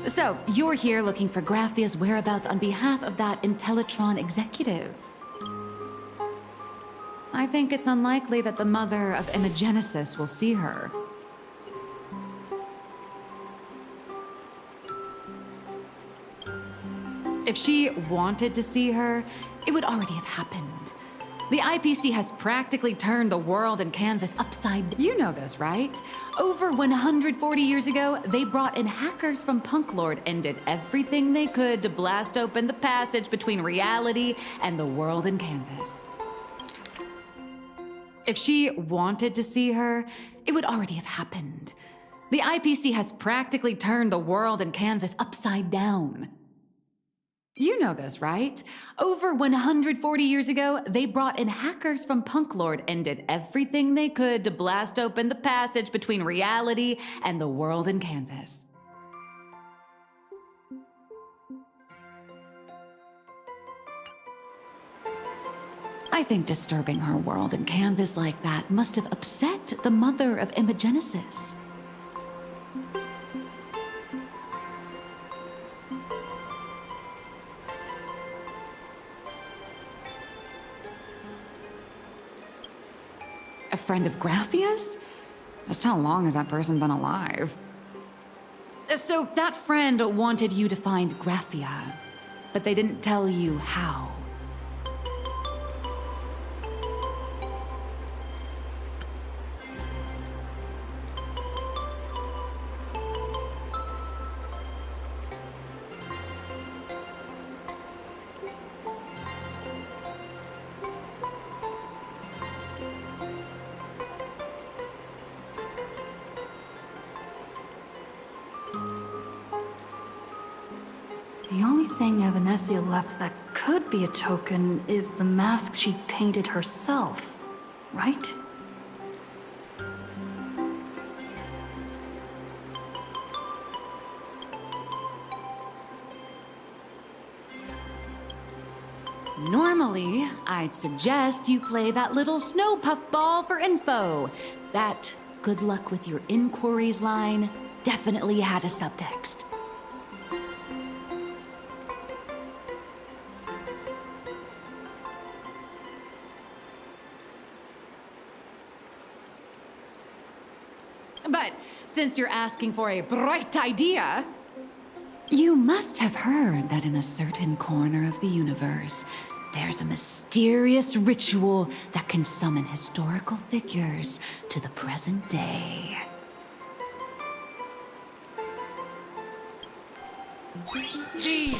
So, you're here looking for Graphia's whereabouts on behalf of that Intellitron executive. I think it's unlikely that the mother of Imogenesis will see her. If she wanted to see her, it would already have happened. The IPC has practically turned the world and canvas upside down. You know this, right? Over 140 years ago, they brought in hackers from Punklord and did everything they could to blast open the passage between reality and the world and canvas. If she wanted to see her, it would already have happened. The IPC has practically turned the world and canvas upside down. You know this, right? Over 140 years ago, they brought in hackers from Punk Lord and did everything they could to blast open the passage between reality and the world and canvas. I think disturbing her world and canvas like that must have upset the mother of Imogenesis. A friend of Graphia's? Just how long has that person been alive? So that friend wanted you to find Graphia, but they didn't tell you how. The only thing Evanescia left that could be a token is the mask she painted herself, right? Normally, I'd suggest you play that little snow puffball for info. That good luck with your inquiries line definitely had a subtext. But since you're asking for a bright idea, you must have heard that in a certain corner of the universe, there's a mysterious ritual that can summon historical figures to the present day. The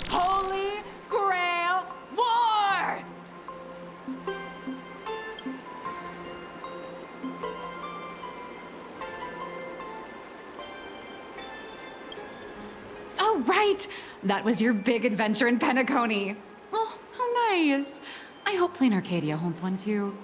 Holy Grail War! Oh, right! That was your big adventure in Penacony. Oh, how nice. I hope Plain Arcadia holds one too.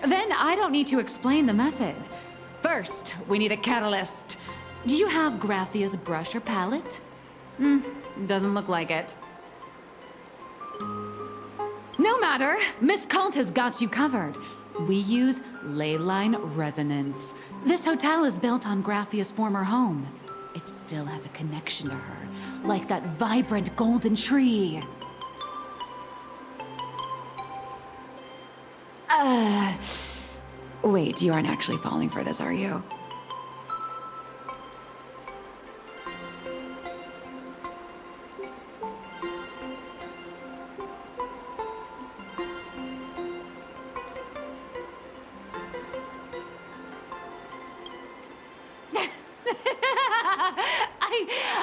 Then I don't need to explain the method. First, we need a catalyst. Do you have Graphia's brush or palette? Doesn't look like it. No matter, Miss Cult has got you covered. We use ley line resonance. This hotel is built on Graphia's former home. It still has a connection to her, like that vibrant golden tree. Wait, you aren't actually falling for this, are you?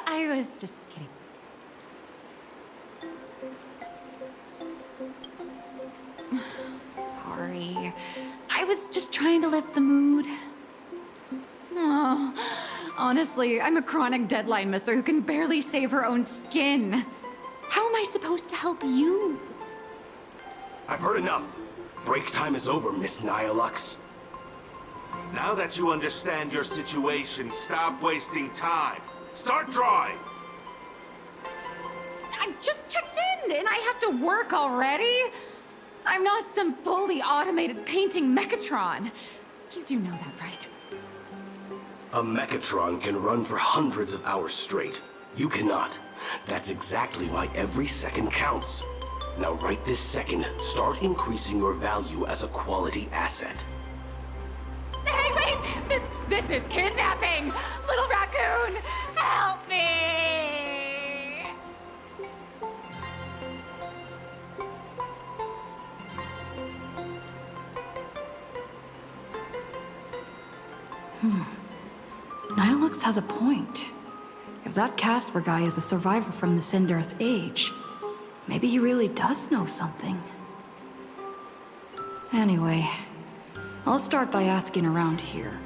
I was just kidding. Sorry. I was just trying to lift the mood. Oh, honestly, I'm a chronic deadline misser who can barely save her own skin. How am I supposed to help you? I've heard enough. Break time is over, Miss Nihilux. Now that you understand your situation, stop wasting time. Start drawing! I just checked in, and I have to work already? I'm not some fully automated painting Mechatron. You do know that, right? A Mechatron can run for hundreds of hours straight. You cannot. That's exactly why every second counts. Now right this second, start increasing your value as a quality asset. Hey, wait! This is kidnapping! Little raccoon, help me! Nihilux has a point. If that Casper guy is a survivor from the Sindarth age, maybe he really does know something. Anyway, I'll start by asking around here.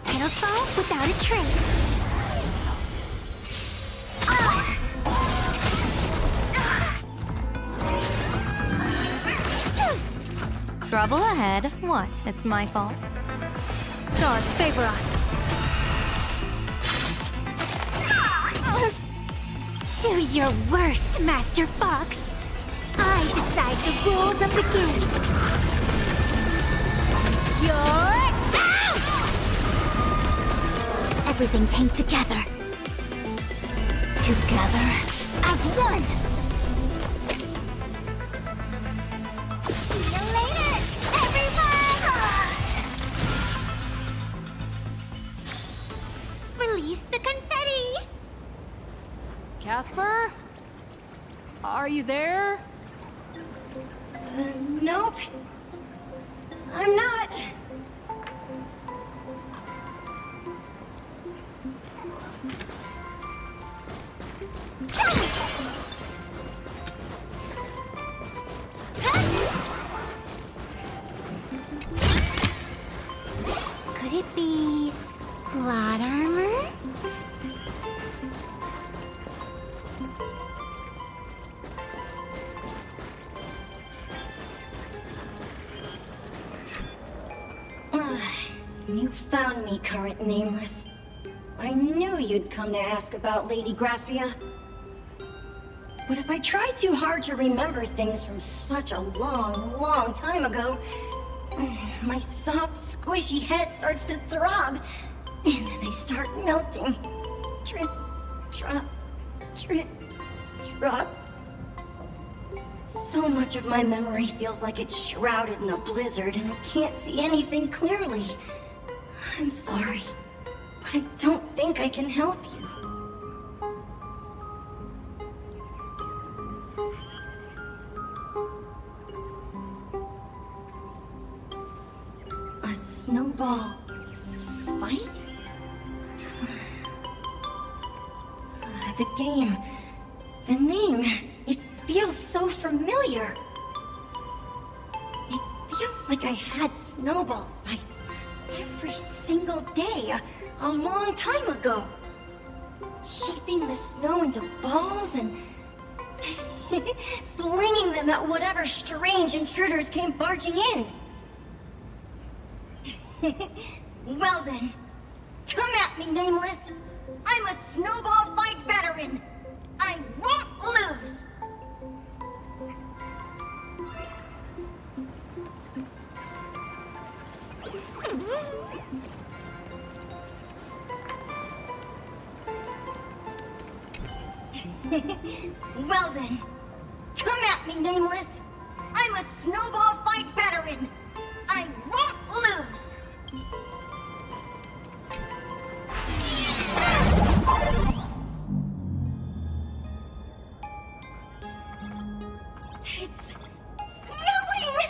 Pedestal without a trace. Trouble ahead. What? It's my fault. Stars favor us. Do your worst, Master Fox. I decide the rules of the game. You're out! Everything came together. Together as one. See you later, everyone! Release the confetti! Casper? Are you there? Nope. I'm not. Could it be plot armor? You found me, current nameless. I knew you'd come to ask about Lady Graphia. But if I try too hard to remember things from such a long, long time ago, my soft, squishy head starts to throb, and then I start melting. Drip, drop, drip, drop. So much of my memory feels like it's shrouded in a blizzard, and I can't see anything clearly. I'm sorry, but I don't think I can help you. snowball fight? The game, the name, it feels so familiar. It feels like I had snowball fights every single day a long time ago. Shaping the snow into balls and flinging them at whatever strange intruders came barging in. Well then, come at me, Nameless. I'm a snowball fight veteran. I won't lose. Well then, come at me, Nameless. I'm a snowball fight veteran. I won't lose. It's snowing!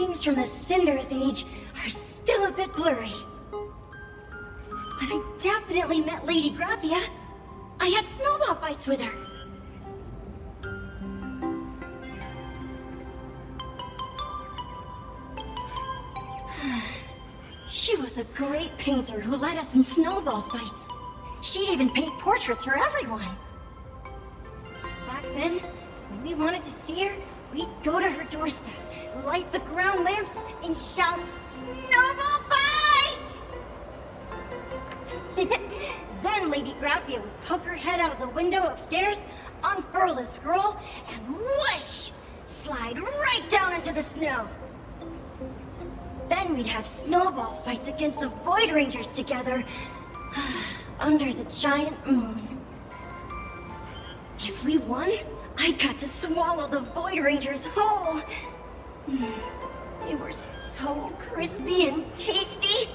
things from the Cinderth Age are still a bit blurry. But I definitely met Lady Graphia. I had snowball fights with her. She was a great painter who led us in snowball fights. She'd even paint portraits for everyone. Back then, when we wanted to see her, we'd go to her doorstep, light the ground lamps, and shout, "Snowball fight!" Then Lady Graphia would poke her head out of the window upstairs, unfurl the scroll, and whoosh! Slide right down into the snow. Then we'd have snowball fights against the Void Rangers together, under the giant moon. If we won, I got to swallow the Void Rangers whole. They were so crispy and tasty.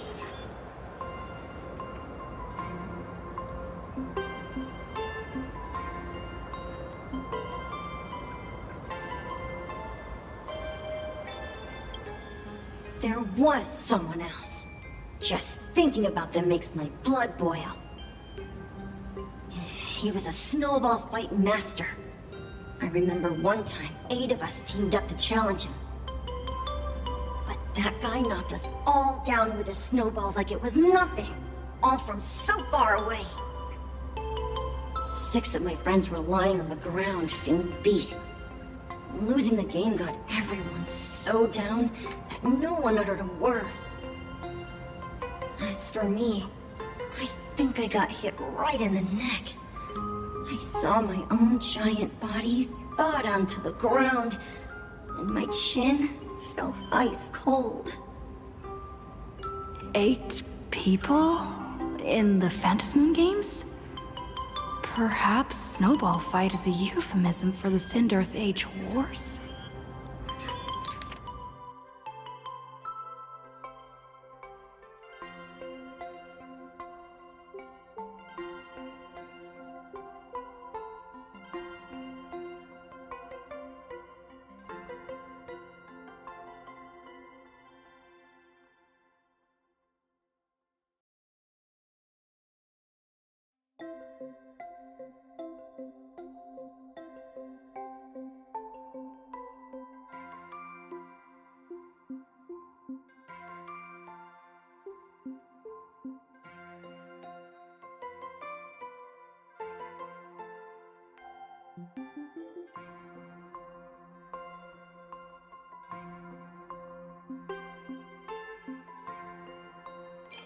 There was someone else. Just thinking about them makes my blood boil. He was a snowball fight master. I remember one time, 8 of us teamed up to challenge him. But that guy knocked us all down with his snowballs like it was nothing. All from so far away. 6 of my friends were lying on the ground, feeling beat. Losing the game got everyone so down that no one uttered a word. As for me, I think I got hit right in the neck. I saw my own giant body thawed onto the ground, and my chin felt ice cold. 8 people in the Phantasmoon games? Perhaps Snowball Fight is a euphemism for the Cinderth Age Wars?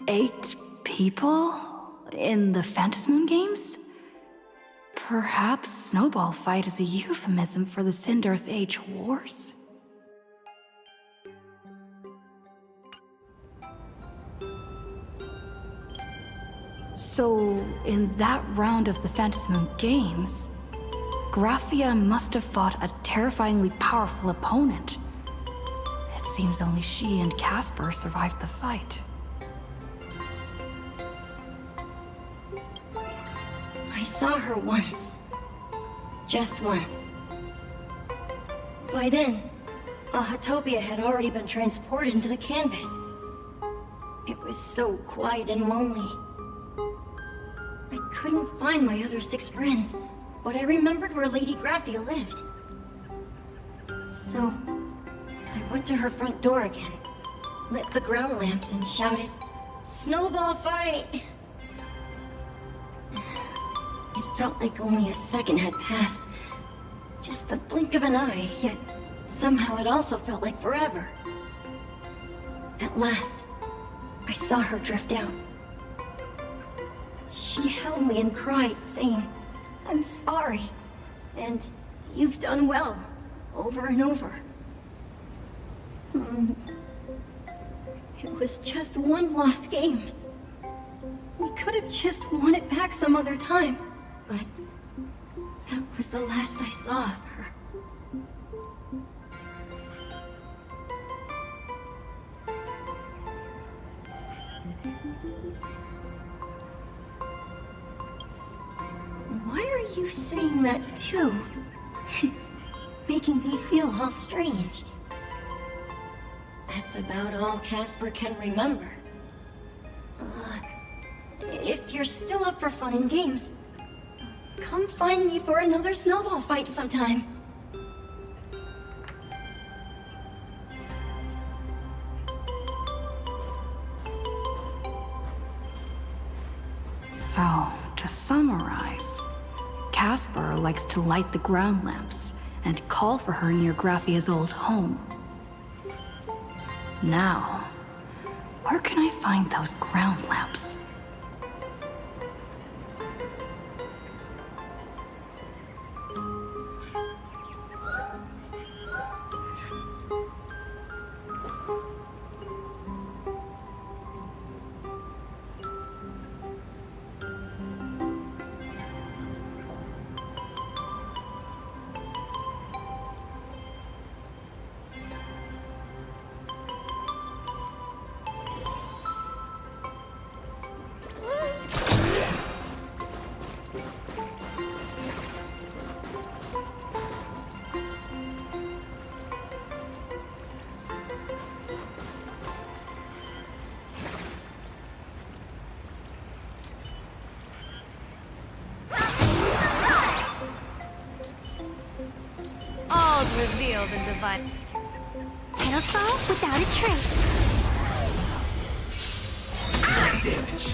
Eight people in the Phantasmoon games? Perhaps Snowball Fight is a euphemism for the Cinderth Age Wars? So, in that round of the Phantasmoon games, Graphia must have fought a terrifyingly powerful opponent. It seems only she and Casper survived the fight. I saw her once. Just once. By then, Ahatopia had already been transported into the canvas. It was so quiet and lonely. I couldn't find my other 6 friends, but I remembered where Lady Graphia lived. So, I went to her front door again, lit the ground lamps and shouted, "Snowball fight!" It felt like only a second had passed. Just the blink of an eye, yet somehow it also felt like forever. At last, I saw her drift out. She held me and cried, saying, "I'm sorry, and you've done well," over and over. It was just one lost game. We could have just won it back some other time. But that was the last I saw of her. Why are you saying that too? It's making me feel all strange. That's about all Casper can remember. If you're still up for fun and games, come find me for another snowball fight sometime. So, to summarize, Casper likes to light the ground lamps and call for her near Graffia's old home. Now, where can I find those ground lamps? All's revealed in divine. It'll fall without a trace. Damage.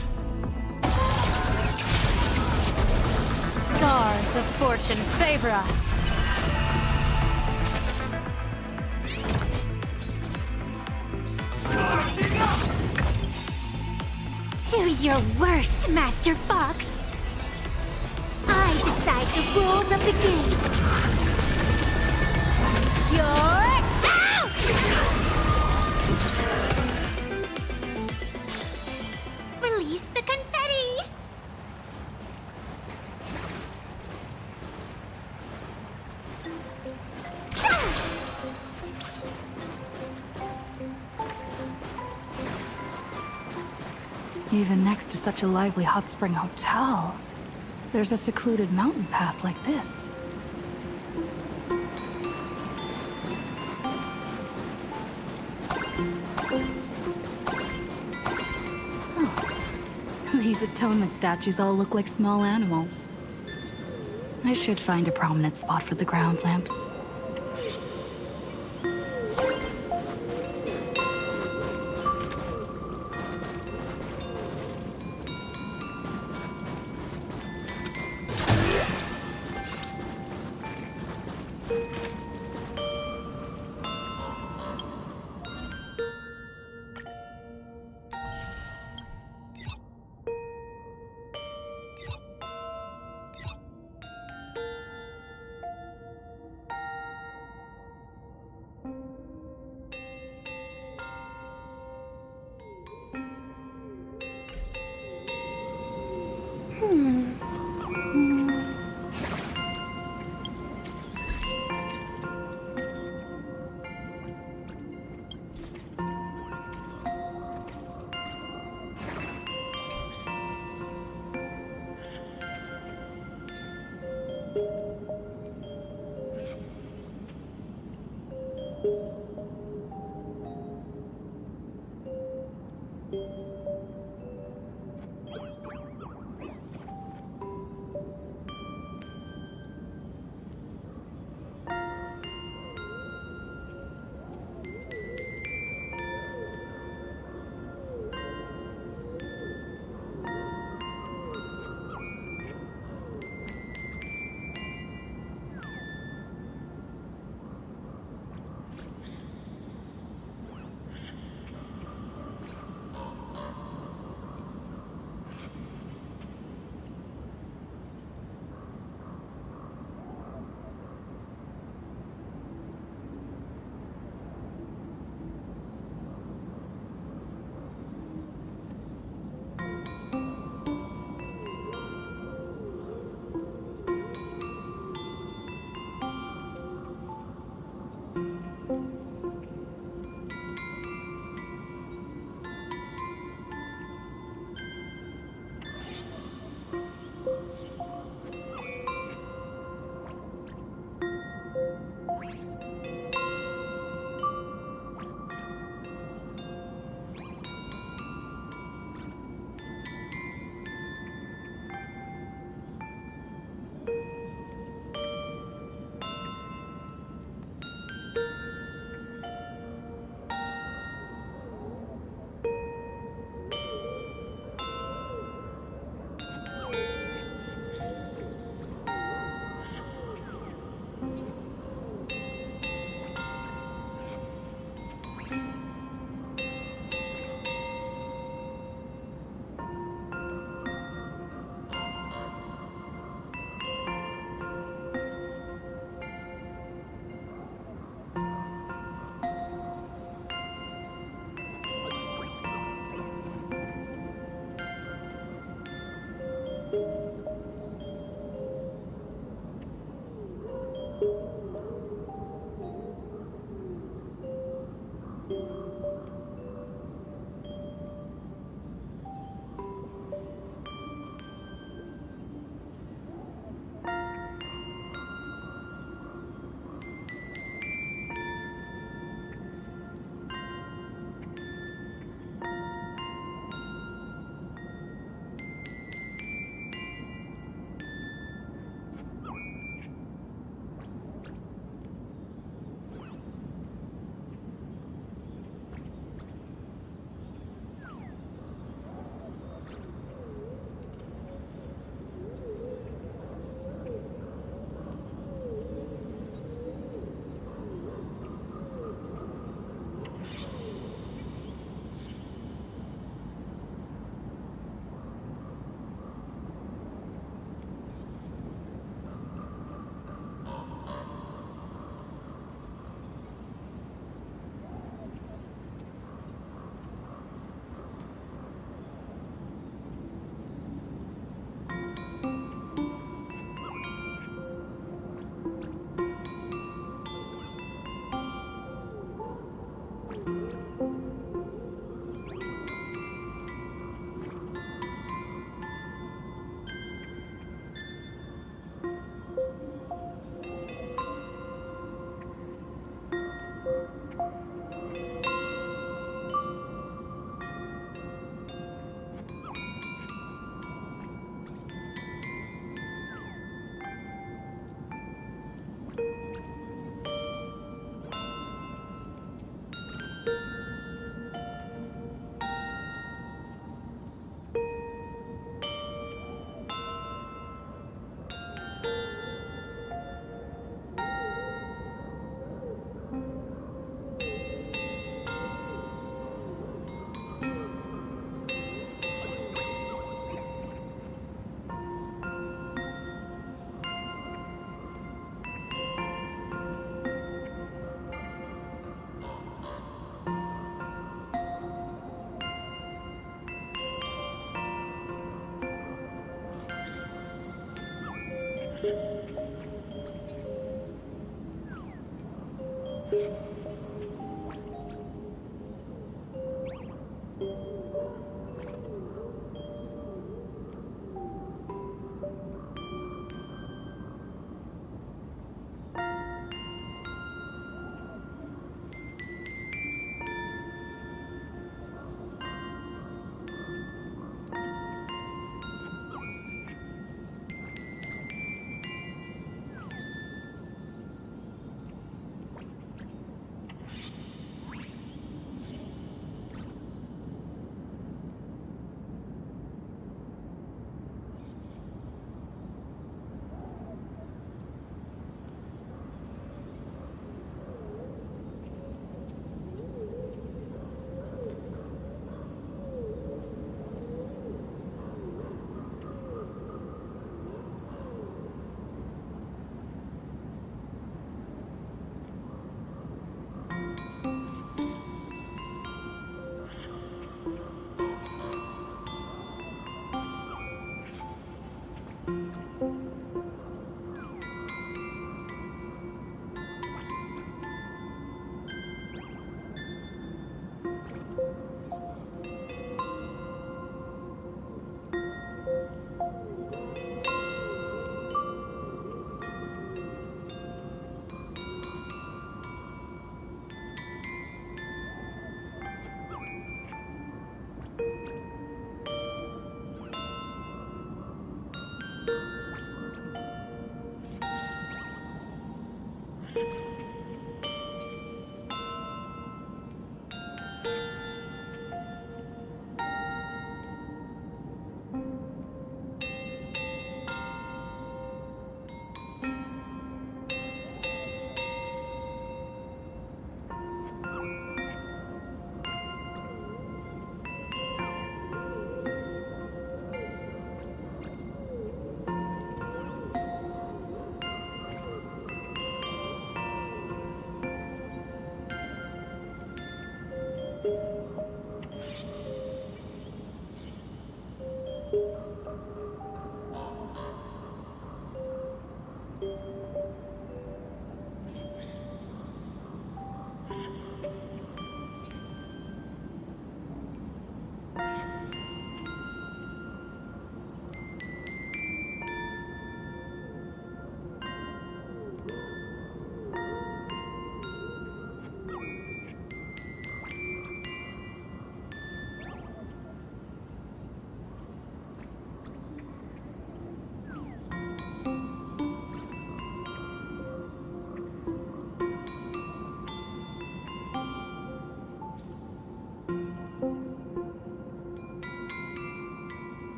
Stars of fortune favor us. Do your worst, Master Fox. I decide the rules of the game. You're out! Release the confetti! Even next to such a lively hot spring hotel, there's a secluded mountain path like this. These atonement statues all look like small animals. I should find a prominent spot for the ground lamps.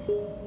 you